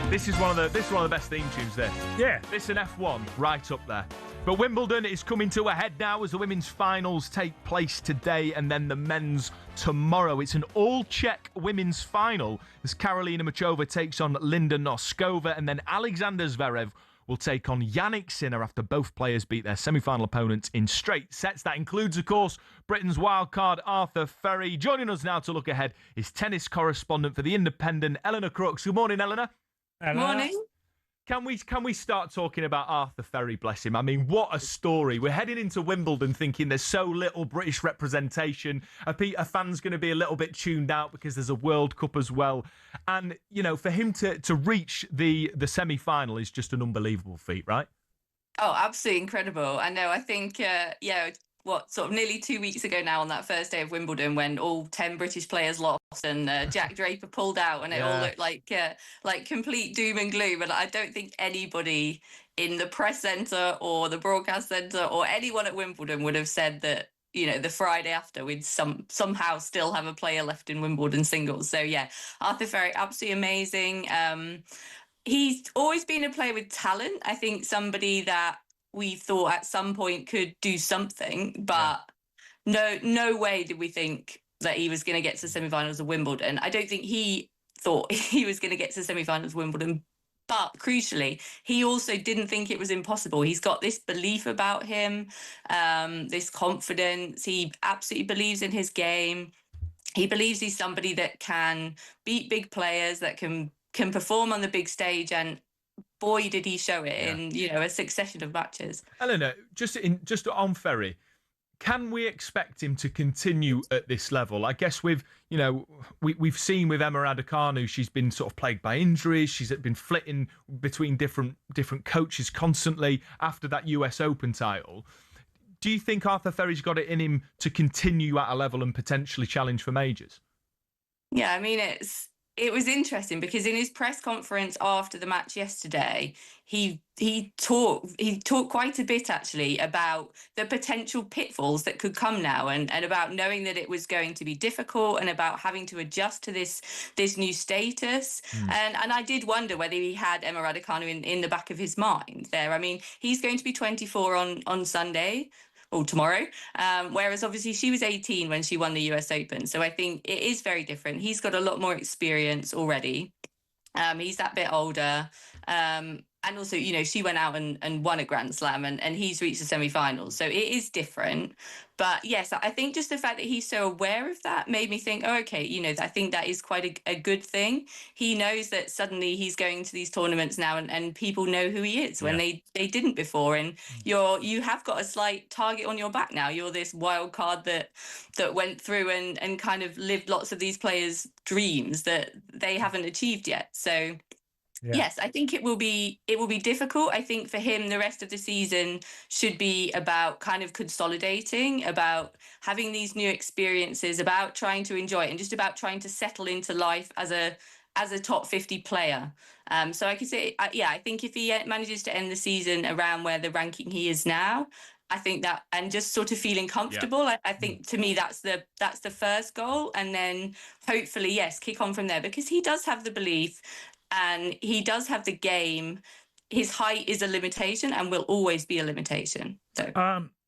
This is one of the best theme tunes there. Yeah. This and F1 right up there. But Wimbledon is coming to a head now as the women's finals take place today and then the men's tomorrow. It's an all-Czech women's final as Karolina Muchova takes on Linda Noskova and then Alexander Zverev will take on Yannick Sinner after both players beat their semi-final opponents in straight sets. That includes, of course, Britain's wildcard Arthur Ferry. Joining us now to look ahead is tennis correspondent for The Independent, Eleanor Crooks. Good morning, Eleanor. Morning. Can we start talking about Arthur Ferry, bless him? I mean, what a story. We're heading into Wimbledon thinking there's so little British representation. Are fans going to be a little bit tuned out because there's a World Cup as well? And, you know, for him to reach the semi-final is just an unbelievable feat, right? Oh, absolutely incredible. I know. I think, sort of nearly 2 weeks ago now on that first day of Wimbledon when all 10 British players lost and Jack Draper pulled out and it all looked like complete doom and gloom. And I don't think anybody in the press centre or the broadcast centre or anyone at Wimbledon would have said that, you know, the Friday after we'd somehow still have a player left in Wimbledon singles. So, yeah, Arthur Ferry, absolutely amazing. He's always been a player with talent. I think somebody that we thought at some point could do something, but no way did we think that he was going to get to the semi-finals of Wimbledon. I don't think he thought he was going to get to the semi-finals of Wimbledon, but crucially, he also didn't think it was impossible. He's got this belief about him, this confidence. He absolutely believes in his game. He believes he's somebody that can beat big players, that can perform on the big stage, and boy, did he show it in, you know, a succession of matches. Eleanor, just on Ferry, can we expect him to continue at this level? I guess we've seen with Emma Raducanu, she's been sort of plagued by injuries. She's been flitting between different coaches constantly after that US Open title. Do you think Arthur Ferry's got it in him to continue at a level and potentially challenge for majors? Yeah, I mean, it was interesting because in his press conference after the match yesterday, he talked quite a bit actually about the potential pitfalls that could come now and about knowing that it was going to be difficult and about having to adjust to this new status. And I did wonder whether he had Emma Raducanu in the back of his mind there. I mean, he's going to be 24 on Sunday. Or tomorrow, whereas obviously she was 18 when she won the US Open. So I think it is very different. He's got a lot more experience already. He's that bit older. And also, you know, she went out and won a Grand Slam and he's reached the semi-finals. So it is different. But yes, I think just the fact that he's so aware of that made me think, oh, okay, you know, I think that is quite a good thing. He knows that suddenly he's going to these tournaments now and people know who he is when they didn't before. And you have got a slight target on your back now. You're this wild card that went through and kind of lived lots of these players' dreams that they haven't achieved yet. So yes, I think it will be difficult. I think for him, the rest of the season should be about kind of consolidating, about having these new experiences, about trying to enjoy it, and just about trying to settle into life as a top 50 player. So I could say, I think if he manages to end the season around where the ranking he is now, I think that, and just sort of feeling comfortable. I think to me that's the first goal, and then hopefully yes, kick on from there, because he does have the belief. And he does have the game. His height is a limitation and will always be a limitation. So.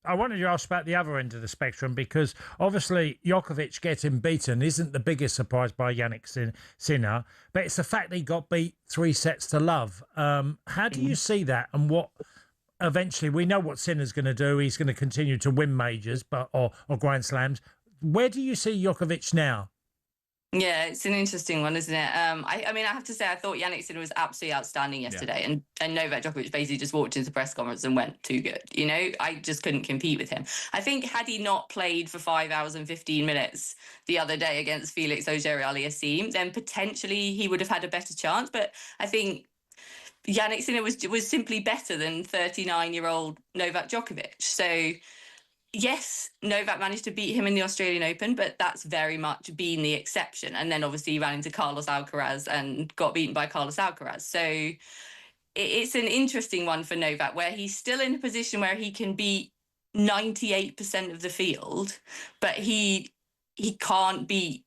I wanted to ask about the other end of the spectrum, because obviously Djokovic getting beaten isn't the biggest surprise by Yannick Sinner, but it's the fact that he got beat 3-0. How do you see that, and what eventually, we know what Sinner's going to do. He's going to continue to win majors or Grand Slams. Where do you see Djokovic now? Yeah, it's an interesting one, isn't it? I mean, I have to say, I thought Yannick Sinner was absolutely outstanding yesterday, and Novak Djokovic basically just walked into the press conference and went, too good. You know, I just couldn't compete with him. I think had he not played for 5 hours and 15 minutes the other day against Felix Auger-Aliassime, then potentially he would have had a better chance. But I think Yannick Sinner was simply better than 39-year-old Novak Djokovic. So yes, Novak managed to beat him in the Australian Open, but that's very much been the exception. And then obviously he ran into Carlos Alcaraz and got beaten by Carlos Alcaraz. So it's an interesting one for Novak, where he's still in a position where he can beat 98% of the field, but he can't beat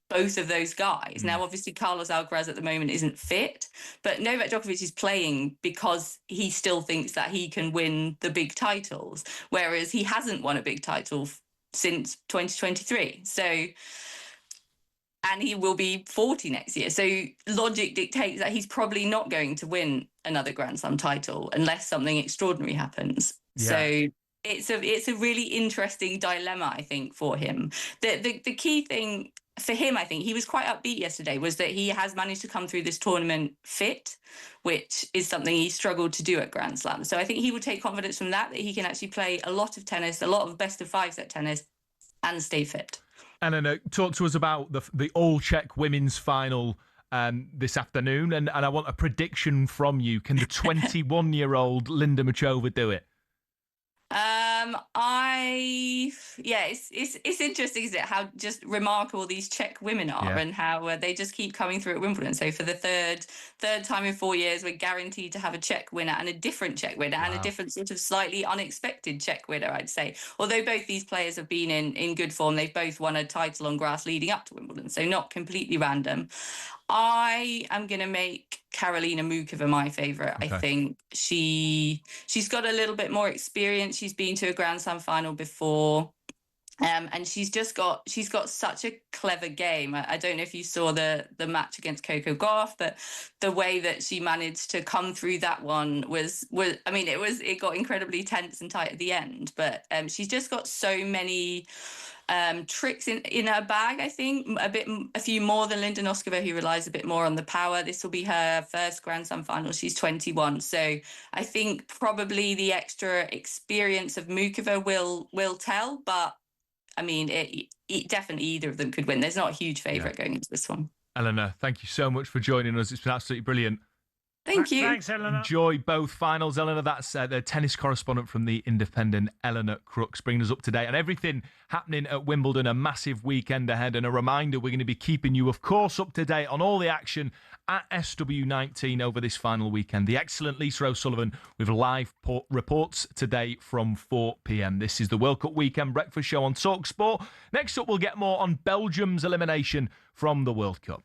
both of those guys. Now, obviously, Carlos Alcaraz at the moment isn't fit, but Novak Djokovic is playing because he still thinks that he can win the big titles, whereas he hasn't won a big title since 2023. So, and he will be 40 next year. So logic dictates that he's probably not going to win another Grand Slam title unless something extraordinary happens. Yeah. So it's a really interesting dilemma, I think, for him. The key thing for him, I think, he was quite upbeat yesterday, was that he has managed to come through this tournament fit, which is something he struggled to do at Grand Slam. So I think he would take confidence from that he can actually play a lot of tennis, a lot of best of 5-set tennis, and stay fit. Elena, talk to us about the all-Czech women's final this afternoon, and I want a prediction from you. Can the 21-year-old Linda Machova do it? It's interesting, isn't it, how just remarkable these Czech women are, and how they just keep coming through at Wimbledon. So for the third time in 4 years, we're guaranteed to have a Czech winner and a different Czech winner and a different sort of slightly unexpected Czech winner, I'd say. Although both these players have been in good form, they've both won a title on grass leading up to Wimbledon, so not completely random. I am going to make Karolina Muchova my favourite. Okay. I think she's got a little bit more experience. She's been to a Grand Slam final before. And she's got such a clever game. I don't know if you saw the match against Coco Gauff, but the way that she managed to come through that one was I mean, it got incredibly tense and tight at the end. But she's just got so many tricks in her bag, I think, a few more than Linda Noskova, who relies a bit more on the power. This will be her first Grand Slam final. She's 21. So I think probably the extra experience of Muchova will tell, but I mean, it definitely either of them could win. There's not a huge favourite going into this one. Eleanor, thank you so much for joining us. It's been absolutely brilliant. Thank you. Thanks, Eleanor. Enjoy both finals, Eleanor. That's the tennis correspondent from The Independent, Eleanor Crooks, bringing us up to date on everything happening at Wimbledon. A massive weekend ahead, and a reminder, we're going to be keeping you, of course, up to date on all the action at SW19 over this final weekend. The excellent Lisa O'Sullivan with live reports today from 4 p.m. This is the World Cup Weekend Breakfast Show on talkSPORT. Next up, we'll get more on Belgium's elimination from the World Cup.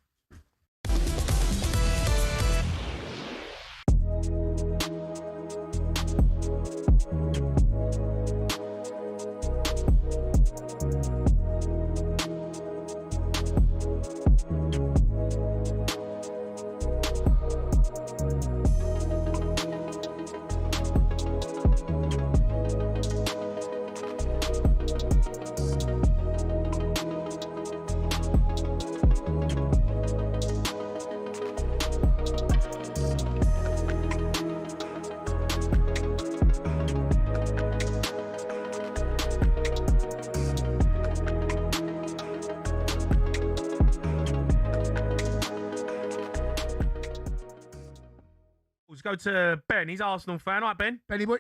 Go to Ben. He's Arsenal fan. All right, Ben? Benny boy.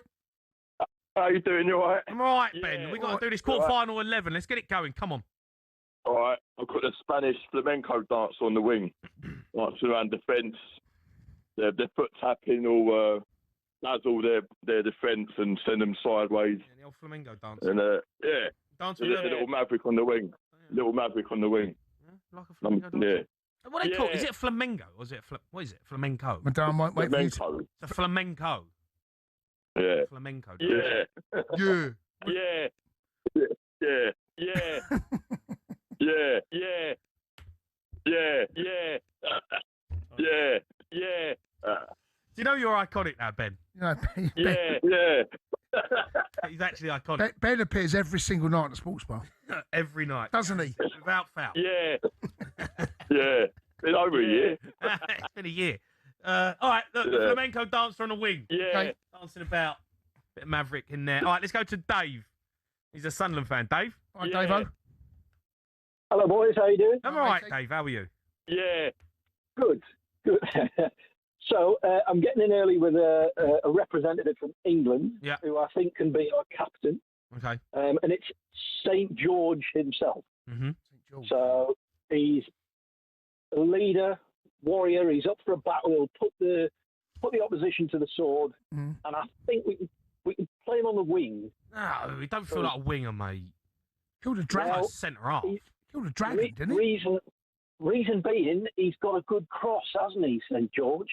How you doing? You all right? I'm all right, Ben. We've got to do this quarter-final 11. Let's get it going. Come on. All right. I've got the Spanish flamenco dance on the wing. Dancing around defence. Their foot tapping all dazzle their defence and send them sideways. Yeah, the old flamenco dance. And dancing a little maverick on the wing. Little maverick on the wing. Yeah, like a flamenco dance. Yeah. What are they called? Is it flamenco or is it what is it? Flamenco. Madame, wait flamenco. It's a flamenco. Yeah. Flamenco. Yeah. Yeah. Yeah. Yeah. Yeah. Yeah. Yeah. Yeah. Yeah. Yeah. Yeah. Do you know you're iconic now, Ben? No, Yeah. Yeah. He's actually iconic. Ben appears every single night at the sports bar. Every night. Doesn't he? Without foul. Yeah. Yeah. Been over a year. It's been a year. All right, look, the flamenco dancer on the wing. Yeah. Okay, dancing about. Bit of Maverick in there. All right, let's go to Dave. He's a Sunderland fan. Dave? All right, Dave-o. Hello, boys. How you doing? I'm all right, Dave. How are you? Yeah. Good. Good. So I'm getting in early with a representative from England who I think can be our captain. Okay. And it's St. George himself. Mm-hmm. So he's a leader, warrior. He's up for a battle. He'll put the opposition to the sword. And I think we can play him on the wing. No, he don't feel like a winger, mate. Killed a dragon. Well, centre half. Killed a dragon, didn't he? Reason being, he's got a good cross, hasn't he, St. George?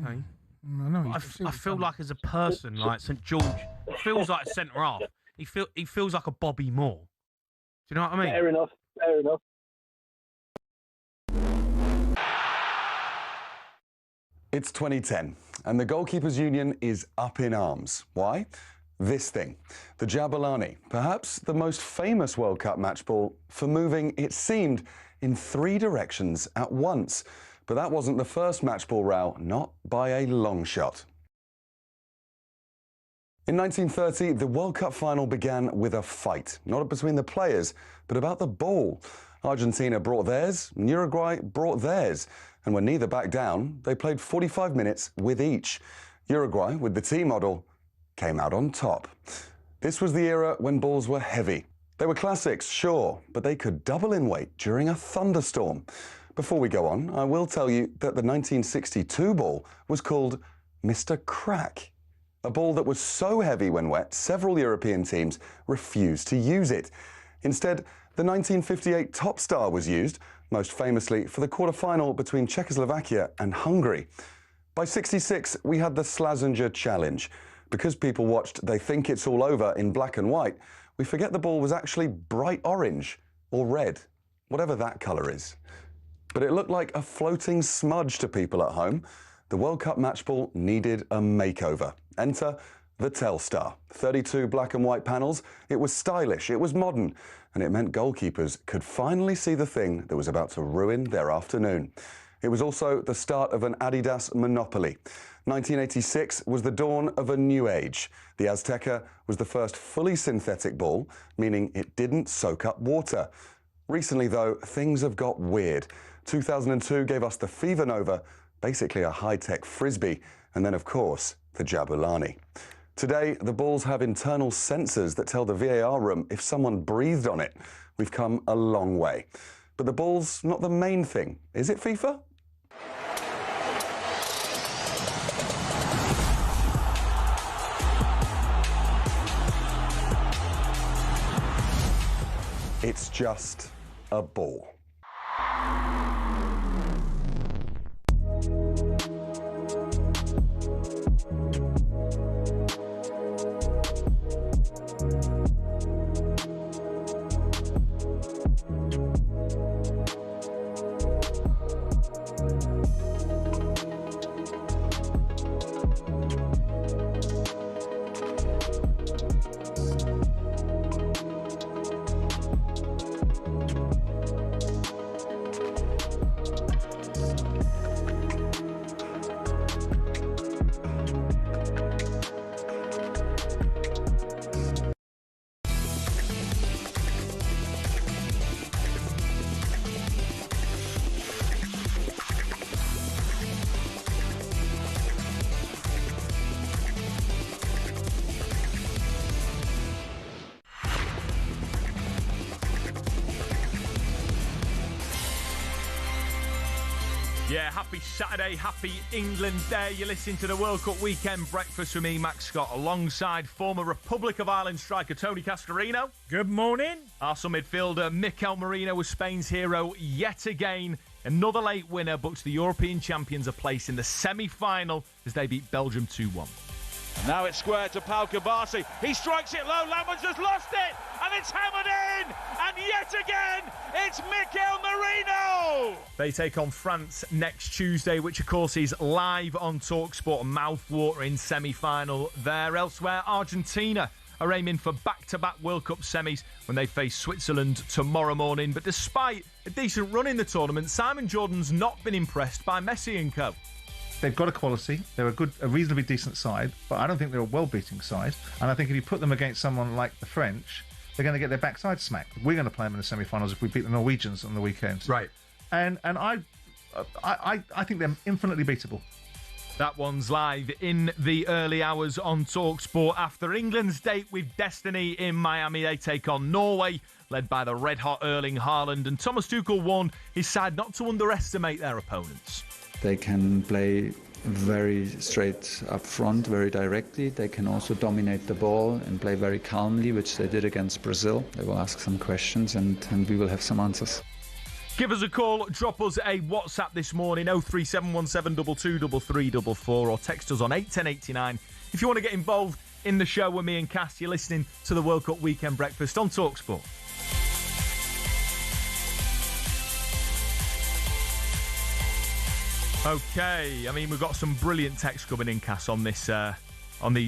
Okay. No, I feel like as a person, like St. George feels like a centre half. He feels like a Bobby Moore. Do you know what I mean? Fair enough. Fair enough. It's 2010, and the Goalkeepers Union is up in arms. Why? This thing, the Jabulani, perhaps the most famous World Cup match ball for moving, it seemed, in 3 directions at once. But that wasn't the first match ball row, not by a long shot. In 1930, the World Cup final began with a fight, not between the players, but about the ball. Argentina brought theirs, and Uruguay brought theirs. And when neither backed down, they played 45 minutes with each. Uruguay, with the T model, came out on top. This was the era when balls were heavy. They were classics, sure, but they could double in weight during a thunderstorm. Before we go on, I will tell you that the 1962 ball was called Mr. Crack. A ball that was so heavy when wet, several European teams refused to use it. Instead, the 1958 Top Star was used, most famously for the quarter-final between Czechoslovakia and Hungary. By 66, we had the Slazenger Challenge. Because people watched They Think It's All Over in black and white, we forget the ball was actually bright orange or red, whatever that colour is. But it looked like a floating smudge to people at home. The World Cup match ball needed a makeover. Enter the Telstar. 32 black and white panels. It was stylish, it was modern, and it meant goalkeepers could finally see the thing that was about to ruin their afternoon. It was also the start of an Adidas monopoly. 1986 was the dawn of a new age. The Azteca was the first fully synthetic ball, meaning it didn't soak up water. Recently, though, things have got weird. 2002 gave us the Fever Nova, basically a high-tech frisbee, and then, of course, the Jabulani. Today, the balls have internal sensors that tell the VAR room if someone breathed on it. We've come a long way. But the ball's not the main thing, is it, FIFA? It's just a ball. Yeah, happy Saturday, happy England Day. You're listening to the World Cup Weekend Breakfast with me, Max Scott, alongside former Republic of Ireland striker Tony Cascarino. Good morning. Arsenal midfielder Mikel Merino was Spain's hero yet again. Another late winner books the European champions a place in the semi-final as they beat Belgium 2-1. And now it's square to Pau Kabasi. He strikes it low. Lamans has lost it, and it's hammered in. And yet again, it's Mikel Merino. They take on France next Tuesday, which of course is live on talkSPORT. A mouth-watering semi-final there. Elsewhere, Argentina are aiming for back-to-back World Cup semis when they face Switzerland tomorrow morning. But despite a decent run in the tournament, Simon Jordan's not been impressed by Messi and co. They've got a quality. They're a reasonably decent side, but I don't think they're a well-beating side. And I think if you put them against someone like the French, they're going to get their backside smacked. We're going to play them in the semi-finals if we beat the Norwegians on the weekend. Right. And I think they're infinitely beatable. That one's live in the early hours on talkSPORT. After England's date with destiny in Miami, they take on Norway, led by the red-hot Erling Haaland. And Thomas Tuchel warned his side not to underestimate their opponents. They can play very straight up front, very directly. They can also dominate the ball and play very calmly, which they did against Brazil. They will ask some questions and we will have some answers. Give us a call, drop us a WhatsApp this morning, 03717223344, or text us on 81089. If you want to get involved in the show with me and Cass, you're listening to the World Cup Weekend Breakfast on talkSPORT. Okay, I mean, we've got some brilliant text coming in, Cass, on this,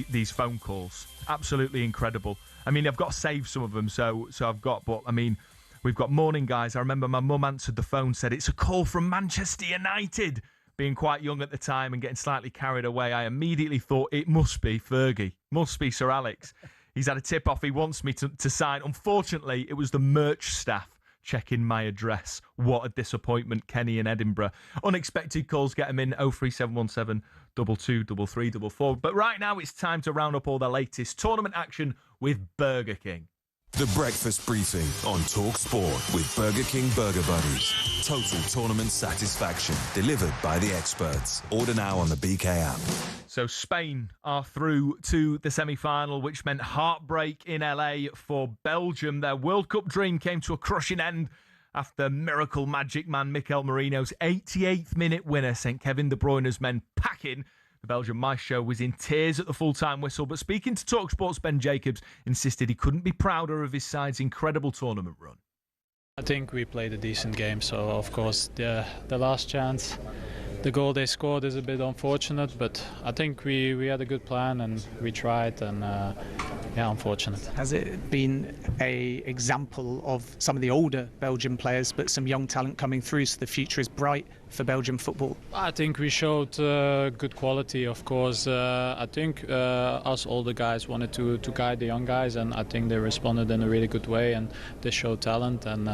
these phone calls. Absolutely incredible. I mean, I've got to save some of them, so I've got, but I mean, we've got morning, guys. I remember my mum answered the phone, said it's a call from Manchester United. Being quite young at the time and getting slightly carried away, I immediately thought it must be Fergie, must be Sir Alex. He's had a tip-off he wants me to sign. Unfortunately, it was the merch staff checking my address. What a disappointment, Kenny in Edinburgh. Unexpected calls, get them in 03717 223344. But right now it's time to round up all the latest tournament action with Burger King. The Breakfast Briefing on talkSPORT with Burger King Burger Buddies. Total tournament satisfaction delivered by the experts. Order now on the BK app. So Spain are through to the semi-final, which meant heartbreak in LA for Belgium. Their World Cup dream came to a crushing end after miracle magic man Mikel Merino's 88th minute winner sent Kevin De Bruyne's men packing. The Belgian maestro was in tears at the full-time whistle, but speaking to talkSPORT's Ben Jacobs, insisted he couldn't be prouder of his side's incredible tournament run. I think we played a decent game, so of course the last chance, the goal they scored is a bit unfortunate, but I think we had a good plan and we tried, and unfortunate. Has it been a example of some of the older Belgian players, but some young talent coming through, so the future is bright for Belgian football? I think we showed good quality, of course. I think us older guys wanted to guide the young guys, and I think they responded in a really good way, and they showed talent, and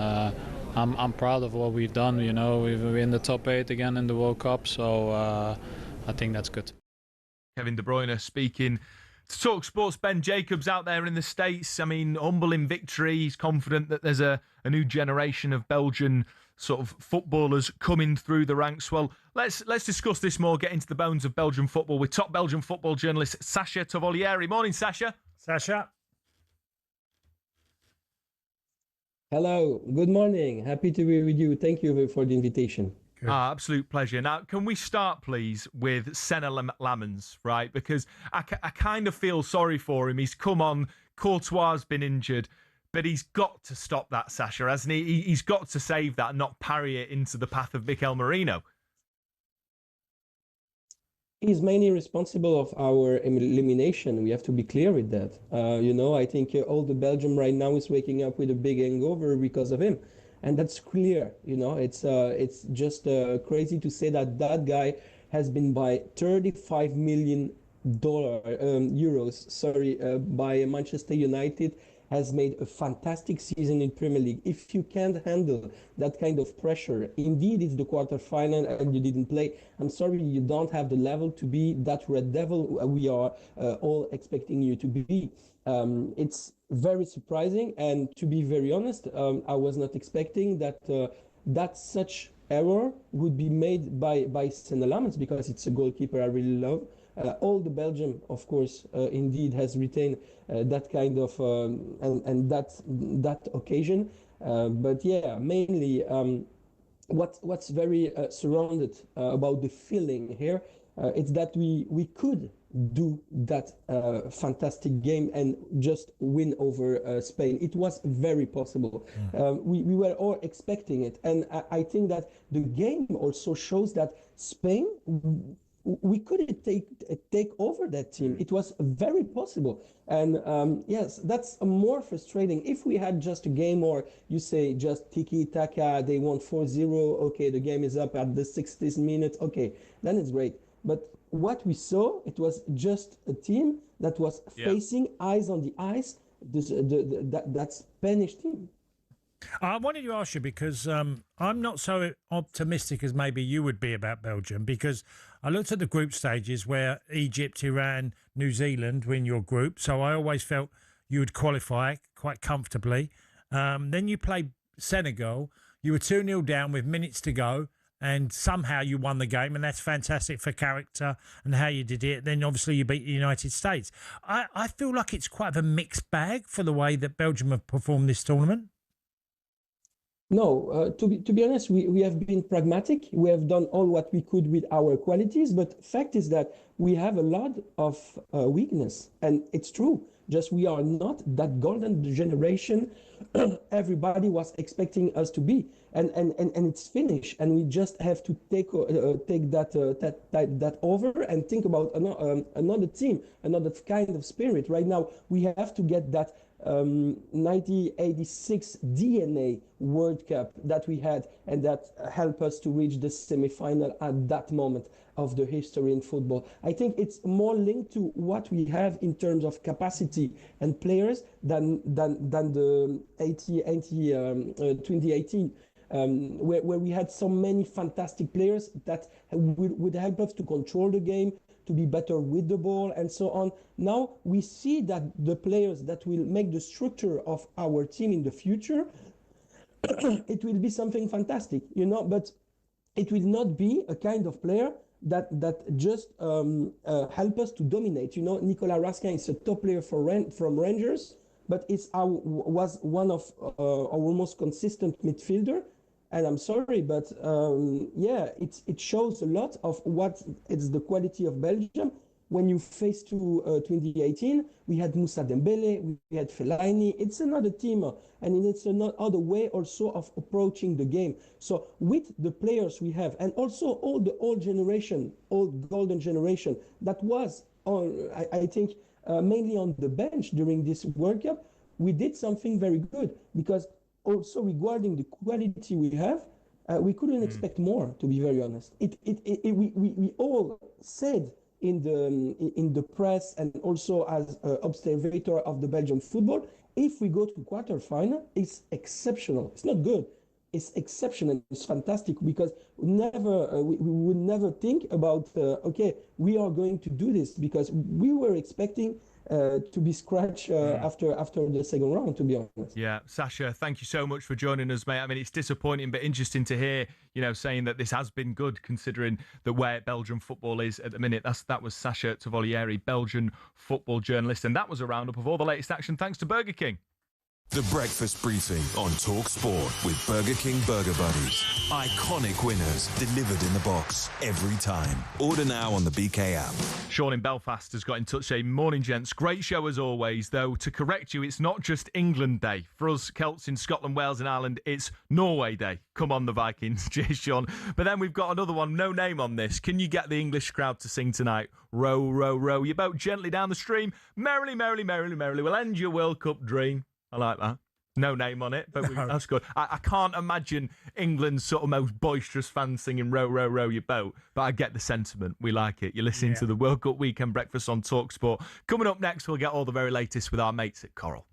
I'm proud of what we've done. You know, we're in the top 8 again in the World Cup, so I think that's good. Kevin De Bruyne speaking to talkSPORT's Ben Jacobs out there in the States. I mean, humble in victory. He's confident that there's a new generation of Belgian sort of footballers coming through the ranks. Well, let's discuss this more, get into the bones of Belgian football with top Belgian football journalist Sasha Tavolieri. Morning, Sasha. Sasha. Hello, good morning. Happy to be with you. Thank you for the invitation. Absolute pleasure. Now, can we start, please, with Senna Lamans, right? Because I kind of feel sorry for him. He's come on, Courtois has been injured, but he's got to stop that, Sasha, hasn't he? He's got to save that and not parry it into the path of Mikel Merino. He's mainly responsible of our elimination. We have to be clear with that. I think all the Belgium right now is waking up with a big hangover because of him. And that's clear, it's just crazy to say that guy has been by $35 million by Manchester United, has made a fantastic season in Premier League. If you can't handle that kind of pressure, indeed it's the quarterfinal and you didn't play, I'm sorry, you don't have the level to be that Red Devil we are all expecting you to be. It's very surprising, and to be very honest, I was not expecting that such error would be made by Senna Lamans, because it's a goalkeeper I really love. All the Belgium, of course, indeed has retained that kind of and that occasion. But yeah, mainly what's very surrounded about the feeling here, it's that we could do that fantastic game and just win over Spain. It was very possible. We were all expecting it. And I think that the game also shows that Spain, we couldn't take over that team. It was very possible. And yes, that's more frustrating. If we had just a game, or you say just tiki-taka, they won 4-0, okay, the game is up at the 60th minute, okay, then it's great. But what we saw, it was just a team that was facing eyes on the ice, that Spanish team. I wanted to ask you because I'm not so optimistic as maybe you would be about Belgium, because I looked at the group stages where Egypt, Iran, New Zealand were in your group, so I always felt you would qualify quite comfortably. Then you played Senegal, you were 2-0 down with minutes to go, and somehow you won the game, and that's fantastic for character and how you did it. Then obviously you beat the United States. I feel like it's quite a mixed bag for the way that Belgium have performed this tournament. No, to be honest, we have been pragmatic. We have done all what we could with our qualities, but fact is that we have a lot of weakness, and it's true. Just we are not that golden generation everybody was expecting us to be, and it's finished, and we just have to take that over and think about another team, another kind of spirit. Right now, we have to get that 1986 DNA World Cup that we had, and that helped us to reach the semi-final at that moment of the history in football. I think it's more linked to what we have in terms of capacity and players than the 2018, where we had so many fantastic players that would help us to control the game, to be better with the ball, and so on. Now we see that the players that will make the structure of our team in the future, it will be something fantastic, but it will not be a kind of player that just help us to dominate. Nicolas Raskin is a top player from Rangers, but was one of our most consistent midfielder. And I'm sorry, but it shows a lot of what is the quality of Belgium. When you face to 2018, we had Moussa Dembele, we had Fellaini. It's another team, and it's another way also of approaching the game. So with the players we have, and also all the old golden generation that was, I think, mainly on the bench during this World Cup, we did something very good, because also regarding the quality we have, we couldn't expect more, to be very honest. We all said in the press, and also as observator of the Belgian football, if we go to quarterfinal, it's exceptional. It's not good. It's exceptional. It's fantastic, because we would never think about okay, we are going to do this, because we were expecting to be scratched after the second round, to be honest. Yeah, Sasha, thank you so much for joining us, mate. I mean, it's disappointing, but interesting to hear, saying that this has been good, considering that where Belgian football is at the minute. That was Sasha Tavolieri, Belgian football journalist, and that was a roundup of all the latest action, thanks to Burger King. The Breakfast Briefing on talkSPORT with Burger King Burger Buddies. Iconic winners delivered in the box every time. Order now on the BK app. Sean in Belfast has got in touch saying, morning gents, great show as always, though to correct you, it's not just England Day. For us Celts in Scotland, Wales and Ireland, it's Norway Day. Come on the Vikings. Cheers, Sean. But then we've got another one, no name on this. Can you get the English crowd to sing tonight? Row, row, row your boat gently down the stream. Merrily, merrily, merrily, merrily, we'll end your World Cup dream. I like that. No name on it, but that's good. I can't imagine England's sort of most boisterous fans singing row, row, row your boat, but I get the sentiment. We like it. You're listening to the World Cup Weekend Breakfast on talkSPORT. Coming up next, we'll get all the very latest with our mates at Coral.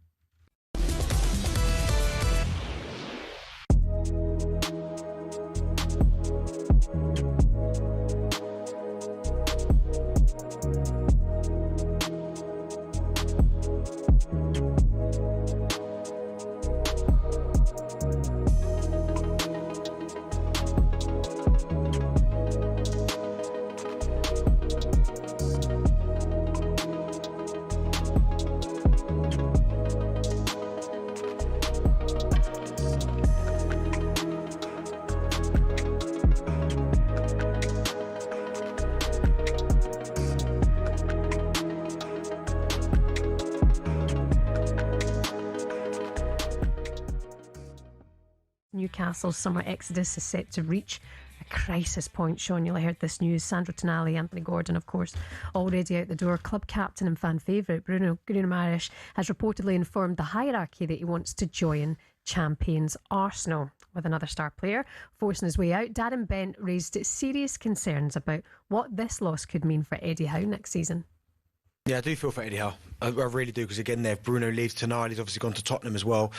Newcastle's summer exodus is set to reach a crisis point. Sean, you'll have heard this news. Sandro Tonali, Anthony Gordon, of course, already out the door. Club captain and fan favourite Bruno Guimarães has reportedly informed the hierarchy that he wants to join champions Arsenal, with another star player forcing his way out. Darren Bent raised serious concerns about what this loss could mean for Eddie Howe next season. Yeah, I do feel for Eddie Howe. I really do, because again, if Bruno leaves tonight, he's obviously gone to Tottenham as well.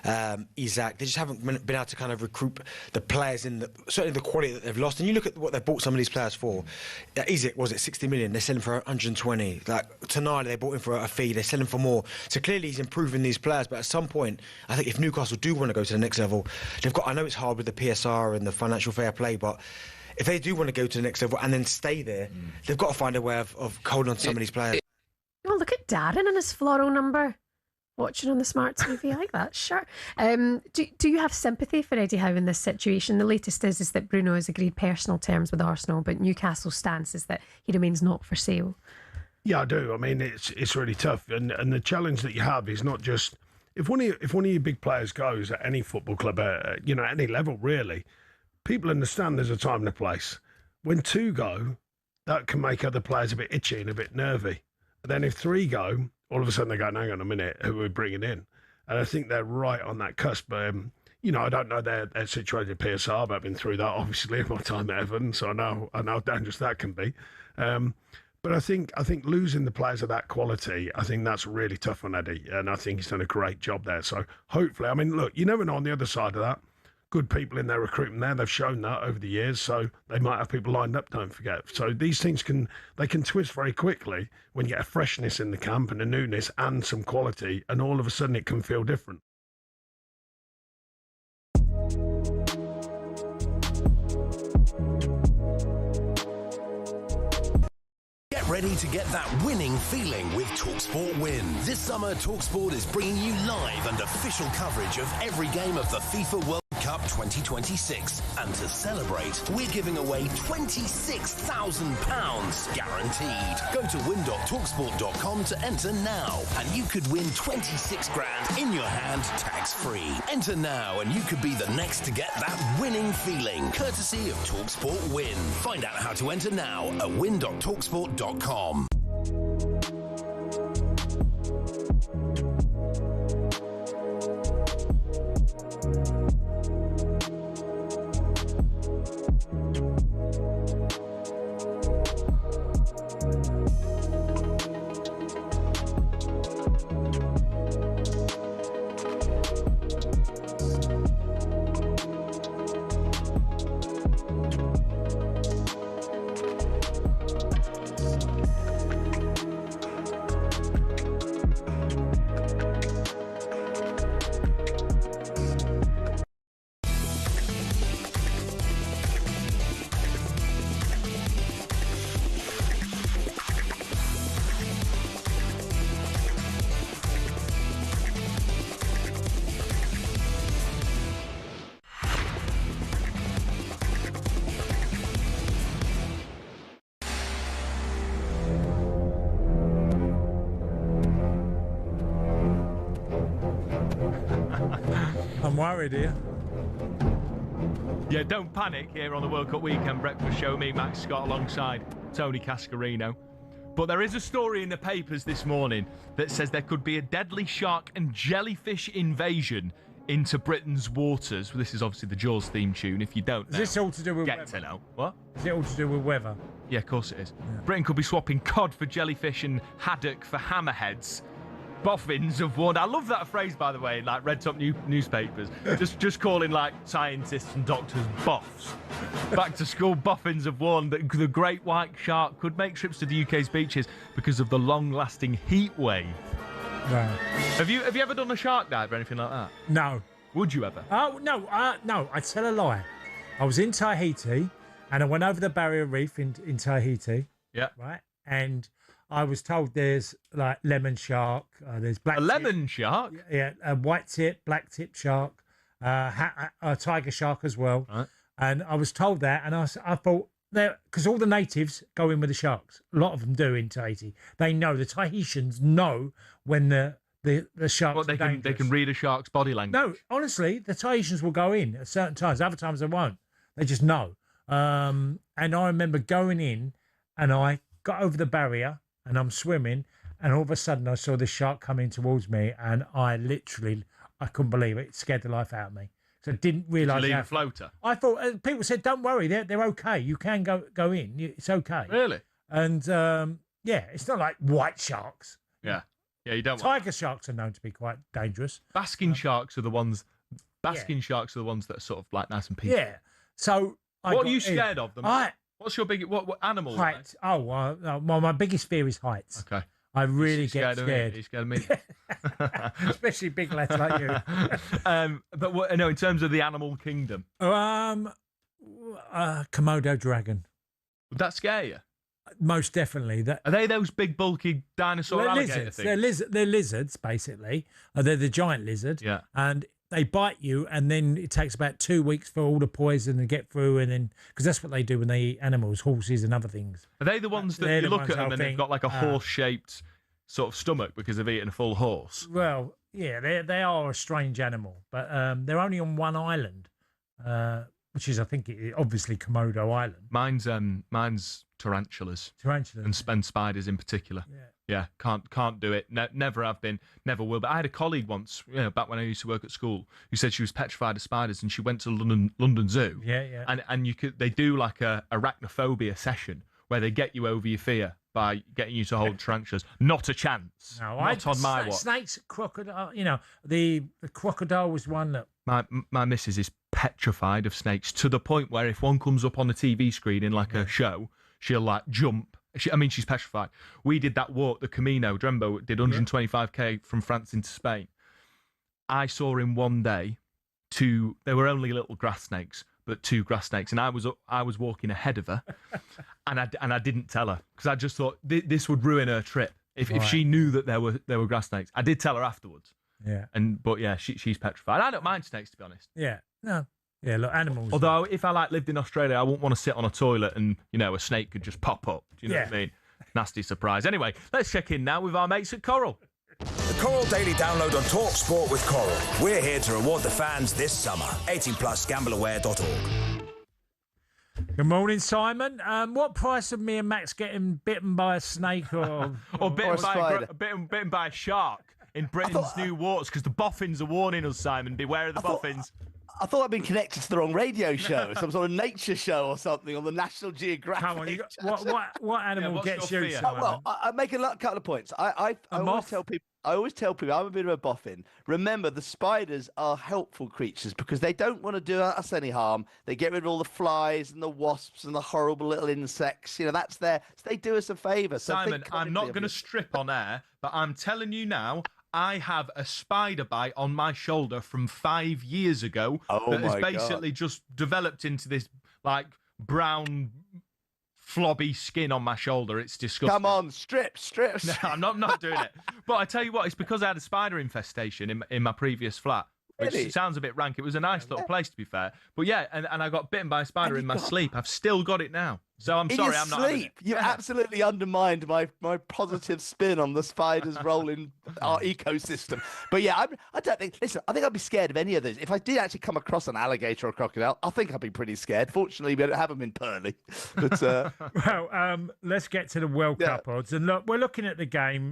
Isaac, they just haven't been able to kind of recruit the players certainly the quality that they've lost. And you look at what they've bought some of these players for. Isaac, was it 60 million? They're selling for 120. Like tonight, they bought him for a fee. They're selling for more. So clearly, he's improving these players. But at some point, I think if Newcastle do want to go to the next level, they've got. I know it's hard with the PSR and the financial fair play, but if they do want to go to the next level and then stay there, they've got to find a way of holding on to some of these players. Oh, look at Darren and his floral number. Watching on the smart TV, I like that. Sure. Do you have sympathy for Eddie Howe in this situation? The latest is that Bruno has agreed personal terms with Arsenal, but Newcastle's stance is that he remains not for sale. Yeah, I do. I mean, it's really tough, and the challenge that you have is not just if one of your big players goes at any football club, at any level really. People understand there's a time and a place. When two go, that can make other players a bit itchy and a bit nervy. And then if three go, all of a sudden they're going, hang on a minute, who are we bringing in? And I think they're right on that cusp. I don't know their situation at PSR, but I've been through that, obviously, in my time at Everton, so I know how dangerous that can be. But I think losing the players of that quality, I think that's really tough on Eddie, and I think he's done a great job there. So hopefully, I mean, look, you never know on the other side of that. Good people in their recruitment there. They've shown that over the years, so they might have people lined up, don't forget. So these things can twist very quickly when you get a freshness in the camp and a newness and some quality, and all of a sudden it can feel different. Get ready to get that winning feeling with talkSPORT Win. This summer, talkSPORT is bringing you live and official coverage of every game of the FIFA World Cup 2026. And to celebrate, we're giving away £26,000 guaranteed. Go to win.talksport.com to enter now, and you could win 26 grand in your hand, tax-free. Enter now, and you could be the next to get that winning feeling, courtesy of talkSPORT Win. Find out how to enter now at win.talksport.com. I'm worried here. Yeah, don't panic here on the World Cup Weekend Breakfast Show. Me, Max Scott, alongside Tony Cascarino. But there is a story in the papers this morning that says there could be a deadly shark and jellyfish invasion into Britain's waters. Well, this is obviously the Jaws theme tune. If you don't know, Is this all to do with get weather? to know. What? Is it all to do with weather? Yeah, of course it is. Yeah. Britain could be swapping cod for jellyfish and haddock for hammerheads. Boffins have warned. I love that phrase, by the way, in like red top newspapers. just calling like scientists and doctors boffs. Back to school, boffins have warned that the great white shark could make trips to the UK's beaches because of the long-lasting heat wave. Right. Have you ever done a shark dive or anything like that? No. Would you ever? Oh no, no. I tell a lie. I was in Tahiti, and I went over the Barrier Reef in Tahiti. Yeah. Right, and I was told there's like lemon shark, there's black lemon shark, yeah, a white tip, black tip shark, a tiger shark as well. Right. And I was told that, and I thought because all the natives go in with the sharks. A lot of them do in Tahiti. They know, the Tahitians know when the the sharks. What, they can read a shark's body language? No, honestly, the Tahitians will go in at certain times. Other times they won't. They just know. And I remember going in, and I got over the barrier, and I'm swimming, and all of a sudden I saw this shark coming towards me, and I couldn't believe it. It scared the life out of me. So I didn't realise. Did you leave a floater? I thought people said, "Don't worry, they're okay. You can go in. It's okay." Really? And it's not like white sharks. Yeah, you don't. Tiger sharks are known to be quite dangerous. Basking sharks are the ones. Sharks are the ones that are sort of like nice and peaceful. Yeah. So what are you scared of them? What's your big what animal? Height. Well, my biggest fear is heights. Okay. I really get scared. Are you scared of me? Especially big lads like you. But in terms of the animal kingdom, Komodo dragon. Would that scare you? Most definitely. Are they those big, bulky dinosaur alligator things? They're lizards, basically. They're the giant lizard. Yeah. And they bite you, and then it takes about 2 weeks for all the poison to get through, and then because that's what they do when they eat animals, horses and other things. Are they the ones that you look at them and they've got like a horse-shaped sort of stomach because they've eaten a full horse? Well, yeah, they are a strange animal, but they're only on one island, which is, I think, obviously Komodo Island. Mine's tarantulas. Tarantulas. And spiders in particular. Yeah, can't do it. Never have been, never will. But I had a colleague once, back when I used to work at school, who said she was petrified of spiders, and she went to London Zoo. Yeah. And they do like a arachnophobia session where they get you over your fear by getting you to hold tarantulas. Not a chance. No, not on my watch. Snakes, crocodile. The crocodile was one that. My missus is petrified of snakes to the point where if one comes up on the TV screen in like a show, she'll like jump. She's petrified. We did that walk, the Camino. Drembo did 125k from France into Spain. I saw in one day there were only little grass snakes, but 2 grass snakes, and I was walking ahead of her, and I didn't tell her because I just thought this would ruin her trip if she knew that there were grass snakes. I did tell her afterwards. Yeah. But she's petrified. I don't mind snakes, to be honest. Yeah. No. Yeah, look, animals. Although, if I lived in Australia, I wouldn't want to sit on a toilet and, a snake could just pop up. Do you know what I mean? Nasty surprise. Anyway, let's check in now with our mates at Coral. The Coral Daily Download on talkSPORT with Coral. We're here to reward the fans this summer. 18+, gambleaware.org. Good morning, Simon. What price of me and Max getting bitten by a snake or bitten by a shark in Britain's new waters? Because the boffins are warning us, Simon. Beware of the boffins. I thought I'd been connected to the wrong radio show, some sort of nature show or something on the National Geographic. Come on, what animal gets you? Well, I make a couple of points. I always tell people I'm a bit of a boffin. Remember, the spiders are helpful creatures because they don't want to do us any harm. They get rid of all the flies and the wasps and the horrible little insects. That's there. So they do us a favour. So Simon, I'm not going to strip on air, but I'm telling you now, I have a spider bite on my shoulder from 5 years ago that has basically just developed into this like brown flobby skin on my shoulder. It's disgusting. Come on, strip. No, I'm not doing it. But I tell you what, it's because I had a spider infestation in my previous flat. Which sounds a bit rank. It was a nice little place, to be fair. But yeah, and I got bitten by a spider in my sleep. I've still got it now. So I'm sorry, I'm not having it. You absolutely undermined my positive spin on the spider's role in our ecosystem. But yeah, I don't think. Listen, I think I'd be scared of any of those. If I did actually come across an alligator or a crocodile, I think I'd be pretty scared. Fortunately, we don't have them in Purley. But well, let's get to the World Cup odds. And look, we're looking at the game.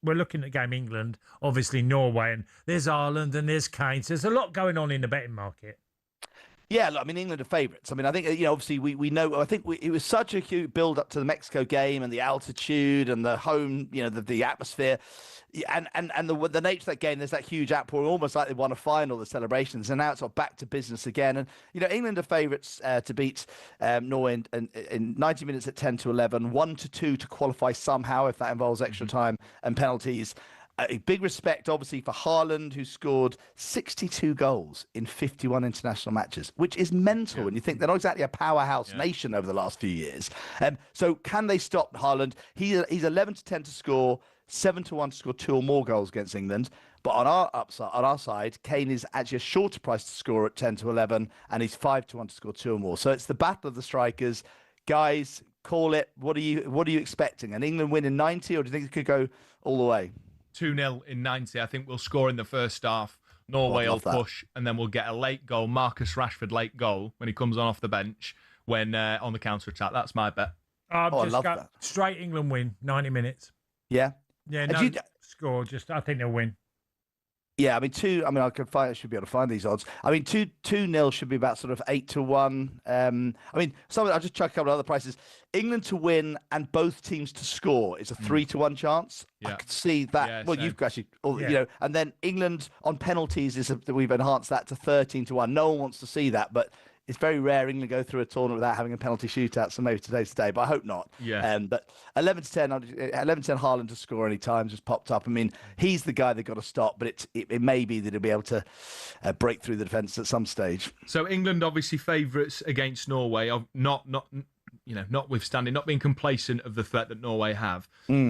We're looking at the game England, obviously Norway, and there's Ireland and there's Kane. So there's a lot going on in the betting market. Yeah, look, I mean, England are favourites. I mean, I think, obviously we know, I think it was such a huge build up to the Mexico game and the altitude and the home, the atmosphere and the nature of that game. There's that huge outpouring, almost like they won a final, the celebrations. And now it's back to business again. And, England are favourites to beat Norway in 90 minutes at 10-11, 1-2 to qualify somehow if that involves extra time and penalties. A big respect, obviously, for Haaland, who scored 62 goals in 51 international matches, which is mental when you think they're not exactly a powerhouse nation over the last few years. So can they stop Haaland? He's 11-10 to score, 7-1 to score 2 or more goals against England. But on our side, Kane is actually a shorter price to score at 10-11, and he's 5-1 to score 2 or more. So it's the battle of the strikers. Guys, call it. What are you expecting? An England win in 90, or do you think it could go all the way? 2-0 in 90. I think we'll score in the first half. Norway will push, and then we'll get a late goal, Marcus Rashford late goal, when he comes on off the bench when on the counter-attack. That's my bet. I love that. Straight England win, 90 minutes. Yeah? Yeah, no score, I think they'll win. Yeah, I should be able to find these odds. 2-0 should be about sort of 8-1. I'll just chuck a couple of other prices. England to win and both teams to score is a 3-1 chance. Yeah. I could see that. Yeah, well, same. You've actually, and then England on penalties we've enhanced that to 13-1. No one wants to see that, but it's very rare England go through a tournament without having a penalty shootout, so maybe today's the day, but I hope not. Yeah. But 11-10 Haaland to score any time just popped up. He's the guy they've got to stop, but it may be that he'll be able to break through the defence at some stage. So England obviously favourites against Norway, notwithstanding, not being complacent of the threat that Norway have.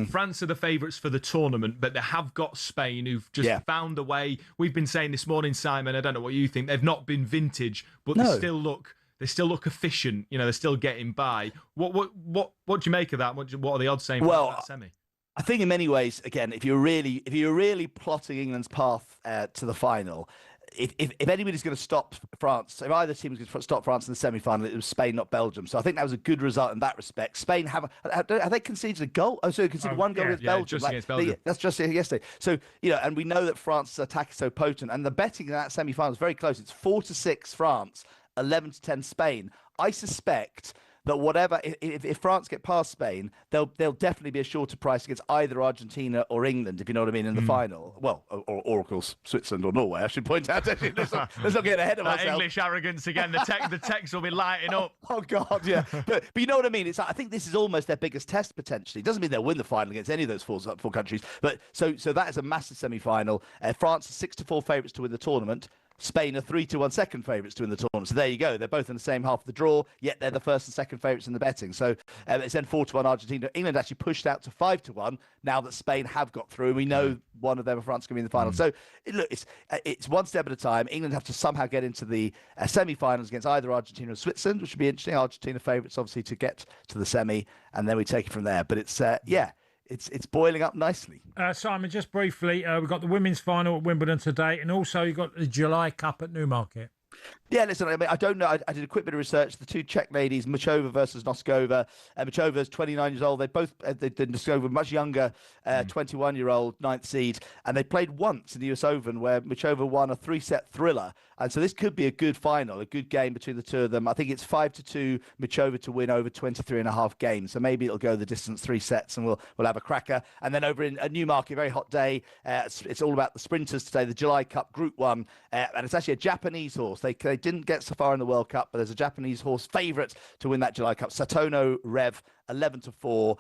France are the favourites for the tournament, but they have got Spain, who've just found a way. We've been saying this morning, Simon, I don't know what you think, they've not been vintage, but they still look efficient. They're still getting by. What do you make of that? What are the odds saying for that semi? I think in many ways, again, if you're really plotting England's path to the final, if anybody's going to stop France, if either team was going to stop France in the semi-final, it was Spain, not Belgium. So I think that was a good result in that respect. Spain have they conceded a goal? Oh, so they conceded one goal against Belgium. Just against Belgium. That's just yesterday. So and we know that France's attack is so potent, and the betting in that semi-final is very close. It's 4-6 France, 11-10 Spain. I suspect that if France get past Spain, they'll definitely be a shorter price against either Argentina or England, if you know what I mean, in the final. Well, or of course Switzerland or Norway, I should point out. Let's not get ahead of ourselves. English arrogance again. The text will be lighting up. Oh God, yeah. But you know what I mean. I think this is almost their biggest test potentially. It doesn't mean they'll win the final against any of those four countries. But so that is a massive semi-final. France are 6-4 favourites to win the tournament. Spain are 3-1 second favourites to win the tournament. So there you go. They're both in the same half of the draw, yet they're the first and second favourites in the betting. So it's then 4-1 Argentina. England actually pushed out to 5-1 now that Spain have got through. We know one of them, France, going to be in the final. So look, it's one step at a time. England have to somehow get into the semi-finals against either Argentina or Switzerland, which would be interesting. Argentina favourites, obviously, to get to the semi, and then we take it from there. But it's It's boiling up nicely. Simon, just briefly, we've got the women's final at Wimbledon today, and also you've got the July Cup at Newmarket. Yeah, listen, I don't know. I did a quick bit of research. The two Czech ladies, Muchova versus Noskova. Muchova is 29 years old. They did Noskova, much younger, 21-year-old, 9th seed. And they played once in the US Open where Muchova won a 3-set thriller. And so this could be a good final, a good game between the two of them. I think it's 5-2 Muchova to win over 23.5 games. So maybe it'll go the distance, 3 sets, and we'll have a cracker. And then over in Newmarket, very hot day. It's all about the sprinters today, the July Cup Group 1. And it's actually a Japanese horse. They didn't get so far in the World Cup, but there's a Japanese horse favourite to win that July Cup. Satono Rev, 11-4.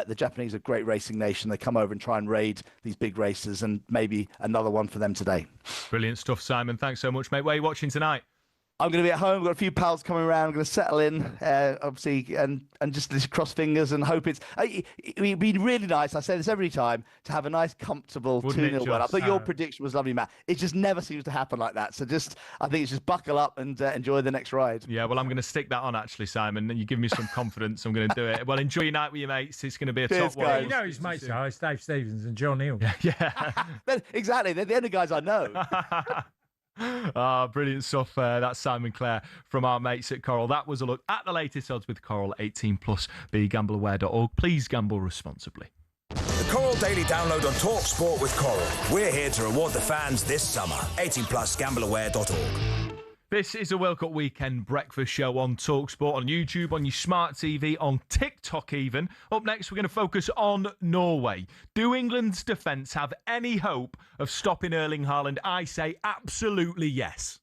The Japanese are a great racing nation. They come over and try and raid these big races, and maybe another one for them today. Brilliant stuff, Simon. Thanks so much, mate. Where are you watching tonight? I'm going to be at home. I've got a few pals coming around. I'm going to settle in, obviously, and just cross fingers and hope it'd be really nice. I say this every time, to have a nice, comfortable 2-0 win. I thought your prediction was lovely, Matt. It just never seems to happen like that. So I think it's just buckle up and enjoy the next ride. Yeah, well, I'm going to stick that on, actually, Simon. You give me some confidence. I'm going to do it. Well, enjoy your night with your mates. It's going to be a top one. You know his mates are it's Dave Stevens and John Neal. Yeah. Exactly. They're the only guys I know. Brilliant stuff. That's Simon Clare from our mates at Coral. That was a look at the latest odds with Coral. 18+. BeGambleAware.org. Please gamble responsibly. The Coral Daily Download on talkSPORT with Coral. We're here to reward the fans this summer. 18+. BeGambleAware.org. This is a World Cup weekend breakfast show on talkSPORT, on YouTube, on your smart TV, on TikTok even. Up next, we're going to focus on Norway. Do England's defence have any hope of stopping Erling Haaland? I say absolutely yes.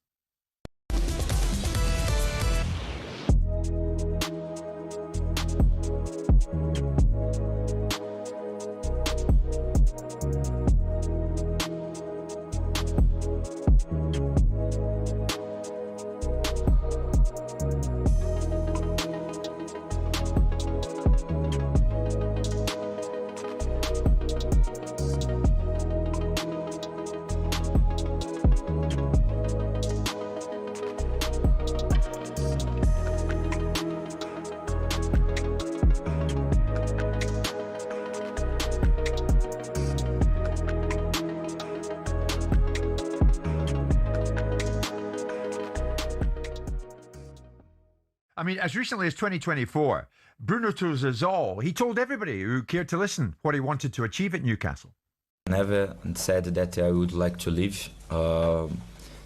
I mean, as recently as 2024, Bruno told us all. He told everybody who cared to listen what he wanted to achieve at Newcastle. I never said that I would like to leave.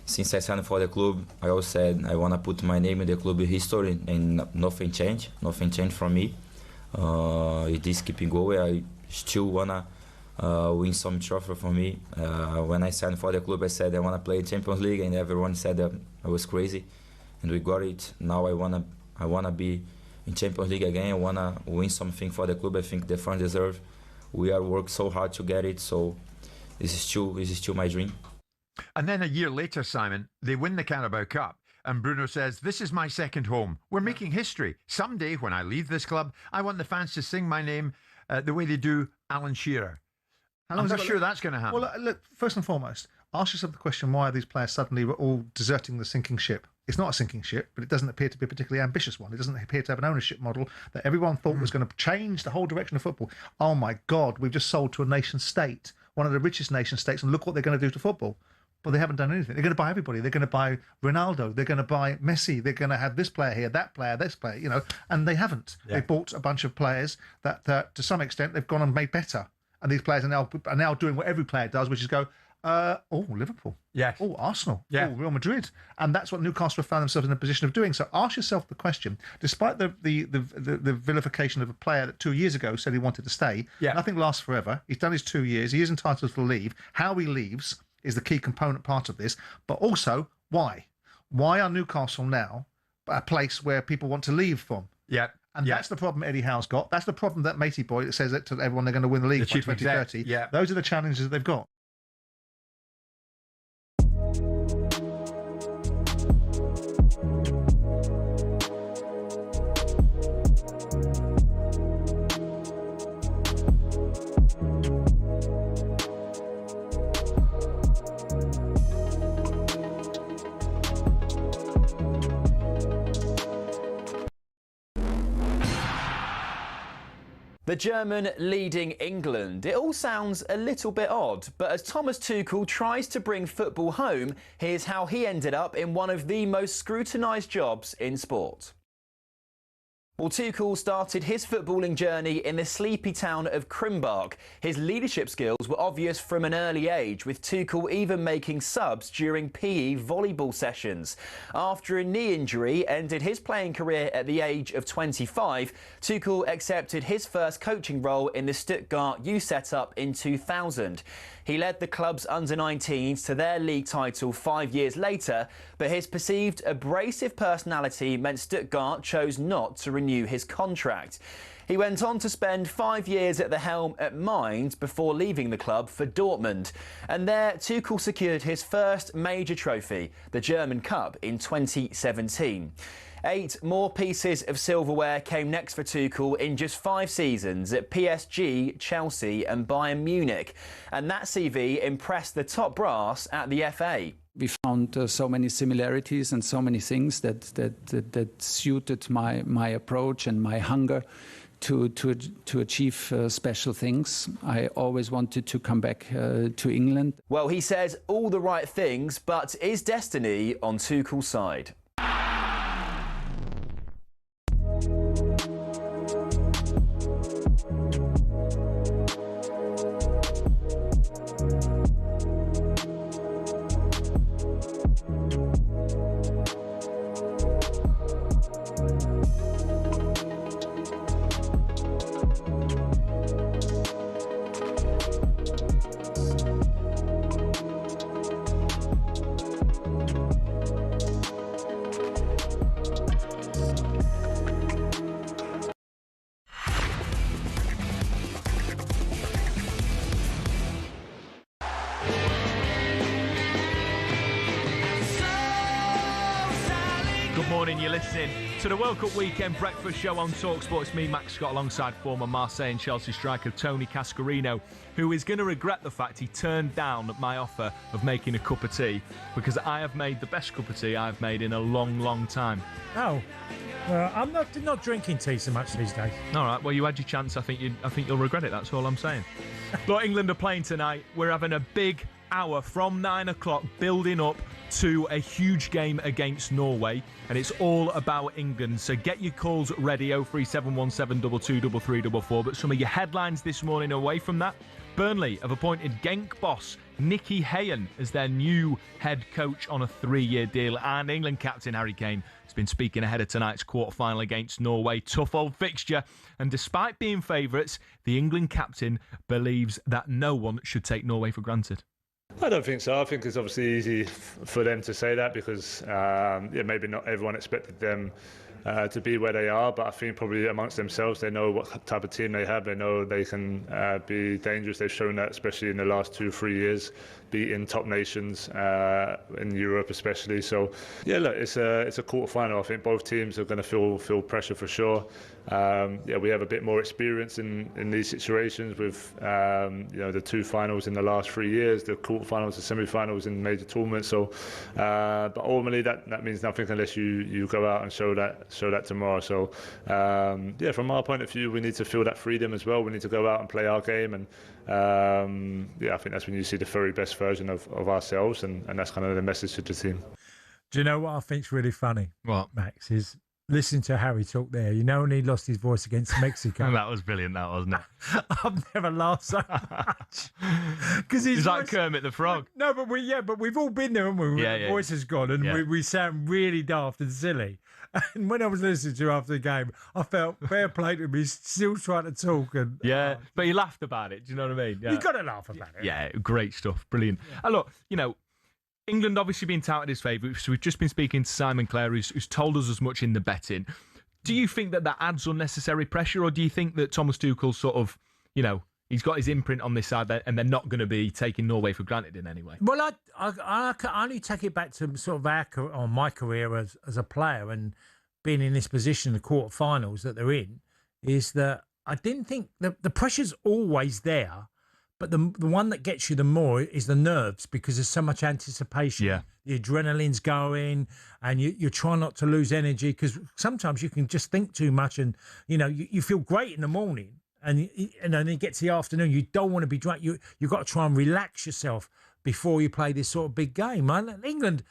Since I signed for the club, I always said I want to put my name in the club history, and nothing changed. Nothing changed for me. If this keeping going, I still want to win some trophy for me. When I signed for the club, I said I want to play Champions League, and everyone said that I was crazy, and we got it. Now I wanna be in Champions League again. I wanna win something for the club. I think the fans deserve. We are worked so hard to get it, so this is still my dream. And then a year later, Simon, they win the Carabao Cup. And Bruno says, "This is my second home. We're making history. Someday, when I leave this club, I want the fans to sing my name the way they do Alan Shearer." I'm not sure that's going to happen. Well, look, first and foremost, ask yourself the question, why are these players suddenly all deserting the sinking ship? It's not a sinking ship, but it doesn't appear to be a particularly ambitious one. It doesn't appear to have an ownership model that everyone thought was going to change the whole direction of football. Oh, my God, we've just sold to a nation state, one of the richest nation states, and look what they're going to do to football. But they haven't done anything. They're going to buy everybody. They're going to buy Ronaldo. They're going to buy Messi. They're going to have this player here, that player, this player, you know, and they haven't. Yeah. They bought a bunch of players that to some extent, they've gone and made better. And these players are now doing what every player does, which is go, Liverpool. Yeah. Oh, Arsenal. Yeah. Oh, Real Madrid. And that's what Newcastle have found themselves in a position of doing. So ask yourself the question, despite the vilification of a player that 2 years ago said he wanted to stay, nothing lasts forever. He's done his 2 years. He is entitled to leave. How he leaves is the key component part of this. But also, why? Why are Newcastle now a place where people want to leave from? Yeah. And that's the problem Eddie Howe's got. That's the problem that Matey Boy that says that to everyone they're going to win the league by 2030. Yeah. Those are the challenges that they've got. The German leading England. It all sounds a little bit odd, but as Thomas Tuchel tries to bring football home, here's how he ended up in one of the most scrutinised jobs in sport. Well, Tuchel started his footballing journey in the sleepy town of Krimbach. His leadership skills were obvious from an early age, with Tuchel even making subs during PE volleyball sessions. After a knee injury ended his playing career at the age of 25, Tuchel accepted his first coaching role in the Stuttgart U setup in 2000. He led the club's under-19s to their league title 5 years later, but his perceived abrasive personality meant Stuttgart chose not to renew his contract. He went on to spend 5 years at the helm at Mainz before leaving the club for Dortmund. And there, Tuchel secured his first major trophy, the German Cup, in 2017. 8 more pieces of silverware came next for Tuchel in just 5 seasons at PSG, Chelsea and Bayern Munich. And that CV impressed the top brass at the FA. We found so many similarities and so many things that suited my approach and my hunger to achieve special things. I always wanted to come back to England. Well, he says all the right things, but is destiny on Tuchel's side? You're listening to the World Cup Weekend Breakfast Show on talkSPORT. It's me, Max Scott, alongside former Marseille and Chelsea striker Tony Cascarino, who is going to regret the fact he turned down my offer of making a cup of tea, because I have made the best cup of tea I've made in a long, long time. Oh, I'm not drinking tea so much these days. All right, well, you had your chance. I think you'll regret it. That's all I'm saying. Look, England are playing tonight. We're having a big hour from 9 o'clock building up to a huge game against Norway, and it's all about England. So get your calls ready, 03717 223344. But some of your headlines this morning away from that. Burnley have appointed Genk boss Nicky Hayen as their new head coach on a 3-year deal, and England captain Harry Kane has been speaking ahead of tonight's quarter-final against Norway. Tough old fixture, and despite being favourites, the England captain believes that no one should take Norway for granted. I don't think so. I think it's obviously easy for them to say that because maybe not everyone expected them to be where they are, but I think probably amongst themselves they know what type of team they have. They know they can be dangerous. They've shown that, especially in the last 2-3 years, beating top nations in Europe especially. So yeah, look, it's a quarter-final. I think both teams are going to feel pressure for sure. We have a bit more experience in these situations with the 2 finals in the last 3 years, the quarterfinals, the semi-finals in major tournaments. So, but ultimately that means nothing unless you go out and show that tomorrow. So, from our point of view, we need to feel that freedom as well. We need to go out and play our game, and I think that's when you see the very best version of ourselves, and that's kind of the message to the team. Do you know what I think's really funny? What, Max, is listening to Harry talk there. You know when he lost his voice against Mexico? That was brilliant, that, wasn't it? I've never laughed so much. Because he's like Kermit the Frog. No, but we've all been there, haven't we? The voice has gone, and we sound really daft and silly. And when I was listening to him after the game, I felt fair play to him. He's still trying to talk. And but he laughed about it. Do you know what I mean? Yeah. You've got to laugh about it. Yeah, great stuff. Brilliant. And look, England obviously been touted as favourites. So we've just been speaking to Simon Clare, who's told us as much in the betting. Do you think that adds unnecessary pressure, or do you think that Thomas Tuchel sort of, he's got his imprint on this side and they're not going to be taking Norway for granted in any way? Well, I can only take it back to sort of my career as a player and being in this position in the quarterfinals that they're in, is that I didn't think the pressure's always there. But the one that gets you the more is the nerves, because there's so much anticipation. Yeah. The adrenaline's going, and you're trying not to lose energy, because sometimes you can just think too much, and you feel great in the morning, and then it gets the afternoon. You don't want to be drunk. You've got to try and relax yourself before you play this sort of big game. England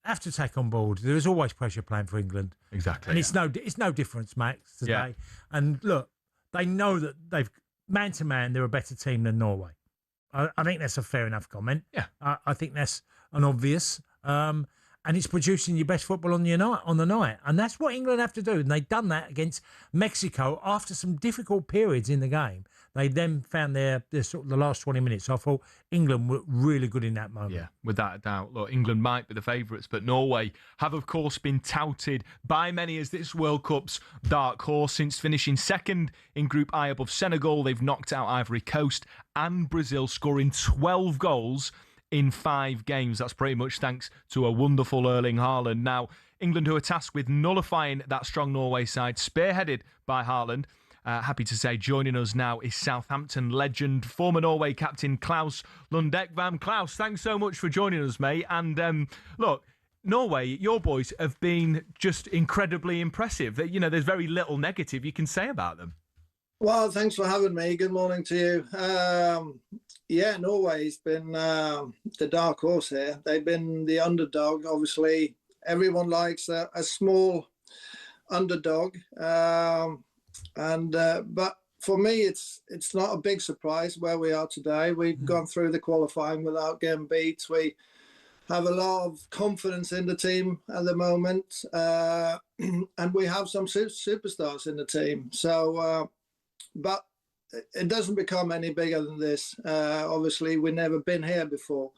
have to take on board. There is always pressure playing for England. Exactly. And it's no difference, Max, today. Yeah. And look, they know that man to man, they're a better team than Norway. I think that's a fair enough comment. Yeah, I think that's an obvious, and it's producing your best football on the night, and that's what England have to do. And they've done that against Mexico after some difficult periods in the game. They then found their sort of the last 20 minutes. I thought England were really good in that moment. Yeah, without a doubt. Look, England might be the favourites, but Norway have, of course, been touted by many as this World Cup's dark horse. Since finishing second in Group I above Senegal, they've knocked out Ivory Coast and Brazil, scoring 12 goals in 5 games. That's pretty much thanks to a wonderful Erling Haaland. Now, England, who are tasked with nullifying that strong Norway side, spearheaded by Haaland. Happy to say joining us now is Southampton legend, former Norway captain Claus Lundekvam. Claus, thanks so much for joining us, mate. And look, Norway, your boys have been just incredibly impressive. There's very little negative you can say about them. Well, thanks for having me. Good morning to you. Norway's been the dark horse here. They've been the underdog. Obviously, everyone likes a small underdog. But for me, it's not a big surprise where we are today. We've gone through the qualifying without getting beat. We have a lot of confidence in the team at the moment, and we have some superstars in the team. So, but it doesn't become any bigger than this. Obviously, we've never been here before.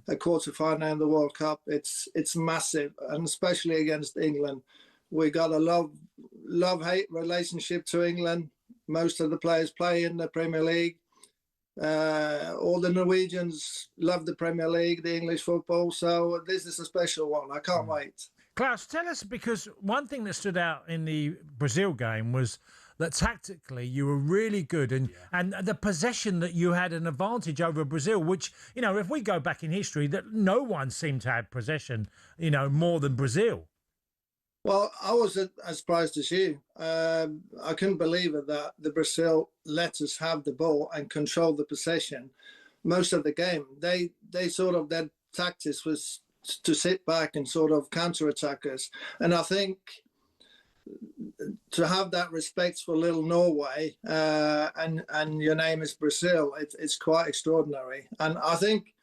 A quarterfinal in the World Cup, it's massive, and especially against England. We got a love-hate relationship to England. Most of the players play in the Premier League. All the Norwegians love the Premier League, the English football. So this is a special one. I can't wait. Claus, tell us, because one thing that stood out in the Brazil game was that tactically you were really good, and the possession that you had an advantage over Brazil, which, if we go back in history, that no one seemed to have possession, more than Brazil. Well, I was as surprised as you. I couldn't believe it that the Brazil let us have the ball and control the possession. most of the game. They sort of, their tactics was to sit back and sort of counter-attack us. And I think to have that respect for little Norway and your name is Brazil, it's quite extraordinary. And I think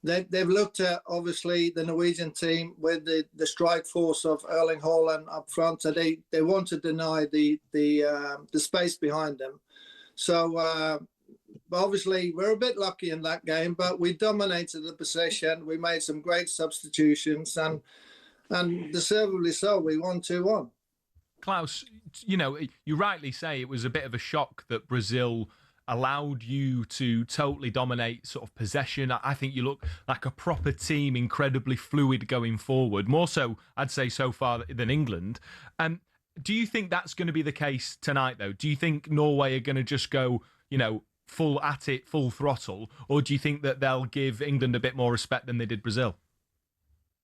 they've looked at, obviously, the Norwegian team with the strike force of Erling Haaland up front. So they want to deny the space behind them. So obviously, we're a bit lucky in that game, but we dominated the possession. We made some great substitutions, and deservedly so. We won 2-1. Klaus, you rightly say it was a bit of a shock that Brazil allowed you to totally dominate sort of possession. I think you look like a proper team, incredibly fluid going forward. More so, I'd say, so far than England. Do you think that's going to be the case tonight, though? Do you think Norway are going to just go, full at it, full throttle? Or do you think that they'll give England a bit more respect than they did Brazil?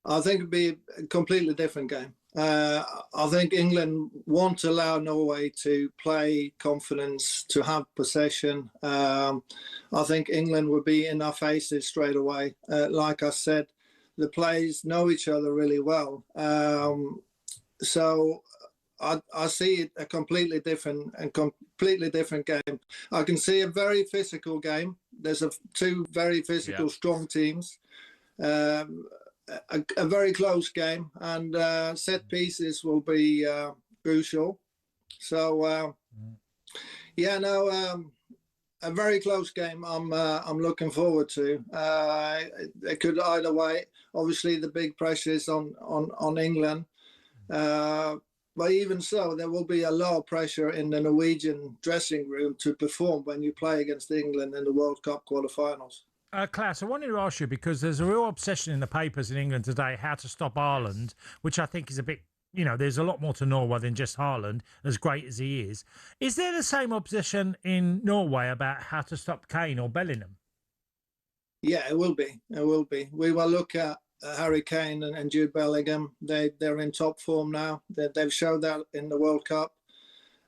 I think it'd be a completely different game. I think England won't allow Norway to play confidence, to have possession. I think England would be in our faces straight away. Like I said, the players know each other really well. So I see a completely different game. I can see a very physical game. There's two very physical, strong teams. A very close game, and set pieces will be crucial. So, a very close game. I'm looking forward to. It could either way. Obviously, the big pressure is on England, but even so, there will be a lot of pressure in the Norwegian dressing room to perform when you play against England in the World Cup quarterfinals. Klaus, I wanted to ask you, because there's a real obsession in the papers in England today how to stop Haaland, which I think is a bit, there's a lot more to Norway than just Haaland, as great as he is. Is there the same obsession in Norway about how to stop Kane or Bellingham? Yeah, it will be. It will be. We will look at Harry Kane and Jude Bellingham. They're in top form now. They've showed that in the World Cup.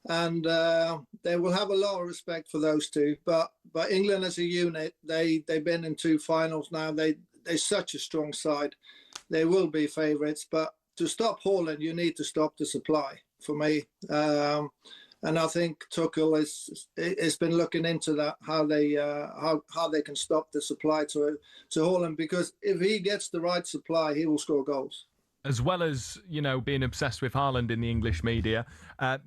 And they will have a lot of respect for those two. But England as a unit, they've been in two finals now. They're such a strong side. They will be favourites. But to stop Haaland, you need to stop the supply, for me. And I think Tuchel has been looking into that, how they can stop the supply to Haaland. Because if he gets the right supply, he will score goals. As well as, being obsessed with Haaland in the English media,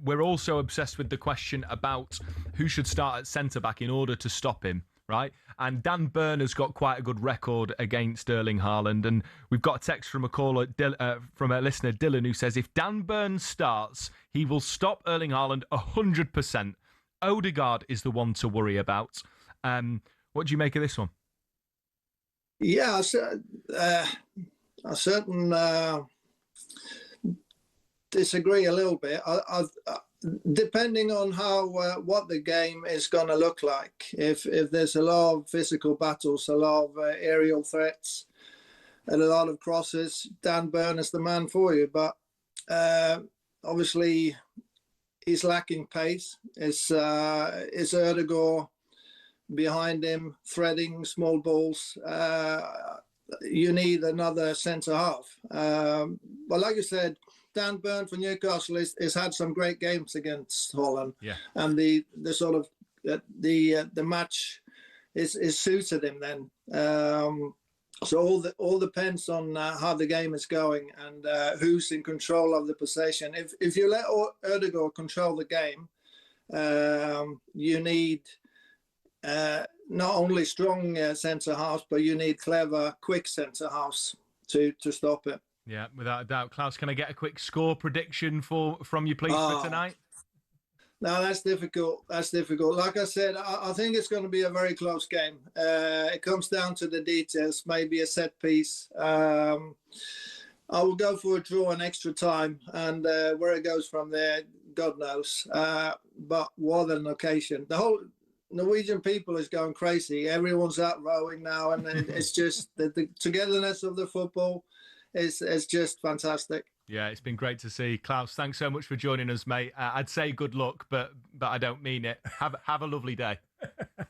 we're also obsessed with the question about who should start at centre-back in order to stop him, right? And Dan Burn has got quite a good record against Erling Haaland. And we've got a text from from a listener, Dylan, who says, if Dan Burn starts, he will stop Erling Haaland 100%. Odegaard is the one to worry about. What do you make of this one? Yeah, I certainly disagree a little bit. Depending on what the game is going to look like. If there's a lot of physical battles, a lot of aerial threats, and a lot of crosses, Dan Burn is the man for you. But obviously, he's lacking pace. It's Odegaard behind him, threading small balls. You need another centre half. But like you said, Dan Burn for Newcastle has had some great games against Haaland. Yeah. And the sort of the match is suited him then. So all depends on how the game is going and who's in control of the possession. If you let Odegaard control the game, you need not only strong centre halves, but you need clever, quick centre halves to stop it. Yeah, without a doubt. Klaus, can I get a quick score prediction from you, please, for tonight? No, that's difficult. That's difficult. Like I said, I think it's going to be a very close game. It comes down to the details, maybe a set piece. I will go for a draw in extra time, and where it goes from there, God knows. But what an occasion. The whole Norwegian people is going crazy. Everyone's out rowing now, and it's just the togetherness of the football is just fantastic. Yeah, it's been great to see. Klaus, thanks so much for joining us, mate. I'd say good luck, but I don't mean it. Have a lovely day.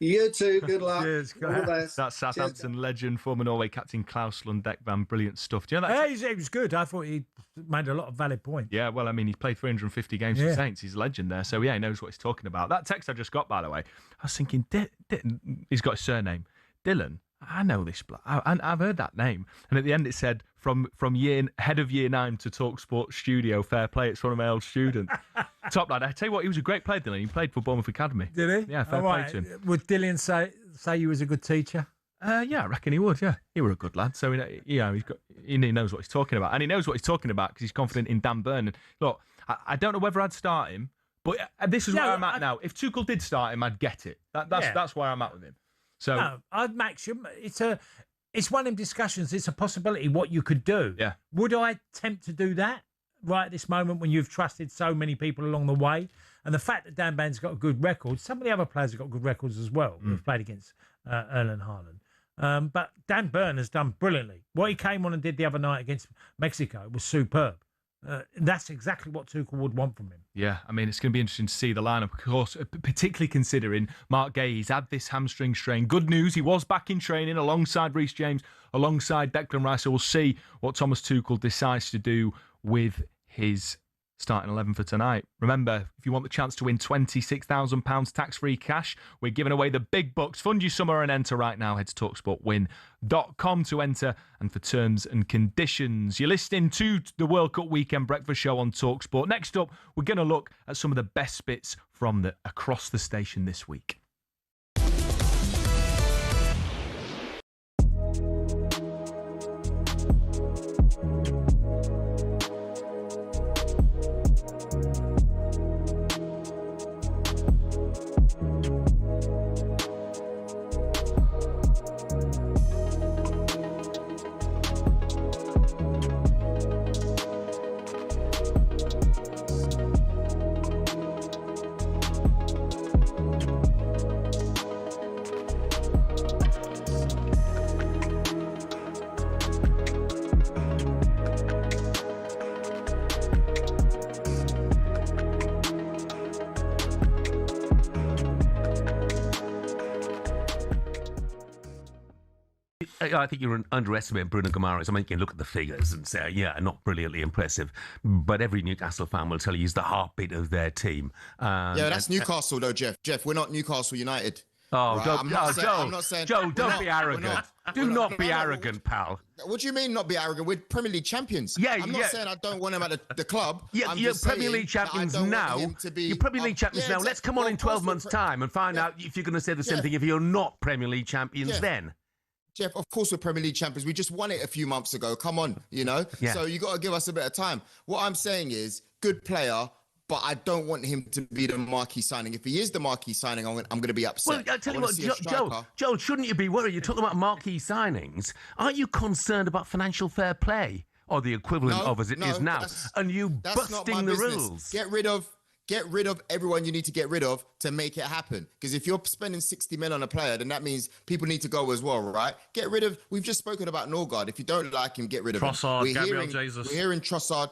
You too. Good luck. Cheers, All the best. That's Southampton legend, former Norway captain Claus Lundekvam. Brilliant stuff. Do you know that? Yeah, he was good. I thought he made a lot of valid points. Yeah, well, I mean, he's played 350 games for Saints. He's a legend there. So, yeah, he knows what he's talking about. That text I just got, by the way, I was thinking, he's got a surname. Dylan. I know this. I've heard that name. And at the end it said, from head of year 9 to talkSPORT studio, fair play. It's one of my old students. Top lad. I tell you what, he was a great player, Dylan. He played for Bournemouth Academy. Did he? Yeah, fair play to him. Would Dylan say you was a good teacher? Yeah, I reckon he would. Yeah, he were a good lad. So he knows what he's talking about, and he knows what he's talking about because he's confident in Dan Burn. And look, I don't know whether I'd start him, but this is where I'm at now. If Tuchel did start him, I'd get it. That's where I'm at with him. So no, I'd max him. It's one of them discussions. It's a possibility what you could do. Yeah. Would I attempt to do that right at this moment when you've trusted so many people along the way? And the fact that Dan Burn's got a good record, some of the other players have got good records as well. We've played against Erling Haaland. But Dan Burn has done brilliantly. What he came on and did the other night against Mexico was superb. That's exactly what Tuchel would want from him. Yeah, I mean, it's going to be interesting to see the lineup, of course, particularly considering Mark Gay. He's had this hamstring strain. Good news, he was back in training alongside Reece James, alongside Declan Rice. So we'll see what Thomas Tuchel decides to do with his starting 11 for tonight. Remember, if you want the chance to win £26,000 tax-free cash, we're giving away the big bucks. Fund your summer and enter right now. Head to talksportwin.com to enter and for terms and conditions. You're listening to the World Cup Weekend Breakfast Show on TalkSport. Next up, we're going to look at some of the best bits from across the station this week. I think you're underestimating Bruno Guimarães. I mean, you can look at the figures and say, yeah, not brilliantly impressive. But every Newcastle fan will tell you he's the heartbeat of their team. Yeah, that's Newcastle, though, Jeff. Jeff, we're not Newcastle United. Oh, right? Joe, don't be arrogant. Do not be arrogant, pal. What do you mean not be arrogant? We're Premier League champions. Yeah, I'm not saying I don't want him at the club. Yeah, you're Premier League champions now. You're Premier League champions now. Let's come on in 12 months' time and find out if you're going to say the same thing if you're not Premier League champions then. Jeff, of course we're Premier League champions. We just won it a few months ago. Come on, Yeah. So you got to give us a bit of time. What I'm saying is, good player, but I don't want him to be the marquee signing. If he is the marquee signing, I'm going to be upset. Well, I tell you what, Joe, shouldn't you be worried? You're talking about marquee signings. Aren't you concerned about financial fair play, or the equivalent of as it is now? And you busting the rules. Get rid of everyone you need to get rid of to make it happen. Because if you're spending 60 mil on a player, then that means people need to go as well, right? Get rid of... We've just spoken about Norgard. If you don't like him, get rid of Trossard, him. Gabriel Jesus. We're hearing Trossard.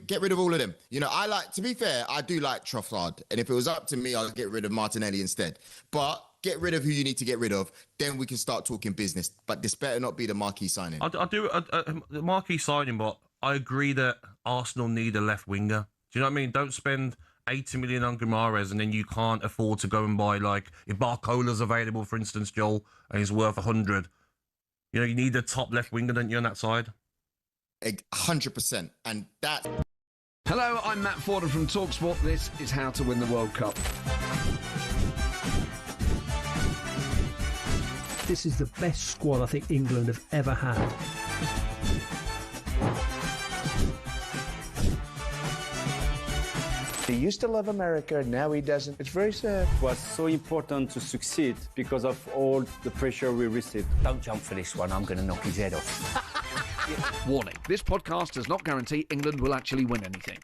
Get rid of all of them. To be fair, I do like Trossard. And if it was up to me, I'd get rid of Martinelli instead. But get rid of who you need to get rid of. Then we can start talking business. But this better not be the marquee signing. I do the marquee signing, but I agree that Arsenal need a left winger. Do you know what I mean? Don't spend 80 million on Guimarães and then you can't afford to go and buy, like, if Barcola's available, for instance, Joel, and he's worth 100. You need a top left winger, don't you, on that side? 100%. And that... Hello, I'm Matt Forden from talkSPORT. This is How to Win the World Cup. This is the best squad I think England have ever had. He used to love America, now he doesn't. It's very sad. It was so important to succeed because of all the pressure we received. Don't jump for this one, I'm going to knock his head off. Warning, this podcast does not guarantee England will actually win anything.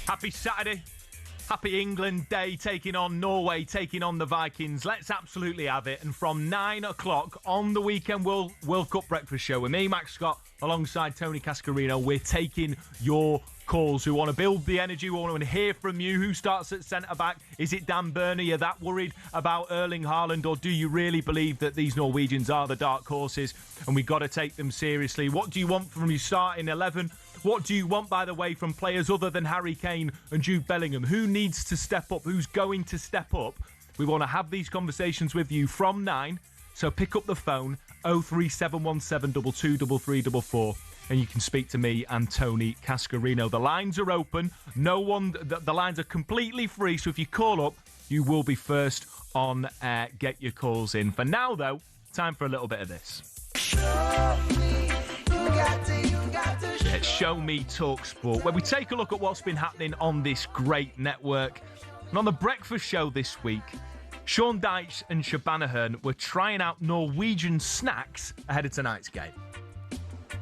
Happy Saturday. Happy England Day, taking on Norway, taking on the Vikings. Let's absolutely have it. And from 9 o'clock on the weekend World Cup breakfast show with me, Max Scott, alongside Tony Cascarino, we're taking your calls. We want to build the energy. We want to hear from you. Who starts at centre-back? Is it Dan Burn? Are you that worried about Erling Haaland? Or do you really believe that these Norwegians are the dark horses and we've got to take them seriously? What do you want from your starting 11? What do you want, by the way, from players other than Harry Kane and Jude Bellingham? Who needs to step up? Who's going to step up? We want to have these conversations with you from 9. So pick up the phone, 03717 223344, and you can speak to me and Tony Cascarino. The lines are open. The lines are completely free. So if you call up, you will be first on air. Get your calls in. For now, though, time for a little bit of this. It's Show Me TalkSport, where we take a look at what's been happening on this great network. And on the breakfast show this week, Sean Dyche and Shabanahan were trying out Norwegian snacks ahead of tonight's game.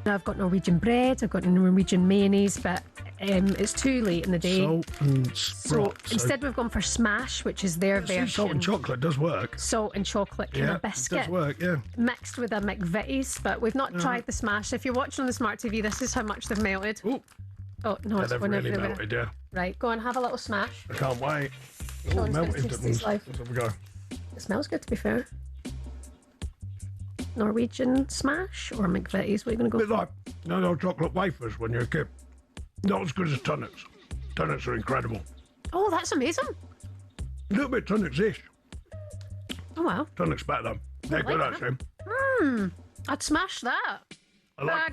I've got Norwegian bread, I've got Norwegian mayonnaise, but it's too late in the day. Salt and so instead we've gone for smash, which is their version. Salt and chocolate does work. Salt and chocolate kind of biscuit. It does work, yeah. Mixed with a McVitie's, but we've not tried the smash. If you're watching on the smart TV, this is how much they've melted. Ooh. Oh, no, Yeah, it's they've going really everywhere. melted, yeah. Right, go on, have a little smash. I can't wait. Oh, Sean's gonna melted. taste his life. Let's have a go. It smells good, to be fair. Norwegian smash or McVitie's? What are you going to go Bit for? like, chocolate wafers when you're a kid. Not as good as tonics. Tonics are incredible. Oh, that's amazing. A little bit tonics-ish. Oh, wow. Tonics better though. They're good, actually. I'd smash that. I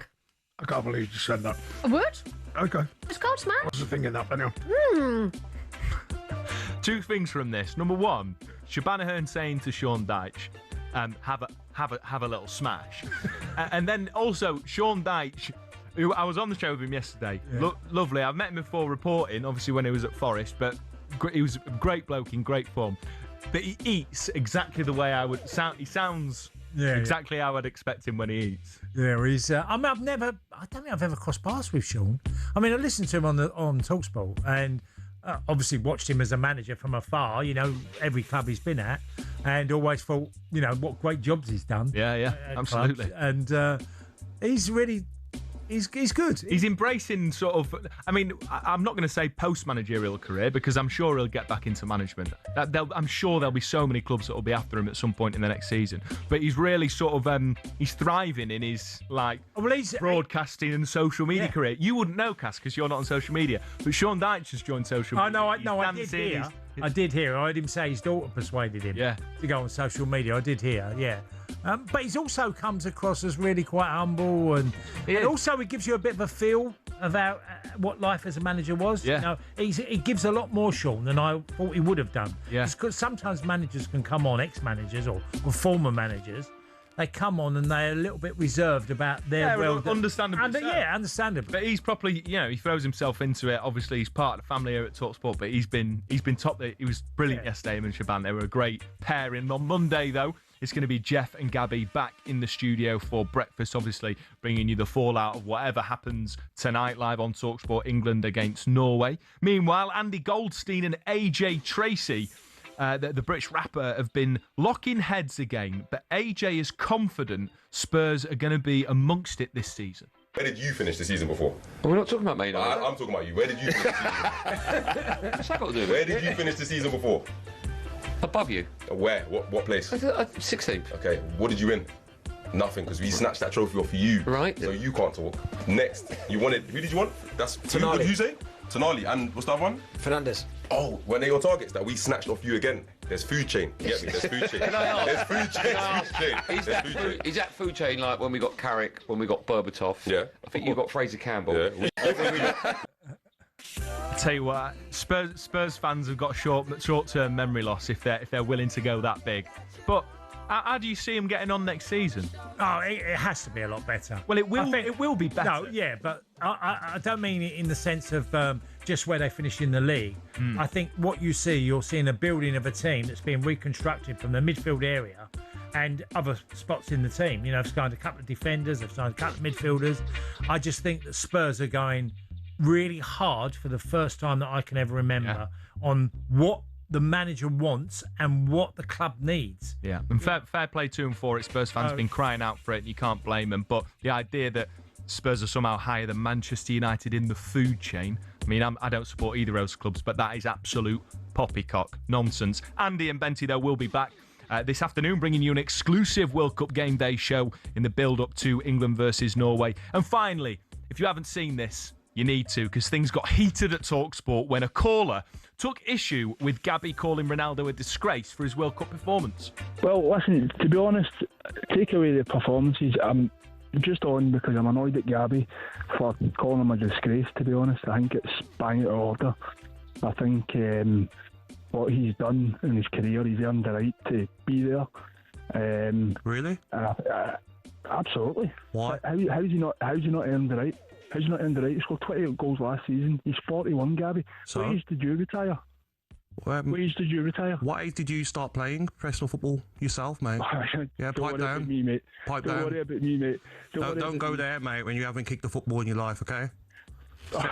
can't believe you just said that. I would. Okay. It's called smash. What's the thing in that, anyway? Two things from this. Number one, Shabanahan saying to Sean Dyche, have a little smash. And then also Sean Dyche, who I was on the show with him yesterday. Yeah. Lovely. I've met him before reporting, obviously when he was at Forest, but he was a great bloke in great form. But he eats exactly the way I would sound. He sounds exactly how I'd expect him when he eats. Yeah, he's. I don't think I've ever crossed paths with Sean. I mean, I listened to him on TalkSport and obviously watched him as a manager from afar. You know, every club he's been at, and always thought, what great jobs he's done. Yeah, absolutely. Clubs. And he's really. He's good. He's embracing sort of, I'm not going to say post-managerial career because I'm sure he'll get back into management. I'm sure there'll be so many clubs that will be after him at some point in the next season. But he's really sort of, he's thriving in his, broadcasting and social media career. You wouldn't know, Cass, because you're not on social media. But Sean Dyche has joined social media. I did hear. I heard him say his daughter persuaded him to go on social media. I did hear, yeah. But he's also comes across as really quite humble, and also he gives you a bit of a feel about what life as a manager was. Yeah. He gives a lot more, Sean, than I thought he would have done. Yeah. Because sometimes managers can come on, ex-managers or former managers, they come on and they're a little bit reserved about their understandably. Understandably. But he's properly, he throws himself into it. Obviously, he's part of the family here at TalkSport, but he's been top. He was brilliant yesterday, him and Shaban. They were a great pairing. On Monday, though, it's going to be Jeff and Gabby back in the studio for breakfast, obviously bringing you the fallout of whatever happens tonight live on TalkSport England against Norway. Meanwhile, Andy Goldstein and AJ Tracy, the British rapper, have been locking heads again, but AJ is confident Spurs are going to be amongst it this season. Where did you finish the season before? We're not talking about me, no. I'm talking about you. Where did you finish the season? What's that got to do with it? Where did you finish the season before? Above you. Where? What place? 16th. Okay, what did you win? Nothing, because we snatched that trophy off you. Right. So you can't talk. Next, you wanted. Who did you want? That's Tonali. What did you say? Tonali. And what's the other one? Fernandez. Oh, when they're your targets that we snatched off you again. There's food chain. You get me? There's food chain. Can I ask? There's food chain. Is that food chain like when we got Carrick, when we got Berbatov? Yeah. I think you got Fraser Campbell. Yeah. I tell you what, Spurs fans have got short-term memory loss if they're willing to go that big. But how do you see them getting on next season? Oh, it has to be a lot better. Well, it will be better. No, yeah, but I don't mean it in the sense of just where they finish in the league. I think what you're seeing a building of a team that's being reconstructed from the midfield area and other spots in the team. They've signed a couple of defenders, they've signed a couple of midfielders. I just think that Spurs are going really hard for the first time that I can ever remember on what the manager wants and what the club needs. Yeah, and fair play to him for it. Spurs fans have been crying out for it, and you can't blame them. But the idea that Spurs are somehow higher than Manchester United in the food chain, I mean, I don't support either of those clubs, but that is absolute poppycock nonsense. Andy and Benty, though, will be back this afternoon, bringing you an exclusive World Cup game day show in the build-up to England versus Norway. And finally, if you haven't seen this, you need to, because things got heated at talkSPORT when a caller took issue with Gabby calling Ronaldo a disgrace for his World Cup performance. Well, listen, to be honest, take away the performances. I'm just on because I'm annoyed at Gabby for calling him a disgrace, to be honest. I think it's bang out of order. I think what he's done in his career, he's earned the right to be there. Really? Absolutely. Why? How's he not earned the right? How's he not earned the right? He scored 28 goals last season. He's 41, Gabby. So? What age did you retire? What age did you retire? What age did you start playing professional football yourself, mate? Yeah, pipe down. Me, mate. Pipe Don't down. worry about me, mate. Don't go there, mate, when you haven't kicked the football in your life, okay?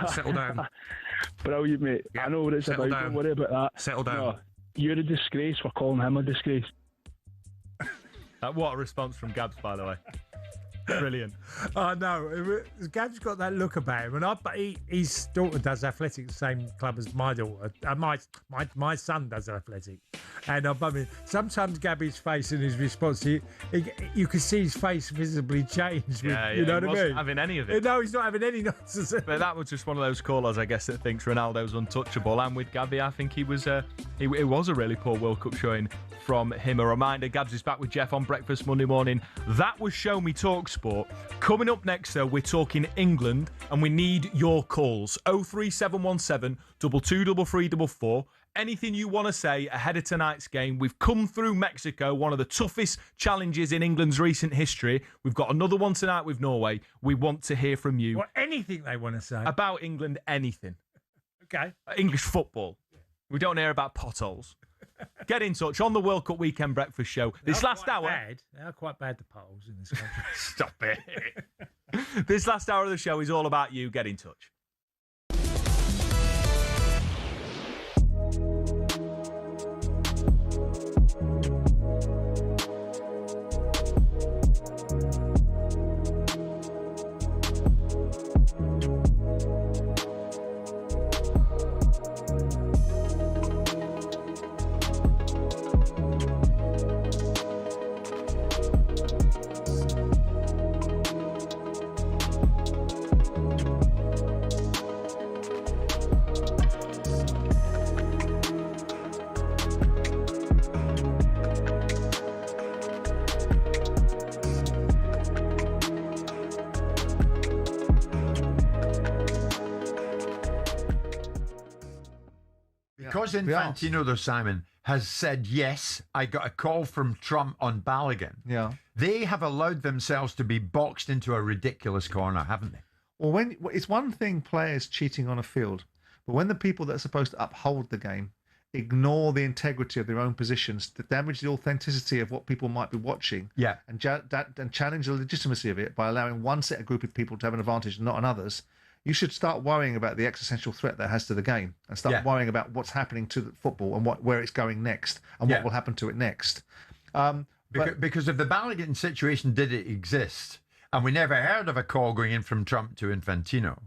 Settle down. Brilliant, mate. Yeah, I know what it's about. down. Don't worry about that. Settle down. No, you're a disgrace for calling him a disgrace. What a response from Gabs, by the way. Brilliant. Oh, no. Gab's got that look about him. And his daughter does athletics, the same club as my daughter. My son does athletics. And I mean, sometimes Gabby's face and his response, you can see his face visibly change. You know what I mean? He wasn't having any of it. No, he's not having any nonsense. But that was just one of those callers, I guess, that thinks Ronaldo's untouchable. And with Gabby, I think it was a really poor World Cup showing from him. A reminder, Gabs is back with Jeff on Breakfast Monday morning. That was Show Me talkSPORT. Coming up next, though, we're talking England, and we need your calls. 03717 223344. Anything you want to say ahead of tonight's game. We've come through Mexico, one of the toughest challenges in England's recent history. We've got another one tonight with Norway. We want to hear from you. Well, anything they want to say. About England, anything. Okay. English football. We don't hear about potholes. Get in touch on the World Cup Weekend Breakfast Show. This last hour... They are quite bad, the polls in this country. Stop it. This last hour of the show is all about you. Get in touch. Because Infantino, though, Simon, has said, yes, I got a call from Trump on Balogun. Yeah. They have allowed themselves to be boxed into a ridiculous corner, haven't they? Well, it's one thing players cheating on a field, but when the people that are supposed to uphold the game ignore the integrity of their own positions to damage the authenticity of what people might be watching, and challenge the legitimacy of it by allowing one set of group of people to have an advantage and not on others, you should start worrying about the existential threat that has to the game and start worrying about what's happening to the football and where it's going next and what will happen to it next. Because if the Balogun situation did exist, and we never heard of a call going in from Trump to Infantino,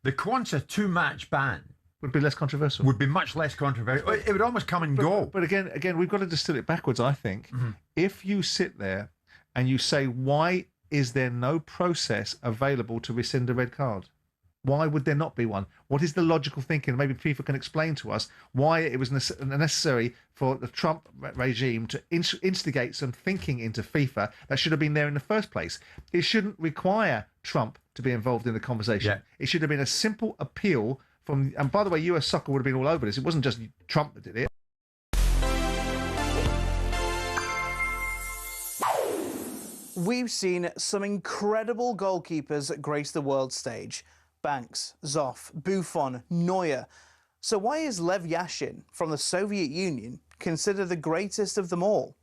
the Quanta 2-match ban would be less controversial. Would be much less controversial. It would almost come and go. But again, we've got to distill it backwards, I think. Mm-hmm. If you sit there and you say, why is there no process available to rescind a red card? Why would there not be one? What is the logical thinking? Maybe FIFA can explain to us why it was necessary for the Trump regime to instigate some thinking into FIFA that should have been there in the first place. It shouldn't require Trump to be involved in the conversation. Yeah. It should have been a simple appeal from... And by the way, US soccer would have been all over this. It wasn't just Trump that did it. We've seen some incredible goalkeepers grace the world stage. Banks, Zoff, Buffon, Neuer. So why is Lev Yashin from the Soviet Union considered the greatest of them all?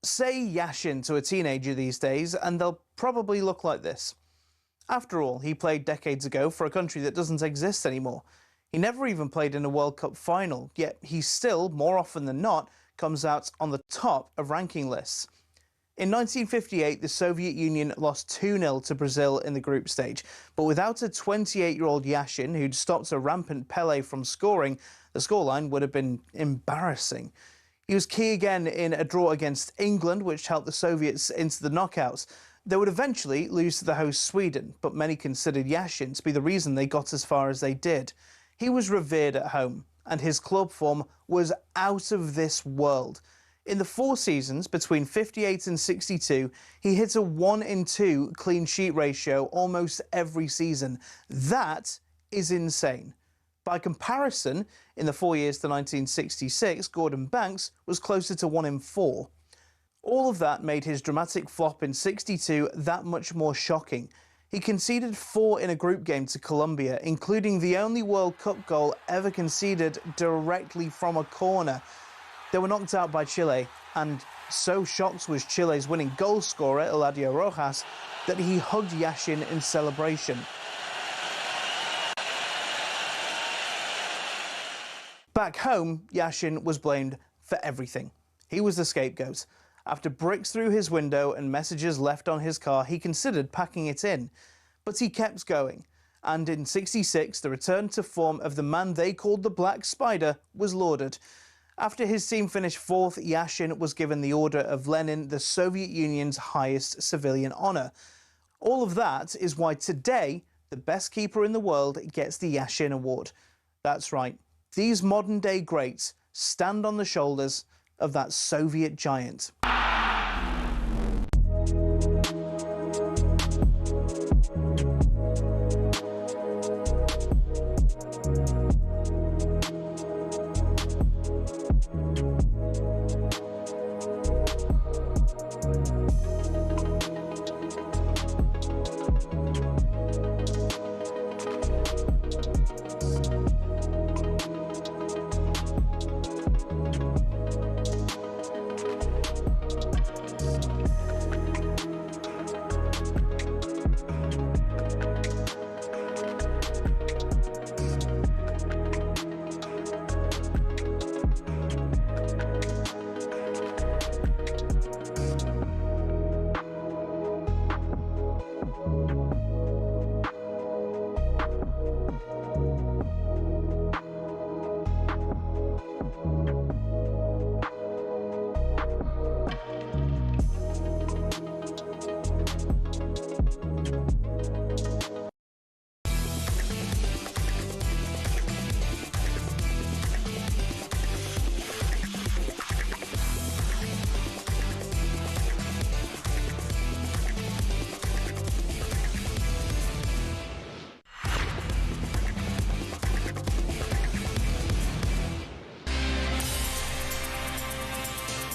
Say Yashin to a teenager these days and they'll probably look like this. After all, he played decades ago for a country that doesn't exist anymore. He never even played in a World Cup final, yet he still, more often than not, comes out on the top of ranking lists. In 1958, the Soviet Union lost 2-0 to Brazil in the group stage, but without a 28-year-old Yashin, who'd stopped a rampant Pelé from scoring, the scoreline would have been embarrassing. He was key again in a draw against England, which helped the Soviets into the knockouts. They would eventually lose to the host Sweden, but many considered Yashin to be the reason they got as far as they did. He was revered at home, and his club form was out of this world. In the 4 seasons between 58 and 62, he hit a 1-in-2 clean sheet ratio almost every season. That is insane. By comparison, in the 4 years to 1966, Gordon Banks was closer to 1-in-4. All of that made his dramatic flop in 62 that much more shocking. He conceded 4 in a group game to Colombia, including the only World Cup goal ever conceded directly from a corner. They were knocked out by Chile, and so shocked was Chile's winning goal scorer, Eladio Rojas, that he hugged Yashin in celebration. Back home, Yashin was blamed for everything. He was the scapegoat. After bricks through his window and messages left on his car, he considered packing it in. But he kept going. And in 66, the return to form of the man they called the Black Spider was lauded. After his team finished 4th, Yashin was given the Order of Lenin, the Soviet Union's highest civilian honour. All of that is why today, the best keeper in the world gets the Yashin Award. That's right. These modern-day greats stand on the shoulders of that Soviet giant.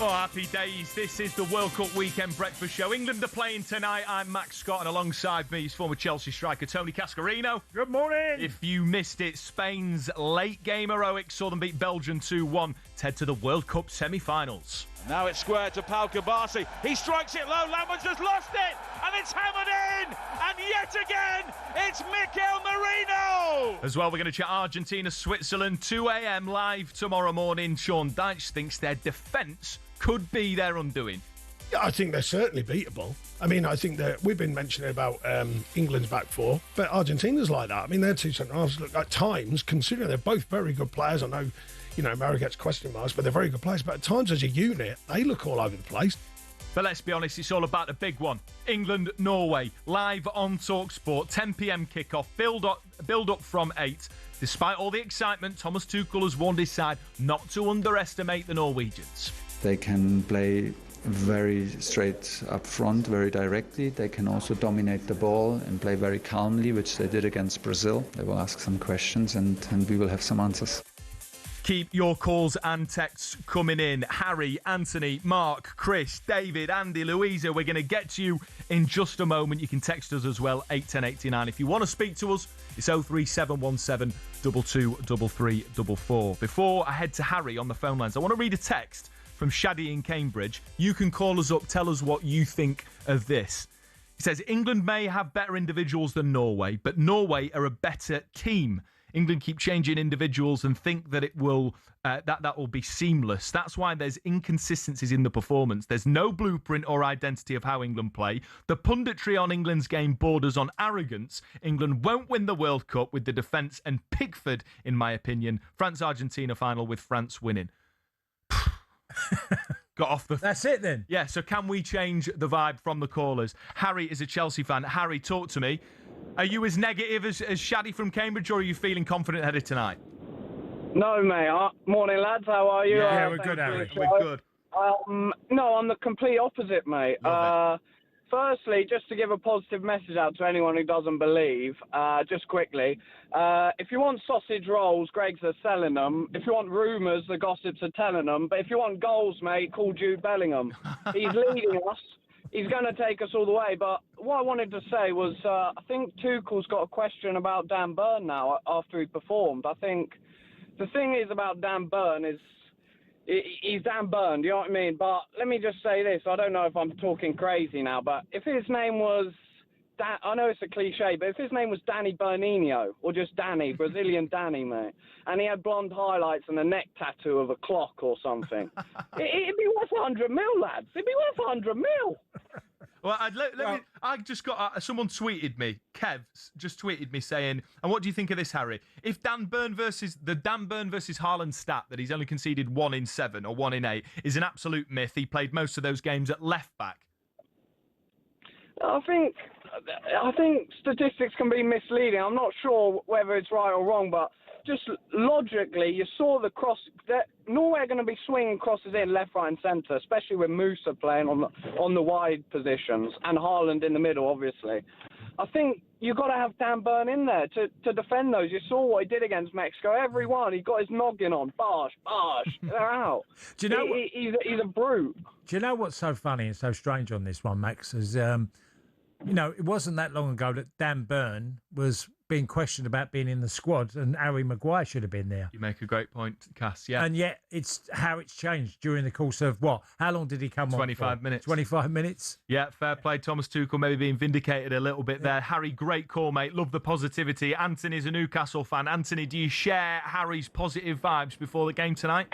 Oh, happy days. This is the World Cup Weekend Breakfast Show. England are playing tonight. I'm Max Scott, and alongside me is former Chelsea striker Tony Cascarino. Good morning. If you missed it, Spain's late game heroics saw them beat Belgium 2-1 to head to the World Cup semi-finals. Now it's square to Pau Kabasi. He strikes it low. Lamans has lost it, and it's hammered in. And yet again, it's Mikel Merino. As well, we're going to chat Argentina, Switzerland, 2 a.m. live tomorrow morning. Sean Dyche thinks their defence could be their undoing. Yeah, I think they're certainly beatable. I mean, I think that we've been mentioning about England's back four, but Argentina's like that. I mean, their two centre-halves look at times, considering they're both very good players. I know, Mara gets question marks, but they're very good players. But at times, as a unit, they look all over the place. But let's be honest, it's all about the big one. England, Norway, live on talkSPORT, 10 p.m. kickoff, build up from 8. Despite all the excitement, Thomas Tuchel has warned his side not to underestimate the Norwegians. They can play very straight up front, very directly. They can also dominate the ball and play very calmly, which they did against Brazil. They will ask some questions and we will have some answers. Keep your calls and texts coming in. Harry, Anthony, Mark, Chris, David, Andy, Louisa, we're going to get to you in just a moment. You can text us as well, 81089. If you want to speak to us, it's 03717 223344. Before I head to Harry on the phone lines, I want to read a text from Shadi in Cambridge. You can call us up, tell us what you think of this. He says, England may have better individuals than Norway, but Norway are a better team. England keep changing individuals and think that it will that will be seamless. That's why there's inconsistencies in the performance. There's no blueprint or identity of how England play. The punditry on England's game borders on arrogance. England won't win the World Cup with the defence and Pickford, in my opinion. France-Argentina final with France winning. Got off the... That's it then? Yeah, so can we change the vibe from the callers? Harry is a Chelsea fan. Harry, talk to me. Are you as negative as Shaddy from Cambridge, or are you feeling confident ahead of tonight? No, mate. Morning, lads. How are you? Yeah, we're good, Harry. We're good. No, I'm the complete opposite, mate. Firstly, just to give a positive message out to anyone who doesn't believe, just quickly, if you want sausage rolls, Greg's are selling them. If you want rumours, the gossips are telling them. But if you want goals, mate, call Jude Bellingham. He's leading us. He's going to take us all the way. But what I wanted to say was I think Tuchel's got a question about Dan Burn now after he performed. I think the thing is about Dan Burn is he's Dan Burn, do you know what I mean? But let me just say this. I don't know if I'm talking crazy now, but if his name was... I know it's a cliche, but if his name was Danny Bernino, or just Danny, Brazilian Danny, mate, and he had blonde highlights and a neck tattoo of a clock or something, it'd be worth 100 mil, lads. It'd be worth 100 mil. Well, I just got... someone tweeted me, Kev just tweeted me saying, and what do you think of this, Harry? If the Dan Burn versus Haaland stat that he's only conceded 1 in 7 or 1 in 8 is an absolute myth. He played most of those games at left back. I think statistics can be misleading. I'm not sure whether it's right or wrong, but just logically, you saw the cross. Norway are going to be swinging crosses in left, right, and centre, especially with Musa playing on the wide positions and Haaland in the middle, obviously. I think you've got to have Dan Burn in there to defend those. You saw what he did against Mexico. Every one, he got his noggin on. Bosh, they're out. Do you know he's a brute. Do you know what's so funny and so strange on this one, Max? Is it wasn't that long ago that Dan Burn was being questioned about being in the squad, and Harry Maguire should have been there. You make a great point, Cass, yeah. And yet, it's how it's changed during the course of what? How long did he come on? 25 minutes. 25 minutes? Yeah, fair play. Thomas Tuchel maybe being vindicated a little bit there. Harry, great call, mate. Love the positivity. Anthony's a Newcastle fan. Anthony, do you share Harry's positive vibes before the game tonight?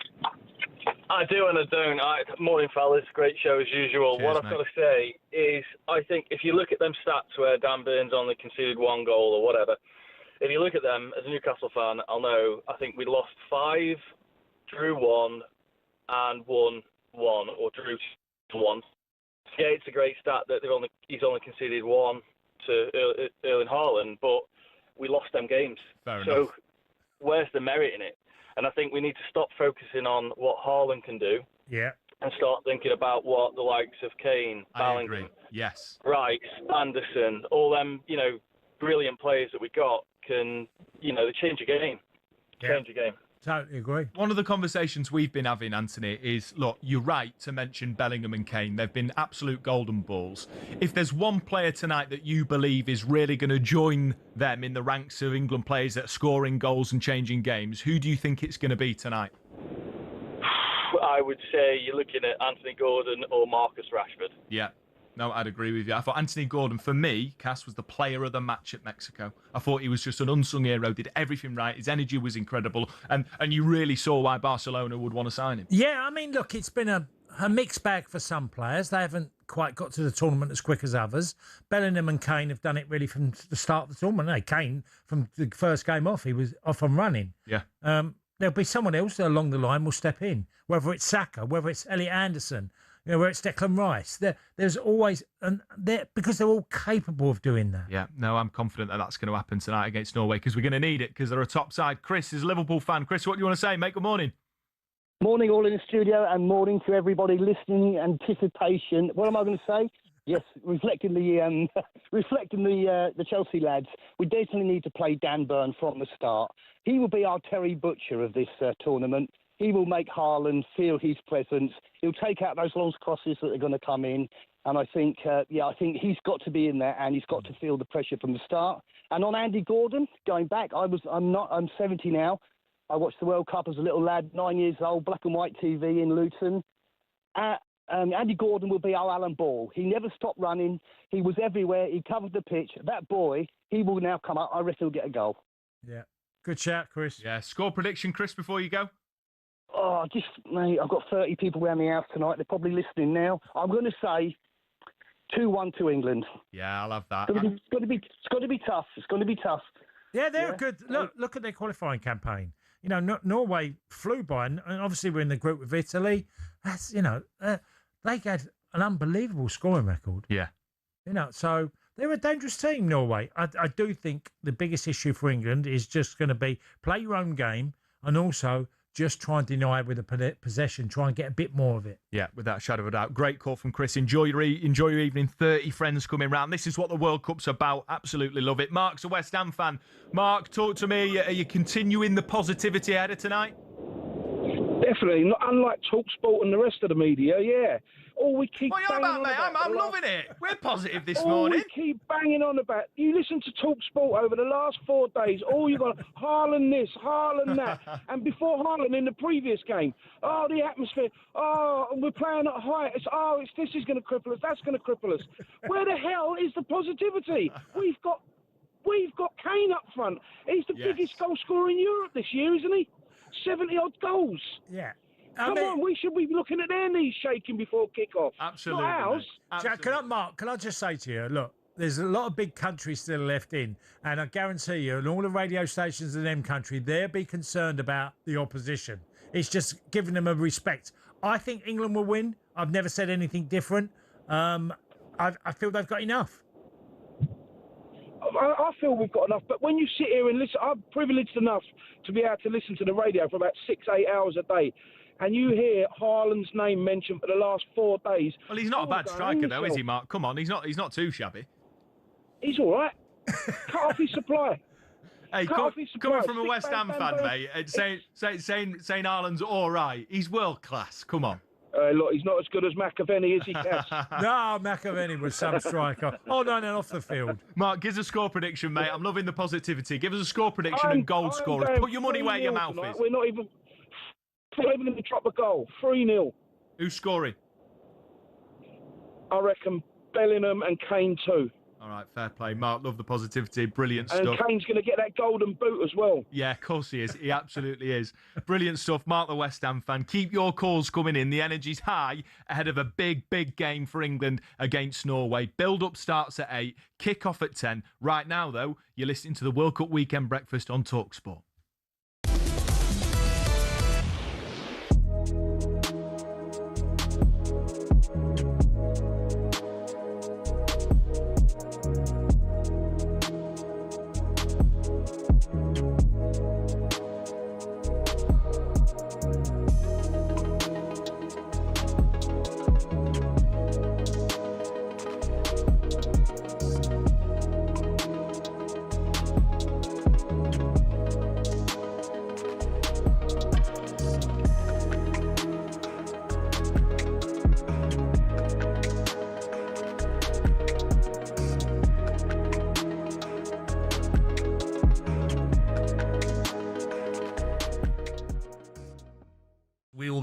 I do and I don't. Morning, fellas. Great show as usual. Cheers, what I've got to say is I think if you look at them stats where Dan Burns only conceded 1 goal or whatever, if you look at them, as a Newcastle fan, I'll know, I think we lost 5, drew 1, and won 1, or drew 1. Yeah, it's a great stat that he's only conceded 1 to Erling Haaland, but we lost them games. Fair so enough. Where's the merit in it? And I think we need to stop focusing on what Haaland can do. Yeah. And start thinking about what the likes of Kane, Bellingham, yes, Rice, Anderson, all them, brilliant players that we got can, they change a game. Change a game. Totally agree. One of the conversations we've been having, Anthony, is, look, you're right to mention Bellingham and Kane. They've been absolute golden balls. If there's one player tonight that you believe is really going to join them in the ranks of England players that are scoring goals and changing games, who do you think it's going to be tonight? I would say you're looking at Anthony Gordon or Marcus Rashford. Yeah. No, I'd agree with you. I thought Anthony Gordon, for me, Cass, was the player of the match at Mexico. I thought he was just an unsung hero, did everything right. His energy was incredible. And you really saw why Barcelona would want to sign him. Yeah, I mean, look, it's been a mixed bag for some players. They haven't quite got to the tournament as quick as others. Bellingham and Kane have done it really from the start of the tournament. No, Kane, from the first game off, he was off and running. Yeah. There'll be someone else along the line will step in, whether it's Saka, whether it's Elliot Anderson, whether it's Declan Rice. There's always, because they're all capable of doing that. Yeah, no, I'm confident that that's going to happen tonight against Norway because we're going to need it because they're a top side. Chris is a Liverpool fan. Chris, what do you want to say, mate? Good morning. Morning, all in the studio, and morning to everybody listening. Anticipation. What am I going to say? Yes, reflecting the Chelsea lads, we definitely need to play Dan Burn from the start. He will be our Terry Butcher of this tournament. He will make Haaland feel his presence. He'll take out those long crosses that are going to come in. And I think, I think he's got to be in there and he's got to feel the pressure from the start. And on Andy Gordon, going back, I'm 70 now. I watched the World Cup as a little lad, 9 years old, black and white TV in Luton. Andy Gordon will be our Alan Ball. He never stopped running. He was everywhere. He covered the pitch. That boy, he will now come up. I reckon he'll get a goal. Yeah. Good shout, Chris. Yeah. Score prediction, Chris, before you go. Oh, mate, I've got 30 people around the house tonight. They're probably listening now. I'm going to say 2-1 to England. Yeah, I'll have that. It's going to be tough. It's going to be tough. Yeah, they're good. Look at their qualifying campaign. You know, Norway flew by, and obviously we're in the group with Italy. That's, you know, they had an unbelievable scoring record. Yeah. You know, so they're a dangerous team, Norway. I do think the biggest issue for England is just going to be play your own game and also just try and deny it with a possession, try and get a bit more of it. Yeah, without a shadow of a doubt. Great call from Chris. Enjoy your evening. 30 friends coming round. This is what the World Cup's about. Absolutely love it. Mark's a West Ham fan. Mark, talk to me. Are you continuing the positivity ahead of tonight? Definitely. Not unlike talkSPORT and the rest of the media, yeah. All we keep What are you on about, mate? I'm loving it. We're positive this all morning. We keep banging on about. You listen to talkSPORT over the last 4 days. All you got, Haaland this, Haaland that. And before Haaland in the previous game, oh, the atmosphere. Oh, we're playing at height. It's this is going to cripple us. That's going to cripple us. Where the hell is the positivity? We've got Kane up front. He's the biggest goal scorer in Europe this year, isn't he? 70-odd goals. Yeah. Come on, we should be looking at their knees shaking before kick-off. Absolutely. Not ours. Jack, can I just say to you, look, there's a lot of big countries still left in, and I guarantee you, and all the radio stations in them country, they'll be concerned about the opposition. It's just giving them a respect. I think England will win. I've never said anything different. I feel they've got enough. I feel we've got enough, but when you sit here and listen, I'm privileged enough to be able to listen to the radio for about 6-8 hours a day, and you hear Haaland's name mentioned for the last 4 days. Well, he's not a bad striker, though, is he, Mark? Come on, he's not too shabby. He's all right. Cut off his supply. Hey, coming from a West Ham fan, mate, saying Haaland's all right. He's world class. Come on. Look, he's not as good as McAvenny, is he, Cass? No, McAvenny was some striker. On and off the field. Mark, give us a score prediction, mate. I'm loving the positivity. Give us a score prediction and goal scorers. Put your money where your mouth is. We're not even going to drop a goal. 3-0. Who's scoring? I reckon Bellingham and Kane too. All right, fair play. Mark, love the positivity. Brilliant and stuff. And Kane's going to get that golden boot as well. Yeah, of course he is. He absolutely is. Brilliant stuff. Mark, the West Ham fan. Keep your calls coming in. The energy's high ahead of a big, big game for England against Norway. Build-up starts at 8. Kick-off at 10. Right now, though, you're listening to the World Cup Weekend Breakfast on talkSPORT.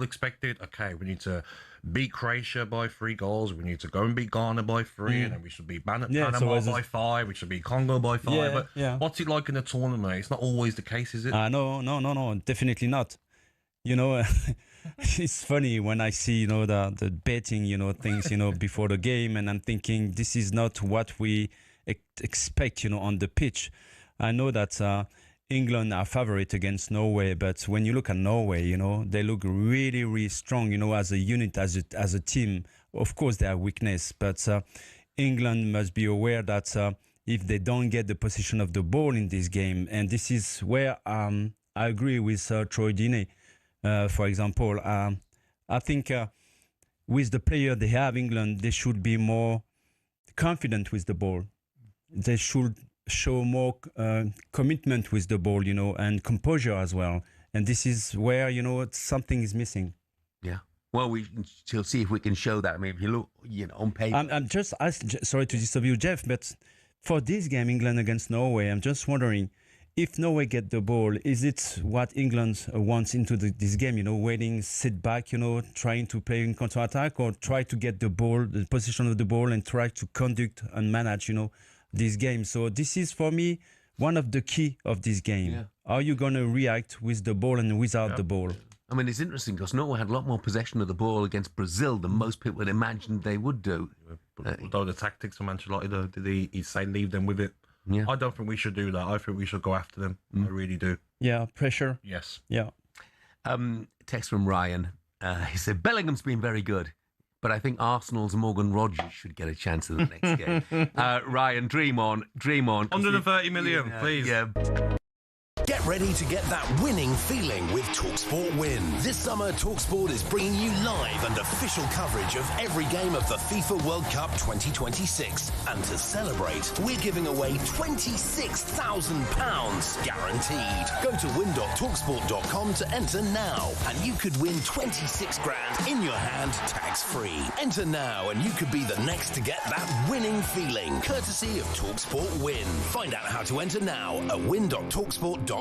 Expected, okay, we need to beat Croatia by 3 goals, we need to go and beat Ghana by 3, and then we should beat Panama by 5, we should beat Congo by 5. What's it like in a tournament? It's not always the case, is it? No, definitely not. You know, it's funny when I see, the betting, things, before the game, and I'm thinking this is not what we expect, on the pitch. I know that England are favorite against Norway, but when you look at Norway, they look really, really strong, as a unit, as a team. Of course, they have weakness, but England must be aware that if they don't get the position of the ball in this game, and this is where I agree with Troy Deeney, for example. I think with the player they have, England, they should be more confident with the ball. They should show more commitment with the ball, and composure as well. And this is where, something is missing. Yeah. Well, we shall see if we can show that. I mean, if you look, on paper. I'm just sorry to disturb you, Jeff, but for this game, England against Norway, I'm just wondering if Norway get the ball, is it what England wants into this game? Waiting, sit back, trying to play in counter-attack, or try to get the ball, the position of the ball, and try to conduct and manage, this game. So this is, for me, one of the key of this game. Yeah. Are you going to react with the ball and without the ball? I mean, it's interesting because Norway had a lot more possession of the ball against Brazil than most people had imagined they would do. Although the tactics of Ancelotti, though, did he say leave them with it? Yeah. I don't think we should do that. I think we should go after them. I really do. Yeah, pressure. Yes. Yeah. Text from Ryan. He said, Bellingham's been very good, but I think Arsenal's Morgan Rogers should get a chance in the next game. Ryan, dream on. 130 million, please. Yeah. Get ready to get that winning feeling with talkSPORT Win. This summer, talkSPORT is bringing you live and official coverage of every game of the FIFA World Cup 2026. And to celebrate, we're giving away £26,000 guaranteed. Go to win.talksport.com to enter now, and you could win 26 grand in your hand, tax-free. Enter now, and you could be the next to get that winning feeling, courtesy of talkSPORT Win. Find out how to enter now at win.talksport.com.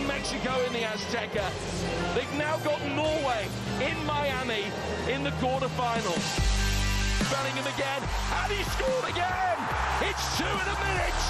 Mexico in the Azteca. They've now got Norway in Miami in the quarterfinals. Bellingham again, and he scored again! It's 2 in a minute!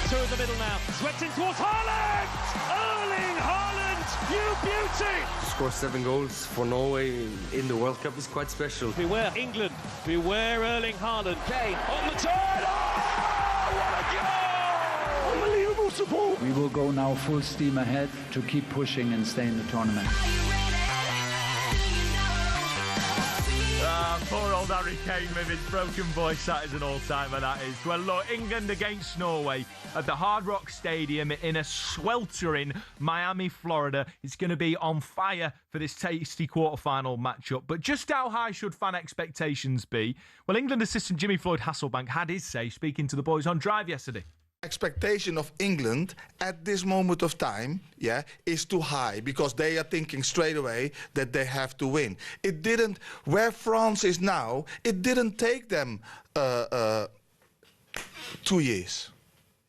Two in the middle now, swept in towards Haaland! Erling Haaland, you beauty! To score 7 goals for Norway in the World Cup is quite special. Beware England, beware Erling Haaland. Kane on the turn! Oh, what a goal! Unbelievable support! We will go now full steam ahead to keep pushing and stay in the tournament. Poor old Harry Kane with his broken voice. That is an all-timer, that is. Well, look, England against Norway at the Hard Rock Stadium in a sweltering Miami, Florida. It's going to be on fire for this tasty quarter-final matchup. But just how high should fan expectations be? Well, England assistant Jimmy Floyd Hasselbank had his say speaking to the boys on Drive yesterday. Expectation of England at this moment of time, is too high because they are thinking straight away that they have to win. It didn't, where France is now, it didn't take them 2 years.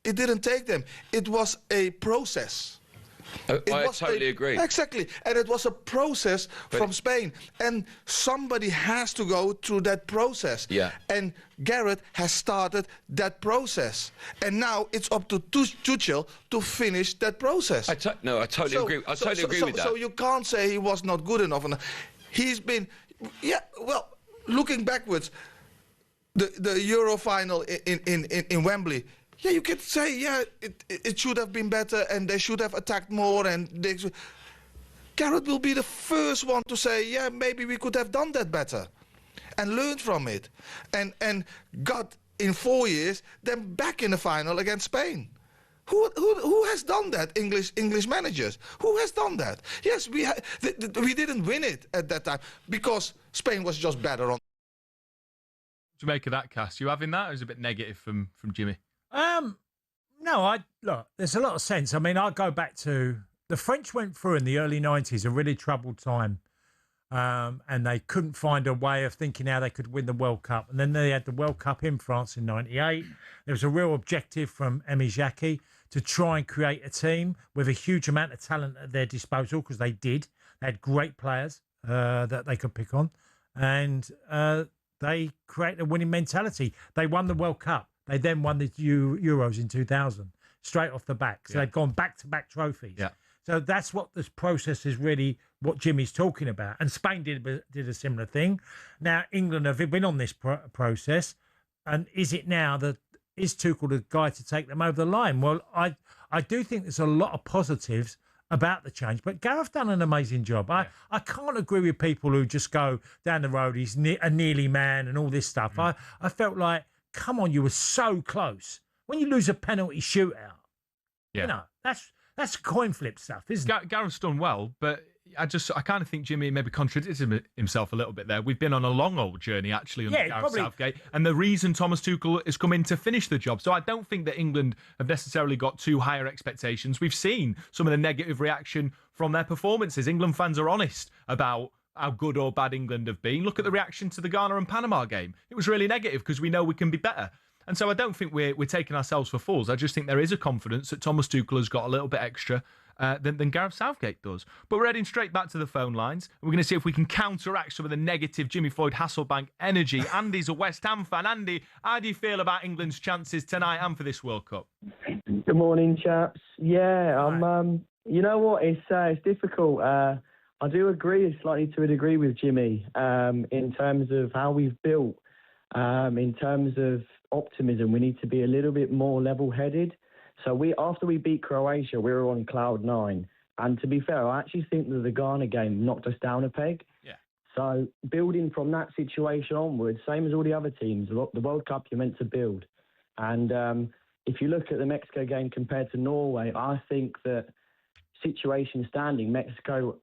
It didn't take them. It was a process. I totally agree. Exactly. And it was a process from Spain. And somebody has to go through that process. Yeah. And Gareth has started that process. And now it's up to Tuchel to finish that process. I totally agree. I totally agree with that. So you can't say he was not good enough. He's been, looking backwards, the Euro final in Wembley, you could say, it should have been better and they should have attacked more. And Gareth will be the first one to say, maybe we could have done that better and learned from it. And got, in 4 years, them back in the final against Spain. Who has done that? English managers. Who has done that? Yes, we didn't win it at that time because Spain was just better on. What do you make of that, Cass? You having that, or is it a bit negative from Jimmy? No, look, there's a lot of sense. I mean, I go back to the French went through in the early 90s, a really troubled time. And they couldn't find a way of thinking how they could win the World Cup. And then they had the World Cup in France in 98. There was a real objective from Emi Jacqui to try and create a team with a huge amount of talent at their disposal, because they did. They had great players that they could pick on, and they created a winning mentality. They won the World Cup. They then won the Euros in 2000, straight off the back. So they've gone back-to-back trophies. Yeah. So that's what this process is really, what Jimmy's talking about. And Spain did a similar thing. Now, England have been on this process. And is it now that, is Tuchel the guy to take them over the line? Well, I do think there's a lot of positives about the change, but Gareth done an amazing job. I can't agree with people who just go down the road, he's a nearly man and all this stuff. I felt like, come on, you were so close. When you lose a penalty shootout, you know, that's coin flip stuff, isn't it? Gareth's done well, but I kind of think Jimmy maybe contradicted himself a little bit there. We've been on a long old journey actually under Gareth Southgate, and the reason Thomas Tuchel has come in to finish the job. So I don't think that England have necessarily got too higher expectations. We've seen some of the negative reaction from their performances. England fans are honest about how good or bad England have been. Look at the reaction to the Ghana and Panama game. It was really negative because we know we can be better. And so I don't think we're taking ourselves for fools. I just think there is a confidence that Thomas Tuchel has got a little bit extra than Gareth Southgate does. But we're heading straight back to the phone lines. We're going to see if we can counteract some of the negative Jimmy Floyd Hasselbank energy. Andy's a West Ham fan. Andy, how do you feel about England's chances tonight and for this World Cup? Good morning, chaps. Yeah, you know what? It's difficult. I do agree slightly to a degree with Jimmy in terms of how we've built. In terms of optimism, we need to be a little bit more level-headed. So after we beat Croatia, we were on cloud 9. And to be fair, I actually think that the Ghana game knocked us down a peg. Yeah. So building from that situation onwards, same as all the other teams, the World Cup you're meant to build. And if you look at the Mexico game compared to Norway, I think that situation standing, Mexico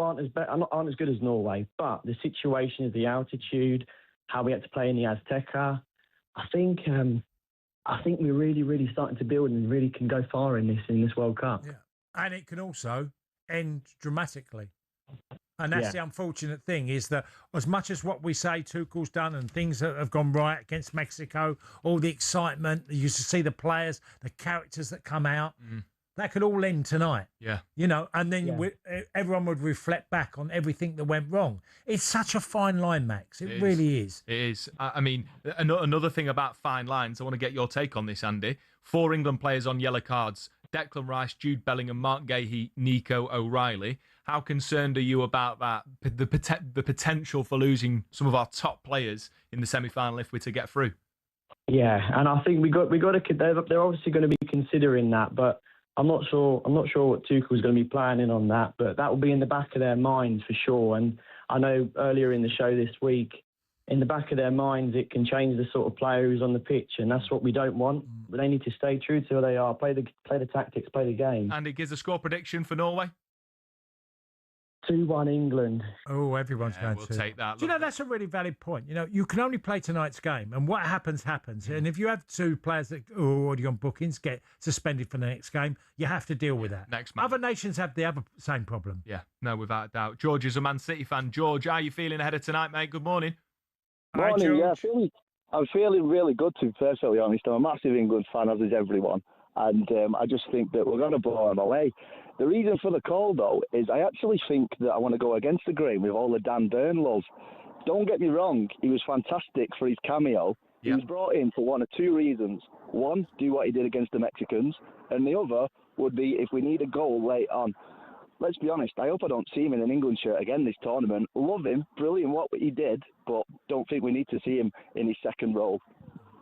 aren't as good as Norway, but the situation is the altitude, how we had to play in the Azteca. I think we're really, really starting to build and really can go far in this World Cup. Yeah. And it can also end dramatically. And that's the unfortunate thing, is that as much as what we say Tuchel's done and things that have gone right against Mexico, all the excitement, you used to see the players, the characters that come out, that could all end tonight. Yeah. You know, and then everyone would reflect back on everything that went wrong. It's such a fine line, Max. It really is. It is. I mean, another thing about fine lines, I want to get your take on this, Andy. 4 England players on yellow cards: Declan Rice, Jude Bellingham, Mark Gahey, Nico O'Reilly. How concerned are you about that? The potential for losing some of our top players in the semi-final if we're to get through? Yeah, and I think we got to. They're obviously going to be considering that, but I'm not sure what Tuchel's going to be planning on that, but that will be in the back of their minds for sure. And I know earlier in the show this week, in the back of their minds, it can change the sort of player who's on the pitch, and that's what we don't want. But they need to stay true to who they are, play the tactics, play the game. And it gives a score prediction for Norway. 2-1 England. Oh, everyone's going we'll to take that. Do you know, that's a really valid point. You know, you can only play tonight's game, and what happens. And if you have 2 players that are already on bookings get suspended for the next game, you have to deal with that. Next Other nations have the same problem. Yeah, no, without a doubt. George is a Man City fan. George, how are you feeling ahead of tonight, mate? Good morning. Morning, yeah. I'm feeling really good, to be perfectly honest. I'm a massive England fan, as is everyone. And I just think that we're going to blow them away. The reason for the call, though, is I actually think that I want to go against the grain with all the Dan Burn love. Don't get me wrong, he was fantastic for his cameo. He was brought in for one of 2 reasons. One, do what he did against the Mexicans, and the other would be if we need a goal late on. Let's be honest, I hope I don't see him in an England shirt again this tournament. Love him, brilliant what he did, but don't think we need to see him in his second role.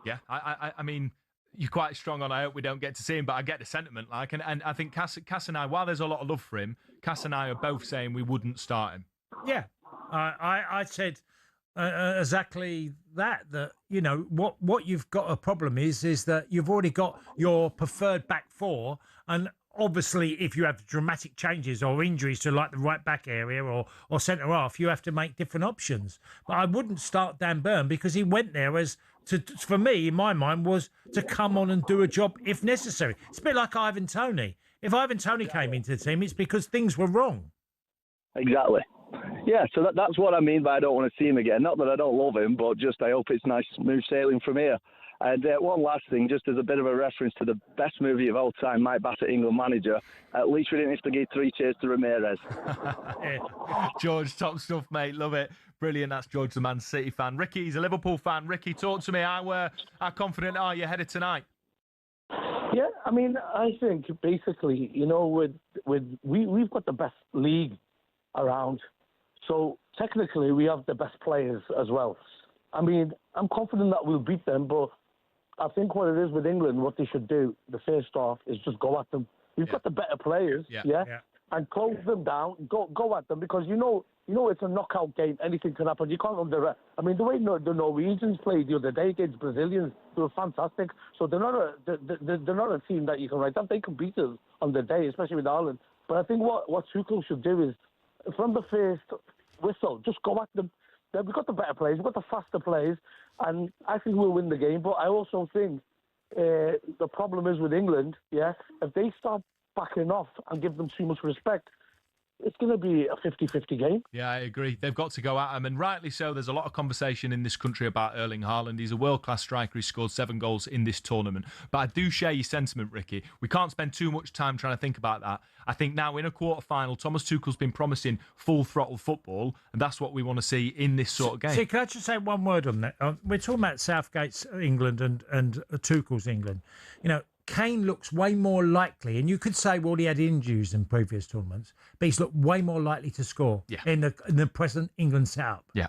Yeah, I mean, you're quite strong on I hope we don't get to see him, but I get the sentiment. And I think Cass and I, while there's a lot of love for him, Cass and I are both saying we wouldn't start him. Yeah, I said exactly that, you know, what you've got a problem is that you've already got your preferred back 4, and obviously if you have dramatic changes or injuries to like the right back area or centre half, you have to make different options. But I wouldn't start Dan Burn because he went there for me, in my mind, was to come on and do a job if necessary. It's a bit like Ivan Toney. If Ivan Toney came into the team, it's because things were wrong. Exactly. Yeah, so that's what I mean by I don't want to see him again. Not that I don't love him, but just I hope it's nice, smooth sailing from here. And one last thing, just as a bit of a reference to the best movie of all time, Mike Bassett, England manager, at least we didn't have to give 3 cheers to Ramirez. George, top stuff, mate. Love it. Brilliant. That's George, the Man City fan. Ricky, he's a Liverpool fan. Ricky, talk to me. How confident are you ahead of tonight? Yeah, I mean, I think basically, we've got the best league around. So technically, we have the best players as well. I mean, I'm confident that we'll beat them, but I think what it is with England, what they should do, the first off, is just go at them. We've got the better players, and close them down, go at them, because you know it's a knockout game. Anything can happen. You can't underestimate. I mean, the way the Norwegians played the other day against Brazilians, they were fantastic. So they're not a team that you can write off. They can beat us on the day, especially with Haaland. But I think what Tuchel should do is, from the first whistle, just go at them. We've got the better players, we've got the faster players, and I think we'll win the game. But I also think the problem is with England, if they start backing off and give them too much respect, it's going to be a 50-50 game. Yeah, I agree. They've got to go at him, and rightly so. There's a lot of conversation in this country about Erling Haaland. He's a world-class striker. He scored 7 goals in this tournament. But I do share your sentiment, Ricky. We can't spend too much time trying to think about that. I think now in a quarter-final, Thomas Tuchel's been promising full-throttle football, and that's what we want to see in this sort of game. See, can I just say one word on that? We're talking about Southgate's England and Tuchel's England. Kane looks way more likely, and you could say, well, he had injuries in previous tournaments, but he's looked way more likely to score in the present England setup. Yeah.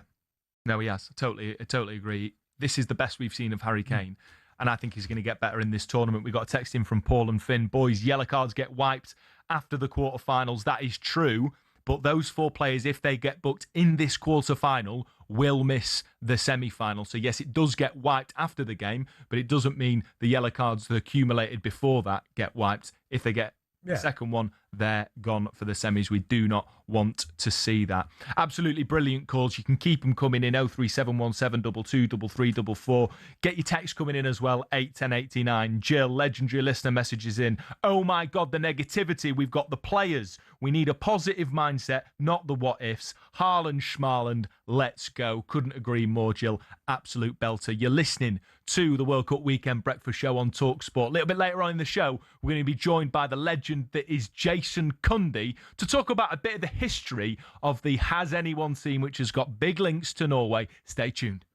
No, he has. I totally agree. This is the best we've seen of Harry Kane, and I think he's going to get better in this tournament. We got a text in from Paul and Finn. Boys, yellow cards get wiped after the quarterfinals. That is true, but those 4 players, if they get booked in this quarterfinal, will miss the semi-final. So yes, it does get wiped after the game, but it doesn't mean the yellow cards that accumulated before that get wiped. If they get the second one, they're gone for the semis. We do not want to see that. Absolutely brilliant calls. You can keep them coming in 03717 223344. Get your text coming in as well, 81089. Jill, legendary listener, messages in. Oh my God, the negativity. We've got the players. We need a positive mindset, not the what ifs. Haaland, Schmarland, let's go. Couldn't agree more, Jill. Absolute belter. You're listening to the World Cup Weekend Breakfast Show on talkSPORT. A little bit later on in the show, we're going to be joined by the legend that is Jason Cundy to talk about a bit of the history of the Has Anyone Seen, which has got big links to Norway. Stay tuned.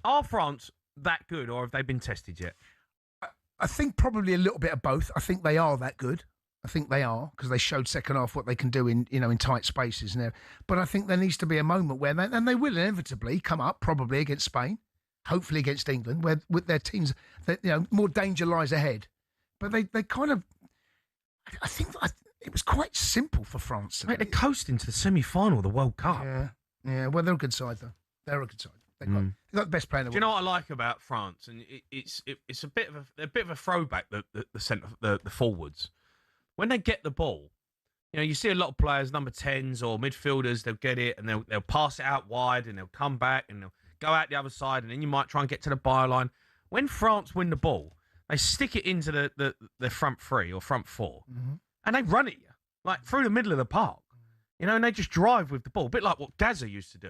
Are France that good, or have they been tested yet? I think probably a little bit of both. I think they are that good. I think they are, because they showed second half what they can do in tight spaces and there. But I think there needs to be a moment where they will inevitably come up, probably against Spain, hopefully against England, where with their teams, more danger lies ahead. But they kind of, I think it was quite simple for France. Mate, they're coasting to the semi-final of the World Cup. Yeah. Well, they're a good side though. They're a good side. They've got the best player in the world. Do you know what I like about France? And it's a bit of a throwback. The forwards, when they get the ball, you see a lot of players, number 10s or midfielders, they'll get it and they'll pass it out wide and they'll come back and they'll go out the other side and then you might try and get to the byline. When France win the ball, they stick it into the front 3 or front 4 and they run at you like through the middle of the park, and they just drive with the ball, a bit like what Gaza used to do.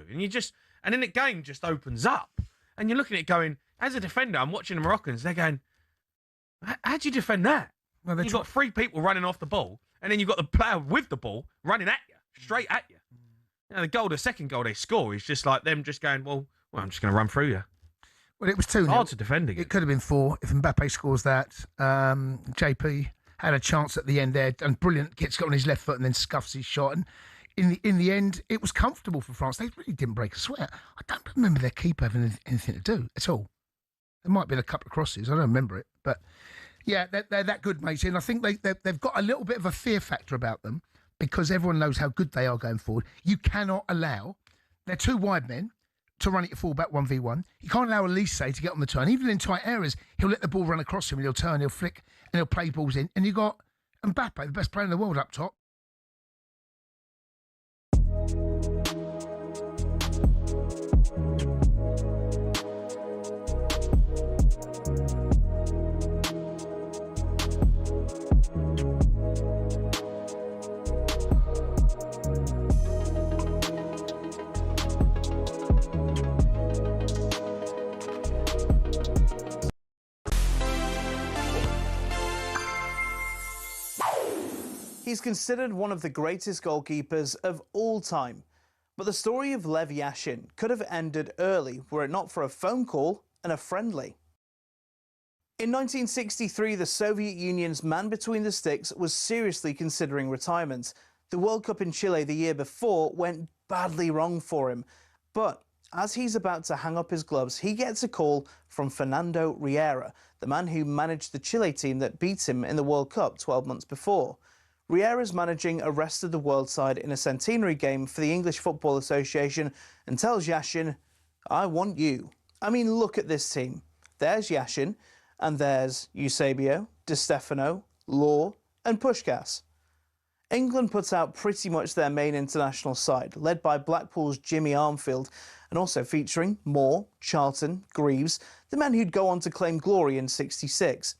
And then the game just opens up and you're looking at it going, as a defender, I'm watching the Moroccans, they're going, how do you defend that? Well, you've got 3 people running off the ball and then you've got the player with the ball running at you, straight at you. The second goal they score is just like them just going, well, I'm just going to run through you. Well, it was 2-0. Hard to defend again. It could have been 4 if Mbappe scores that. JP had a chance at the end there and brilliant, gets got on his left foot and then scuffs his shot. And, in the end, it was comfortable for France. They really didn't break a sweat. I don't remember their keeper having anything to do at all. There might have been a couple of crosses. I don't remember it. But, yeah, they're that good, mate. And I think they've got a little bit of a fear factor about them because everyone knows how good they are going forward. You cannot allow their two wide men to run at your fullback 1v1. You can't allow Elise to get on the turn. Even in tight areas, he'll let the ball run across him and he'll turn, he'll flick, and he'll play balls in. And you've got Mbappe, the best player in the world, up top. He's considered one of the greatest goalkeepers of all time. But the story of Lev Yashin could have ended early were it not for a phone call and a friendly. In 1963, the Soviet Union's man between the sticks was seriously considering retirement. The World Cup in Chile the year before went badly wrong for him. But as he's about to hang up his gloves, he gets a call from Fernando Riera, the man who managed the Chile team that beat him in the World Cup 12 months before. Riera's managing a rest of the world side in a centenary game for the English Football Association and tells Yashin, I want you. I mean, look at this team. There's Yashin, and there's Eusebio, Di Stefano, Law, and Puskás. England puts out pretty much their main international side, led by Blackpool's Jimmy Armfield, and also featuring Moore, Charlton, Greaves, the men who'd go on to claim glory in '66.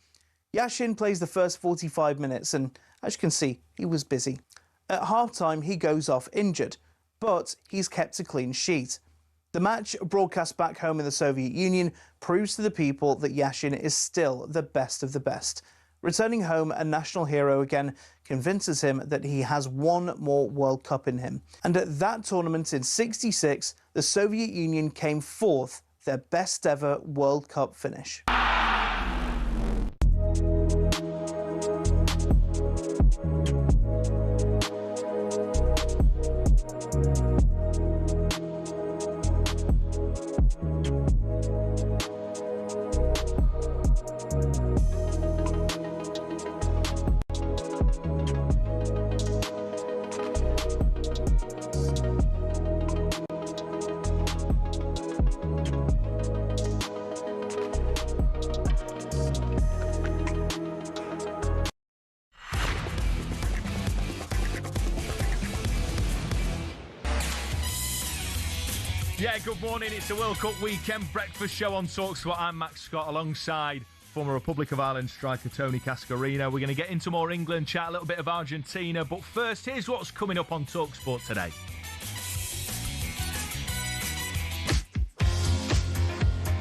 Yashin plays the first 45 minutes and, as you can see, he was busy. At half-time, he goes off injured, but he's kept a clean sheet. The match, broadcast back home in the Soviet Union, proves to the people that Yashin is still the best of the best. Returning home a national hero again convinces him that he has one more World Cup in him. And at that tournament in '66, the Soviet Union came fourth, their best ever World Cup finish. Yeah, good morning. It's the World Cup weekend breakfast show on talkSPORT. I'm Max Scott alongside former Republic of Ireland striker Tony Cascarino. We're going to get into more England, chat a little bit of Argentina. But first, here's what's coming up on talkSPORT today.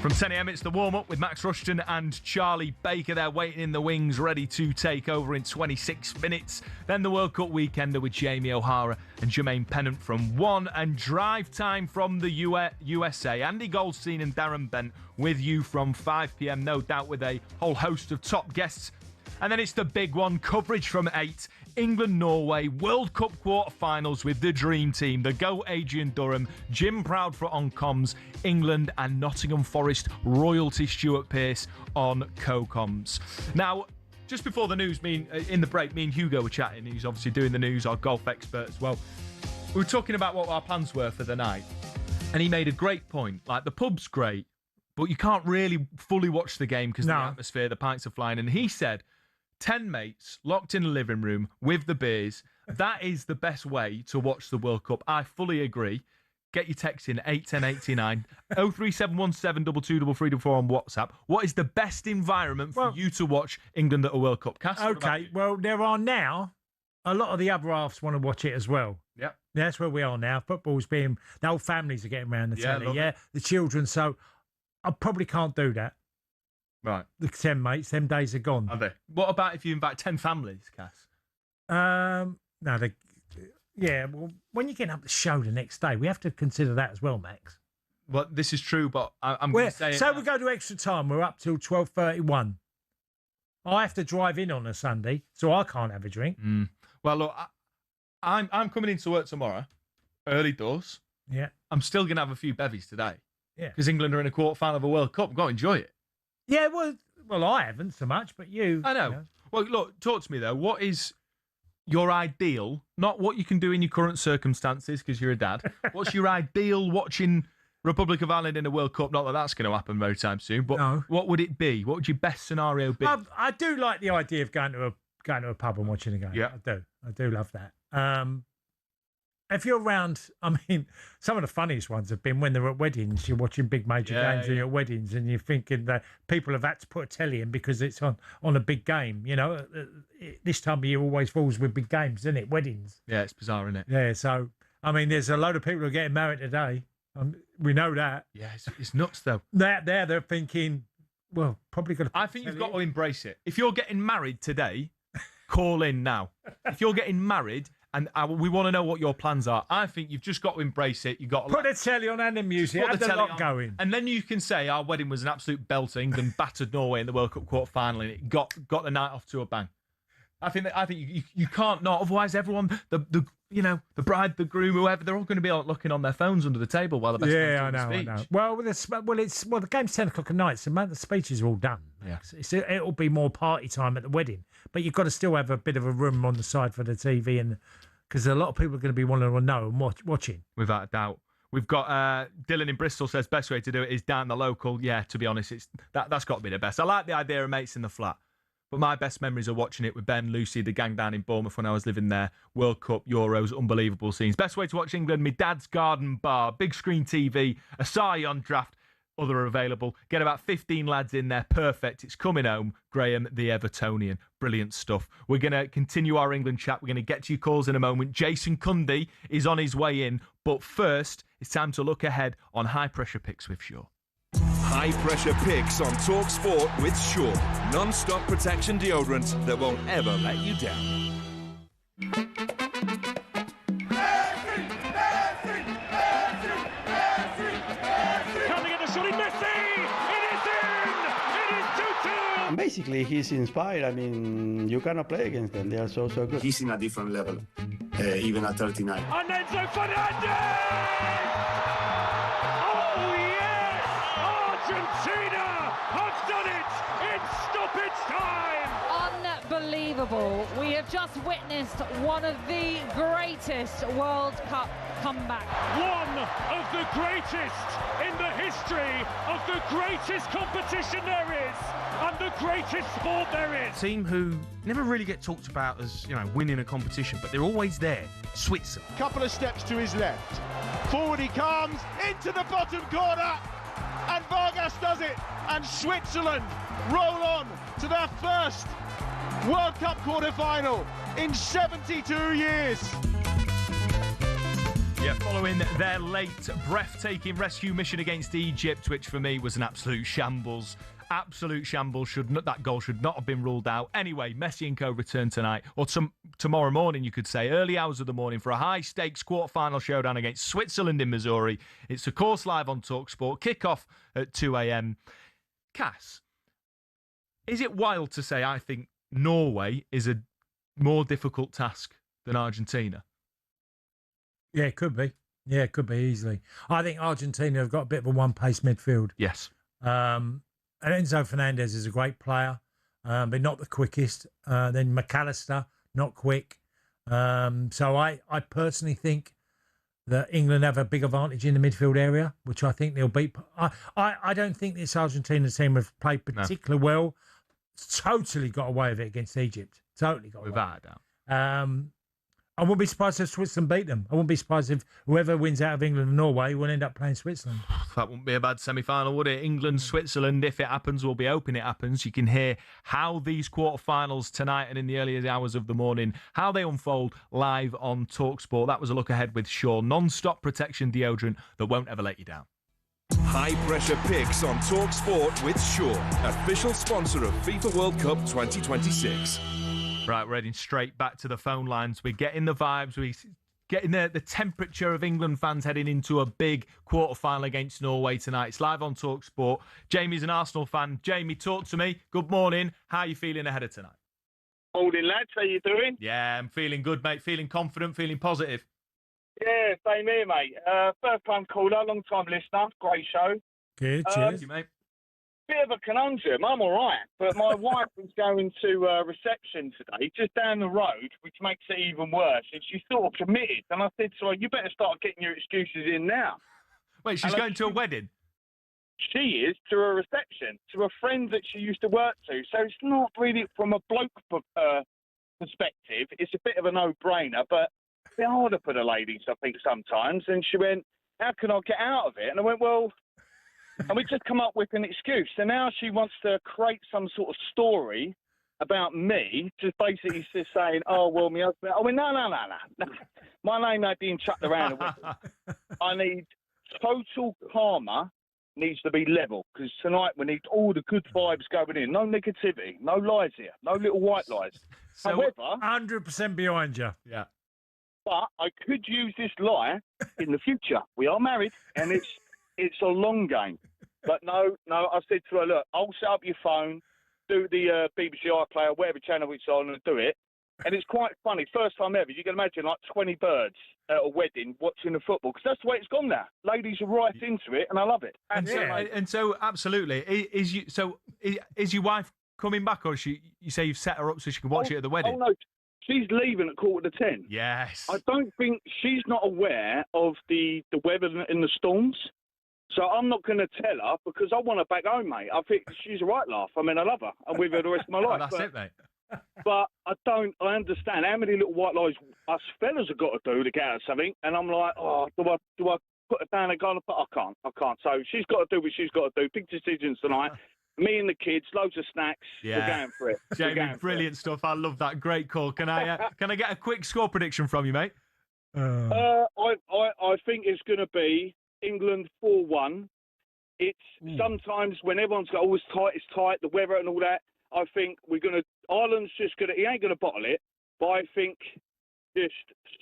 From 10 a.m, it's the warm-up with Max Rushton and Charlie Baker. They're waiting in the wings, ready to take over in 26 minutes. Then the World Cup weekender with Jamie O'Hara and Jermaine Pennant from 1. And drive time from the USA. Andy Goldstein and Darren Bent with you from 5 p.m, no doubt with a whole host of top guests. And then it's the big one, coverage from 8. England-Norway World Cup quarterfinals with the Dream Team. The GOAT Adrian Durham, Jim Proudfoot on comms, England and Nottingham Forest royalty Stuart Pearce on co-comms. Now, just before the news, in the break, me and Hugo were chatting. He's obviously doing the news, our golf expert as well. We were talking about what our plans were for the night. And he made a great point. Like, the pub's great, but you can't really fully watch the game because of the atmosphere, the pints are flying. And he said, 10 mates locked in a living room with the beers. That is the best way to watch the World Cup. I fully agree. Get your text in 81089 03717 223344 on WhatsApp. What is the best environment for you to watch England at a World Cup? Cass, okay, well, there are now a lot of the other halves want to watch it as well. Yep. That's where we are now. Football's being, the whole families are getting around the telly. Yeah, the children. So I probably can't do that. Right. The 10 mates, them days are gone. Are they? What about if you invite 10 families, Cass? No, well, when you're getting up the show the next day, we have to consider that as well, Max. Well, this is true, but I'm going to say... So we go to extra time, we're up till 12:31. I have to drive in on a Sunday, so I can't have a drink. Well, look, I'm coming into work tomorrow, early doors. Yeah. I'm still going to have a few bevies today. Yeah. Because England are in a quarter-final of a World Cup. Go enjoy it. Yeah, well, I haven't so much, but you. I know. You know. Well, look, talk to me, though. What is your ideal, not what you can do in your current circumstances, because you're a dad. What's your ideal watching Republic of Ireland in a World Cup? Not that that's going to happen very time soon, but what would it be? What would your best scenario be? I do like the idea of going to a pub and watching a game. Yeah. I do love that. If you're around, I mean, some of the funniest ones have been when they're at weddings. You're watching big major games and you're at weddings, and you're thinking that people have had to put a telly in because it's on a big game. You know, this time of year always falls with big games, isn't it? Weddings. Yeah, it's bizarre, isn't it? Yeah. So, I mean, there's a load of people who are getting married today. We know that. Yeah, it's nuts though. They're thinking, well, probably got to. I think you've got to embrace it. If you're getting married today, call in now. If you're getting married. And we want to know what your plans are. I think you've just got to embrace it. You've got to put the telly on and the music. Have the lot going. And then you can say our wedding was an absolute belter. England battered Norway in the World Cup quarter-final and it got the night off to a bang. I think you can't not. Otherwise, everyone, the bride, the groom, whoever, they're all going to be looking on their phones under the table while the best man's doing the speech. I know. Well, the game's 10 o'clock at night, so the speeches are all done. Yeah. It'll be more party time at the wedding, but you've got to still have a bit of a room on the side for the TV, and because a lot of people are going to be wanting to know and watching. Without a doubt. We've got Dylan in Bristol says best way to do it is down the local. Yeah, to be honest, that's got to be the best. I like the idea of mates in the flat. But my best memories are watching it with Ben, Lucy, the gang down in Bournemouth when I was living there. World Cup, Euros, unbelievable scenes. Best way to watch England, my dad's garden bar, big screen TV, a Sarri on draft, other available. Get about 15 lads in there. Perfect. It's coming home. Graham, the Evertonian. Brilliant stuff. We're going to continue our England chat. We're going to get to your calls in a moment. Jason Cundy is on his way in. But first, it's time to look ahead on High Pressure Picks with Shaw. High Pressure Picks on talkSPORT with Shaw. Non-stop protection deodorant that won't ever let you down. Basically, he's inspired. I mean, you cannot play against them. They are so good. He's in a different level, even at 39. And Enzo Fernandez! Oh, yes! Argentina have done it in stoppage time! Unbelievable. We have just witnessed one of the greatest World Cup comebacks. One of the greatest in the history of the greatest competition there is. And the greatest sport there is. Team who never really get talked about as, winning a competition, but they're always there. Switzerland. Couple of steps to his left. Forward he comes, into the bottom corner, and Vargas does it. And Switzerland roll on to their first World Cup quarter-final in 72 years. Yeah, following their late, breathtaking rescue mission against Egypt, which for me was an absolute shambles. Absolute shambles. That goal should not have been ruled out. Anyway, Messi and co return tonight, or tomorrow morning, you could say, early hours of the morning for a high-stakes quarter-final showdown against Switzerland in Missouri. It's, of course, live on talkSPORT. Kick-off at 2 a.m. Cass, is it wild to say I think Norway is a more difficult task than Argentina? Yeah, it could be. Yeah, it could be easily. I think Argentina have got a bit of a one-pace midfield. Yes. And Enzo Fernandez is a great player, but not the quickest. Then McAllister, not quick. So I personally think that England have a big advantage in the midfield area, which I think they'll beat. I don't think this Argentina team have played particularly well. Totally got away with it against Egypt. Totally got away. Without a doubt. I wouldn't be surprised if Switzerland beat them. I wouldn't be surprised if whoever wins out of England and Norway will end up playing Switzerland. That wouldn't be a bad semi-final, would it? England, Switzerland, if it happens, we'll be hoping it happens. You can hear how these quarterfinals tonight and in the earlier hours of the morning, how they unfold live on talkSPORT. That was a look ahead with Shaw. Non-stop protection deodorant that won't ever let you down. High Pressure Picks on talkSPORT with Shaw, official sponsor of FIFA World Cup 2026. Right, we're heading straight back to the phone lines. We're getting the vibes. We're getting the temperature of England fans heading into a big quarter-final against Norway tonight. It's live on talkSPORT. Jamie's an Arsenal fan. Jamie, talk to me. Good morning. How are you feeling ahead of tonight? Morning, lads. How you doing? Yeah, I'm feeling good, mate. Feeling confident, feeling positive. Yeah, same here, mate. First time caller, long time listener. Great show. Good, cheers. Thank you, mate. Bit of a conundrum. I'm all right, but my wife was going to reception today, just down the road, which makes it even worse. And she's sort of committed. And I said to her, "You better start getting your excuses in now." Wait, she's going to a wedding? She is, to a reception, to a friend that she used to work to. So it's not really, from a bloke perspective, it's a bit of a no-brainer, but a bit harder for the ladies, I think, sometimes. And she went, "How can I get out of it?" And I went, "Well..." And we just come up with an excuse. So now she wants to create some sort of story about me, just basically just saying, "Oh, well, my husband..." I went, no. My name ain't being chucked around. I need total karma, needs to be level, because tonight we need all the good vibes going in. No negativity, no lies here, no little white lies. So However, 100% behind you. Yeah. But I could use this lie in the future. We are married, and it's a long game. But no, I said to her, "Look, I'll set up your phone, do the BBC iPlayer, whatever channel it's on, and do it." And it's quite funny. First time ever. You can imagine like 20 birds at a wedding watching the football, because that's the way it's gone now. Ladies are right into it, and I love it. And so, absolutely. Is your wife coming back, or you say you've set her up so she can watch it at the wedding? Oh, no. She's leaving at 9:45. Yes. I don't think she's not aware of the weather and the storms. So I'm not going to tell her, because I want her back home, mate. I think she's a right laugh. I mean, I love her. I'm with her the rest of my life. That's it, mate. But I understand how many little white lies us fellas have got to do to get out of something. And I'm like, "Oh, do I put it down and go?" But I can't. So she's got to do what she's got to do. Big decisions tonight. Me and the kids, loads of snacks. Yeah. We're going for it. Jamie, brilliant stuff. I love that. Great call. Can I get a quick score prediction from you, mate? I think it's going to be England 4-1. It's sometimes when everyone's got always it's tight, the weather and all that. I think Ireland's just he ain't going to bottle it, but I think just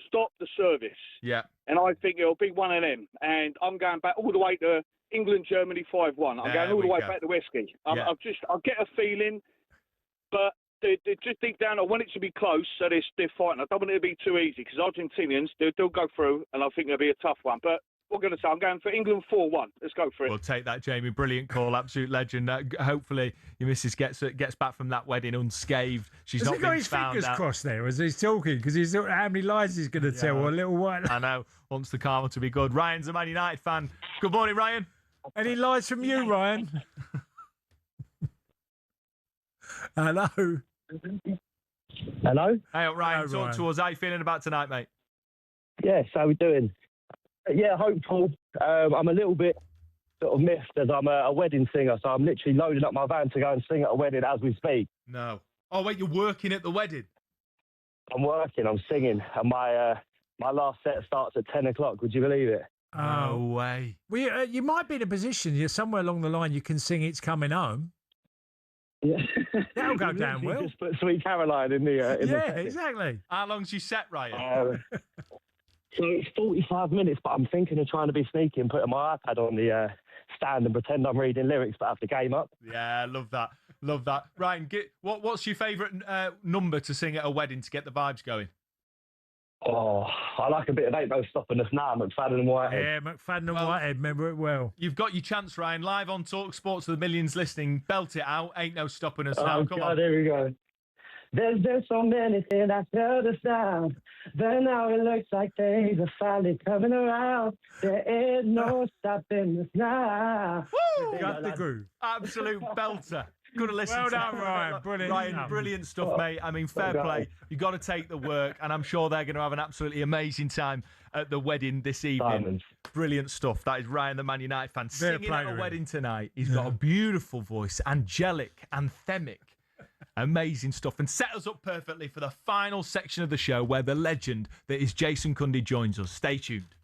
stop the service. Yeah. And I think it'll be one of them. And I'm going back all the way to England, Germany 5-1. I'm going all the way back to Wesky. I get a feeling, but they just deep down, I want it to be close, so they're fighting. I don't want it to be too easy, because Argentinians, they'll go through, and I think it'll be a tough one. But what I'm going to say, I'm going for England 4-1. Let's go for it. We'll take that, Jamie. Brilliant call, absolute legend. Hopefully your missus gets back from that wedding unscathed. She's Has not he got been his found fingers out. crossed there as he's talking? Because he's how many lies he's going to tell, or a little white. I know. Wants the karma to be good. Ryan's a Man United fan. Good morning, Ryan. Any lies from you, Ryan? Hello. Hello? Hey, Ryan, Hello, talk Ryan. to us. How you feeling about tonight, mate? Yes, how we doing? Yeah, hopeful. I'm a little bit sort of miffed, as I'm a wedding singer, so I'm literally loading up my van to go and sing at a wedding as we speak. No. Oh, wait, you're working at the wedding? I'm working, I'm singing, and my last set starts at 10 o'clock. Would you believe it? No way. Well, you might be in a position, you're somewhere along the line, you can sing It's Coming Home. Yeah. That'll go down well. Just put Sweet Caroline in the yeah, the exactly. How long's your set, Ryan? So it's 45 minutes, but I'm thinking of trying to be sneaky and putting my iPad on the stand and pretend I'm reading lyrics, but have the game up. Yeah, love that. Love that. Ryan, what's your favourite number to sing at a wedding to get the vibes going? Oh, I like a bit of Ain't No Stopping Us Now, McFadden and Whitehead. Yeah, McFadden and Whitehead, remember it well. You've got your chance, Ryan, live on talkSPORT to the millions listening. Belt it out. Ain't no stopping us now. Come on. There we go. There's been so many things that held us down, but now it looks like things are finally coming around. There is no stopping us now. Woo! Got the groove. Absolute belter. Good to listen Well to. done, Ryan. Brilliant. Ryan, brilliant stuff, mate. I mean, fair play. You've got to take the work, and I'm sure they're going to have an absolutely amazing time at the wedding this evening. Diamonds. Brilliant stuff. That is Ryan, the Man United fan, Fair singing play at a to him. wedding tonight. He's got a beautiful voice, angelic, anthemic. Amazing stuff, and set us up perfectly for the final section of the show where the legend that is Jason Cundy joins us. Stay tuned.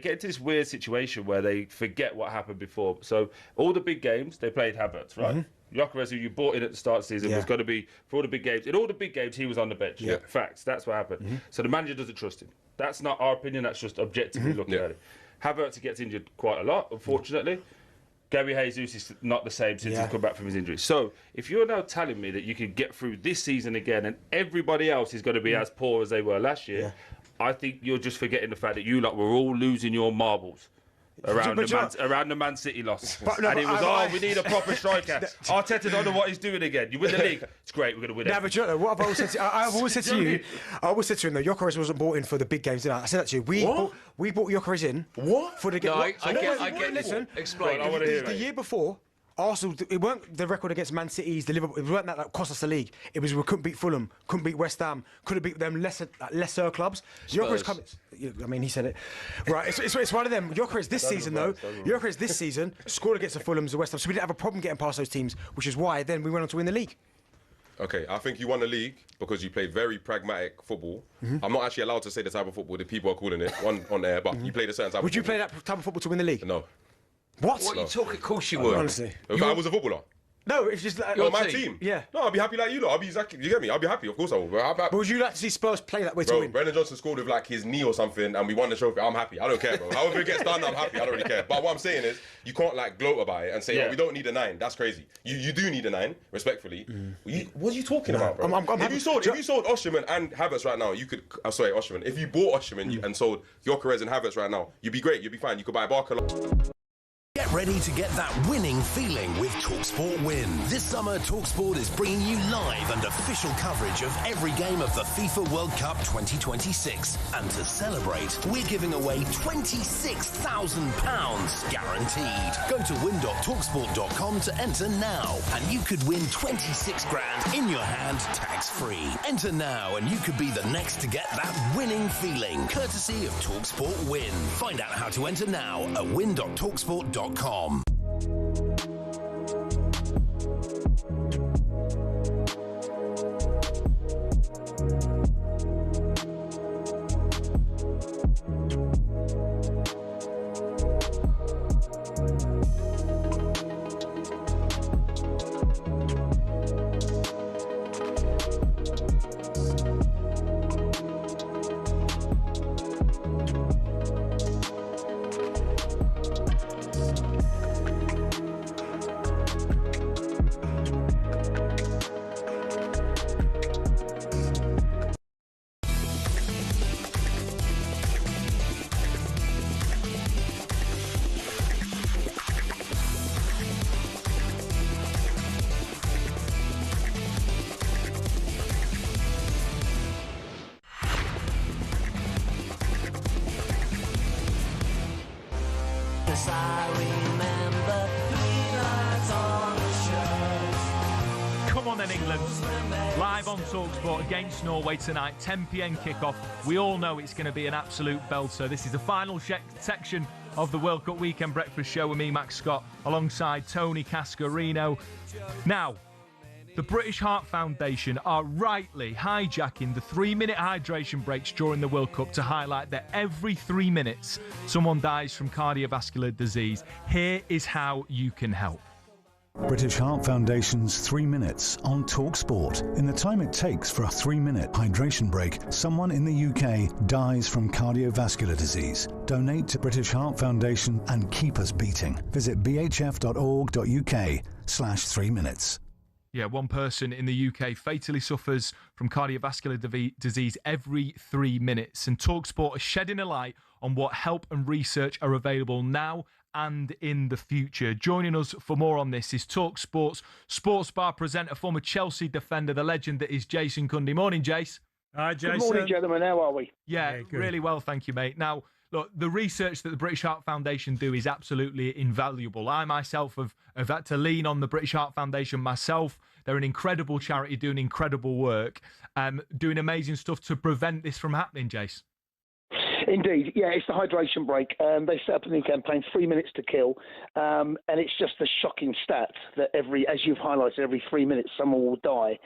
get into this weird situation where they forget what happened before. So all the big games, they played Havertz, right? Gyökeres, who you bought in at the start of the season, was going to be, for all the big games, in all the big games, he was on the bench. Yeah. Facts, that's what happened. So the manager doesn't trust him. That's not our opinion, that's just objectively looking at it. Havertz gets injured quite a lot, unfortunately. Gary Jesus is not the same since he's come back from his injury. So if you're now telling me that you can get through this season again and everybody else is going to be as poor as they were last year, I think you're just forgetting the fact that you lot were all losing your marbles around the Man City loss. And it was, we need a proper striker. Arteta don't know what he's doing again. You win the league, it's great, we're going to win it. But what I've always said to you, I've always said to you, that Gyökeres wasn't bought in for the big games, did I? I said that to you. We bought Gyökeres in for the game. No, I get listen, explain. I want to hear the year before, Arsenal, it weren't the record against Man City's, the Liverpool, it weren't that cost us the league. It was we couldn't beat Fulham, couldn't beat West Ham, couldn't beat them lesser clubs. Gyökeres, I mean, he said it. Right, it's one of them. Gyökeres this season scored against the Fulhams, the West Ham, so we didn't have a problem getting past those teams, which is why then we went on to win the league. Okay, I think you won the league because you played very pragmatic football. I'm not actually allowed to say the type of football that people are calling it on air, but you played a certain type of football. Would you play that type of football to win the league? No. What? What are you talking? Of course you would. Honestly. If I was a footballer? No, it's just like... my team? Yeah. No, I'll be happy like you lot. I'll be exactly... You get me? I'll be happy. Of course I will. But would you like to see Spurs play that way to win? Brendan Johnson scored with like his knee or something and we won the trophy. I'm happy. I don't care, bro. However it gets done, I'm happy. I don't really care. But what I'm saying is, you can't like gloat about it and say, we don't need a 9. That's crazy. You do need a 9, respectfully. What are you talking about, bro? If you sold Osimhen and Havertz right now, you could... sorry, Osimhen. If you bought Osimhen and sold Gyökeres and Havertz right now, you'd be great. You'd be fine. You could buy Barca... Get ready to get that winning feeling with talkSPORT Win. This summer, talkSPORT is bringing you live and official coverage of every game of the FIFA World Cup 2026. And to celebrate, we're giving away £26,000 guaranteed. Go to win.talksport.com to enter now, and you could win 26 grand in your hand, tax-free. Enter now, and you could be the next to get that winning feeling, courtesy of talkSPORT Win. Find out how to enter now at win.talksport.com. Come on then, England. Live on talkSPORT against Norway tonight, 10 p.m. kickoff. We all know it's going to be an absolute belter. This is the final section of the World Cup Weekend Breakfast Show with me, Max Scott, alongside Tony Cascarino. Now, the British Heart Foundation are rightly hijacking the 3-minute hydration breaks during the World Cup to highlight that every 3 minutes someone dies from cardiovascular disease. Here is how you can help. British Heart Foundation's 3 minutes on talkSPORT. In the time it takes for a 3-minute hydration break, someone in the UK dies from cardiovascular disease. Donate to British Heart Foundation and keep us beating. Visit bhf.org.uk/3 minutes. Yeah, one person in the UK fatally suffers from cardiovascular disease every 3 minutes. And talkSPORT is shedding a light on what help and research are available now and in the future. Joining us for more on this is talkSPORT's sports bar presenter, former Chelsea defender, the legend that is Jason Cundy. Morning, Jace. Hi, Jason. Good morning, gentlemen. How are we? Yeah, really well, thank you, mate. Now, look, the research that the British Heart Foundation do is absolutely invaluable. I myself have had to lean on the British Heart Foundation myself. They're an incredible charity doing incredible work, doing amazing stuff to prevent this from happening, Jace. Indeed, yeah, it's the hydration break. They set up a new campaign, 3 minutes to kill, and it's just a shocking stat that as you've highlighted, every 3 minutes someone will die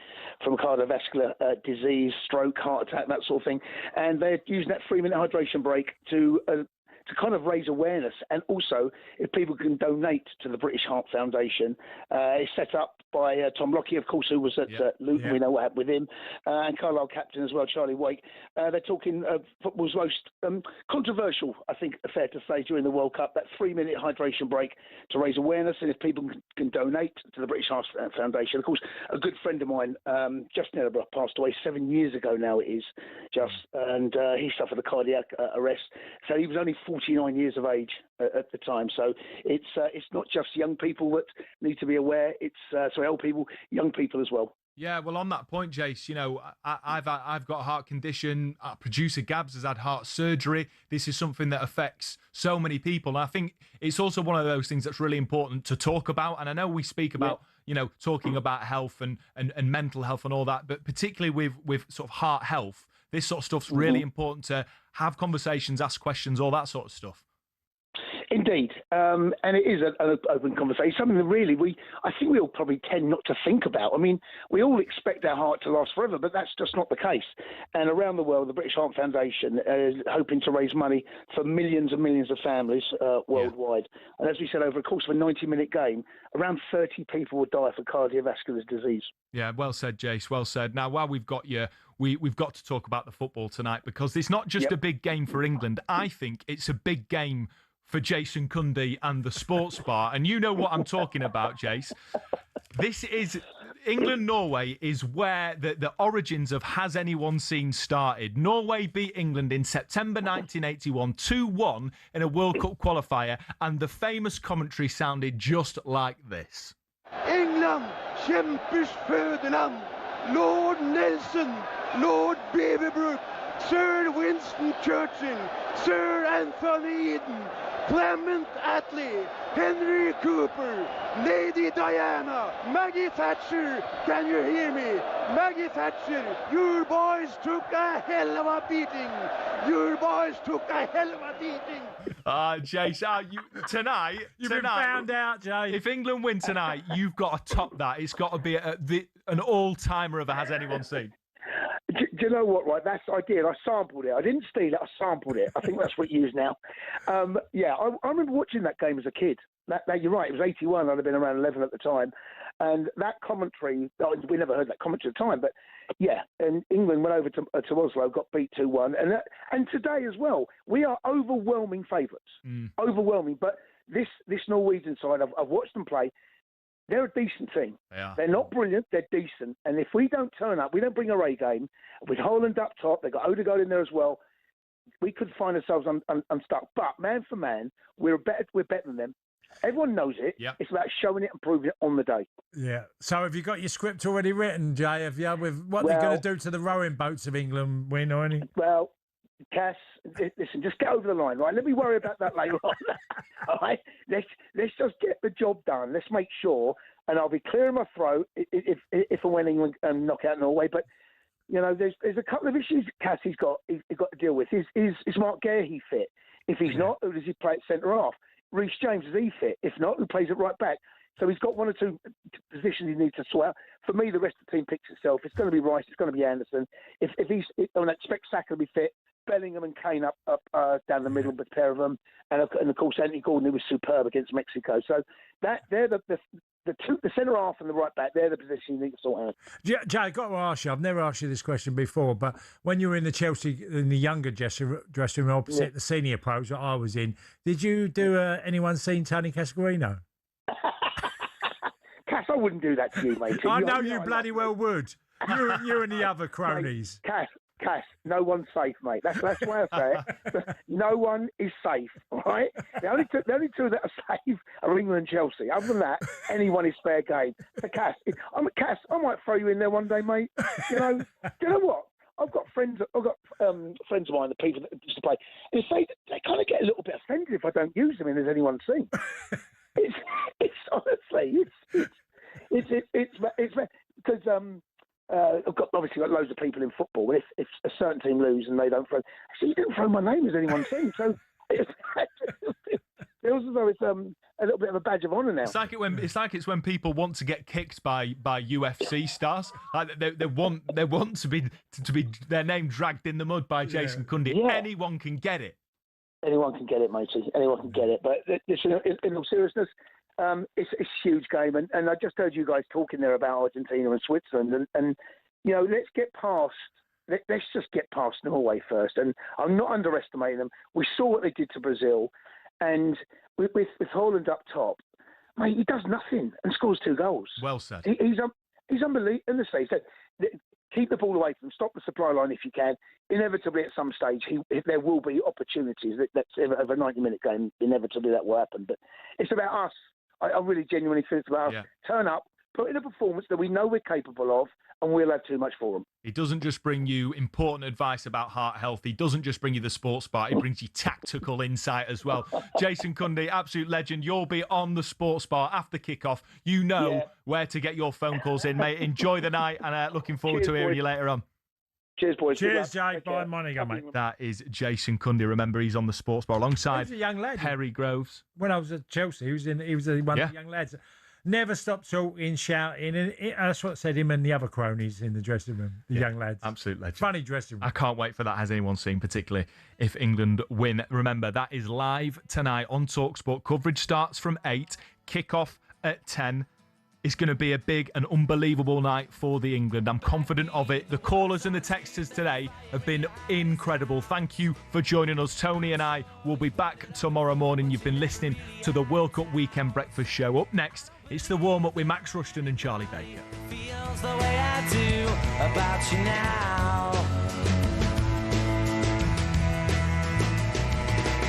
from cardiovascular disease, stroke, heart attack, that sort of thing. And they're using that 3-minute hydration break to to kind of raise awareness. And also, if people can donate to the British Heart Foundation, it's set up by Tom Lockyer, of course, who was at Luton. Yeah. We know what happened with him. And Carlisle captain as well, Charlie Wake. They're talking football's most controversial, I think, fair to say, during the World Cup, that 3-minute hydration break to raise awareness. And if people can donate to the British Heart Foundation, of course, a good friend of mine, just now passed away 7 years ago now it is, and he suffered a cardiac arrest. So he was only 49 years of age at the time. So it's not just young people that need to be aware. It's old people, young people as well. Yeah, well, on that point, Jace, I've got a heart condition. Our producer Gabs has had heart surgery. This is something that affects so many people. And I think it's also one of those things that's really important to talk about. And I know we speak about, talking about health and mental health and all that, but particularly with sort of heart health, this sort of stuff's really important to have conversations, ask questions, all that sort of stuff. Indeed, and it is an open conversation, something that I think we all probably tend not to think about. I mean, we all expect our heart to last forever, but that's just not the case. And around the world, the British Heart Foundation is hoping to raise money for millions and millions of families worldwide. And as we said, over the course of a 90-minute game, around 30 people would die for cardiovascular disease. Yeah, well said, Jace, well said. Now, while we've got you, we've got to talk about the football tonight, because it's not just a big game for England. I think it's a big game for Jason Cundy and the Sports Bar. And you know what I'm talking about, Jace. This is England-Norway is where the origins of Has Anyone Seen started. Norway beat England in September 1981, 2-1 in a World Cup qualifier, and the famous commentary sounded just like this. England, kämpers föderland, Lord Nelson, Lord Beaverbrook, Sir Winston Churchill, Sir Anthony Eden, Clement Attlee, Henry Cooper, Lady Diana, Maggie Thatcher, can you hear me? Maggie Thatcher, your boys took a hell of a beating. Your boys took a hell of a beating. Jace, tonight... You've been found out, Jay. If England win tonight, you've got to top that. It's got to be an all-timer of a Has Anyone Seen. Do you know what, right? I did. I sampled it. I didn't steal it. I sampled it. I think that's what you use now. I remember watching that game as a kid. You're right. It was 81. I'd have been around 11 at the time. And that commentary, we never heard that commentary at the time, but yeah. And England went over to Oslo, got beat 2-1. And today as well, we are overwhelming favourites. Overwhelming. But this Norwegian side, I've watched them play. They're a decent team. They're not brilliant. They're decent. And if we don't turn up, we don't bring a A game, with Haaland up top, they've got Odegaard in there as well, we could find ourselves unstuck. But man for man, we're better than them. Everyone knows it. Yep. It's about showing it and proving it on the day. Yeah. So have you got your script already written, Jay? Have you, with what they're going to do to the rowing boats of England win or anything? Well, Cass, listen, just get over the line, right? Let me worry about that later on. All right? Let's just get the job done. Let's make sure, and I'll be clear in my throat if and when England knock out Norway. But there's a couple of issues Cass he's got to deal with. Is Mark Gahey fit? If he's not, who does he play at centre half? Reece James, is he fit? If not, who plays it right back? So he's got one or two positions he needs to sort out. For me, the rest of the team picks itself. It's going to be Rice. It's going to be Anderson. I expect Saka to be fit. Bellingham and Kane up down the middle, but a pair of them, and of course Anthony Gordon, who was superb against Mexico. So they're the centre half and the right back. They're the position you need to sort out. Jay, I've got to ask you. I've never asked you this question before, but when you were in the Chelsea in the younger dressing room opposite the senior pros that I was in, did you do anyone seen Tony Cascarino? Cass, I wouldn't do that to you, mate. I know you bloody well would. You and the other cronies. Mate, Cass, no one's safe, mate. That's the way I say it. No one is safe, all right? The only two that are safe are England and Chelsea. Other than that, anyone is fair game. So, Cass, I might throw you in there one day, mate. Do you know what? I've got friends of mine, the people that used to play, and they kind of get a little bit offended if I don't use them in Has Anyone Seen. It's honestly, it's because I've obviously got loads of people in football. If a certain team lose and they don't throw, you don't throw my name as Anyone Seen. So it feels as though it's a little bit of a badge of honour now. It's like it's when people want to get kicked by UFC stars. Like they want to be their name dragged in the mud by Jason Cundy. Yeah. Anyone can get it. anyone can get it, matey. Anyone can get it. But listen, in all seriousness, it's a huge game. And I just heard you guys talking there about Argentina and Switzerland. And let's get past. Let's just get past Norway first. And I'm not underestimating them. We saw what they did to Brazil. And with Haaland up top, mate, he does nothing and scores 2 goals. Well said. He's unbelievable. Honestly, so keep the ball away from him. Stop the supply line if you can. Inevitably, at some stage, there will be opportunities. That's of a 90-minute game. Inevitably, that will happen. But it's about us. I really genuinely feel it's about us. Turn up, put in a performance that we know we're capable of, and we'll have too much for them. He doesn't just bring you important advice about heart health. He doesn't just bring you the sports bar. He brings you tactical insight as well. Jason Cundy, absolute legend. You'll be on the sports bar after kickoff. You know where to get your phone calls in, mate. Enjoy the night, and looking forward to hearing you later on. Cheers, boys. Cheers, Jake. Bye, money, mate. That is Jason Cundy. Remember, he's on the sports bar alongside He's a young lad. Perry Groves. When I was at Chelsea, he was one of the young lads. Never stopped talking, shouting, and that's what said him and the other cronies in the dressing room, the young lads. Absolute legend. Funny dressing room. I can't wait for that. Has anyone seen, particularly if England win? Remember, that is live tonight on talkSPORT. Coverage starts from 8, kick-off at 10. It's going to be a big and unbelievable night for the England. I'm confident of it. The callers and the texters today have been incredible. Thank you for joining us. Tony and I will be back tomorrow morning. You've been listening to the World Cup Weekend Breakfast Show. Up next, it's the warm-up with Max Rushton and Charlie Baker. Feels the way I do about you now.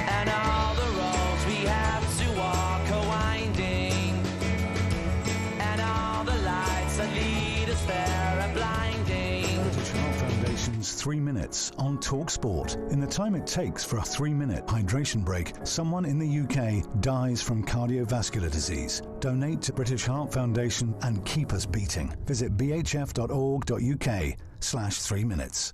And all the roads we have to walk are winding. And all the lights that lead us there are blinding. British Heart Foundation's 3 minutes on talkSPORT. In the time it takes for a 3-minute hydration break, someone in the UK dies from cardiovascular disease. Donate to British Heart Foundation and keep us beating. Visit bhf.org.uk/3 minutes.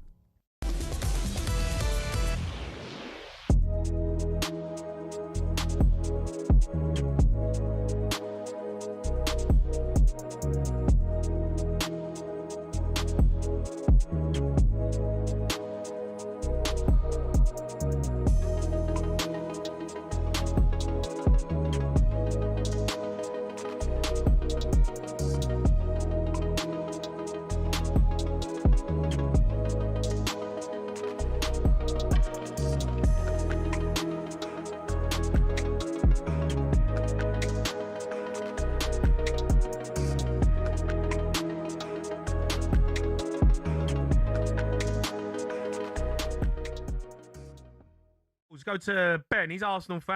Let's go to Ben. He's Arsenal fan.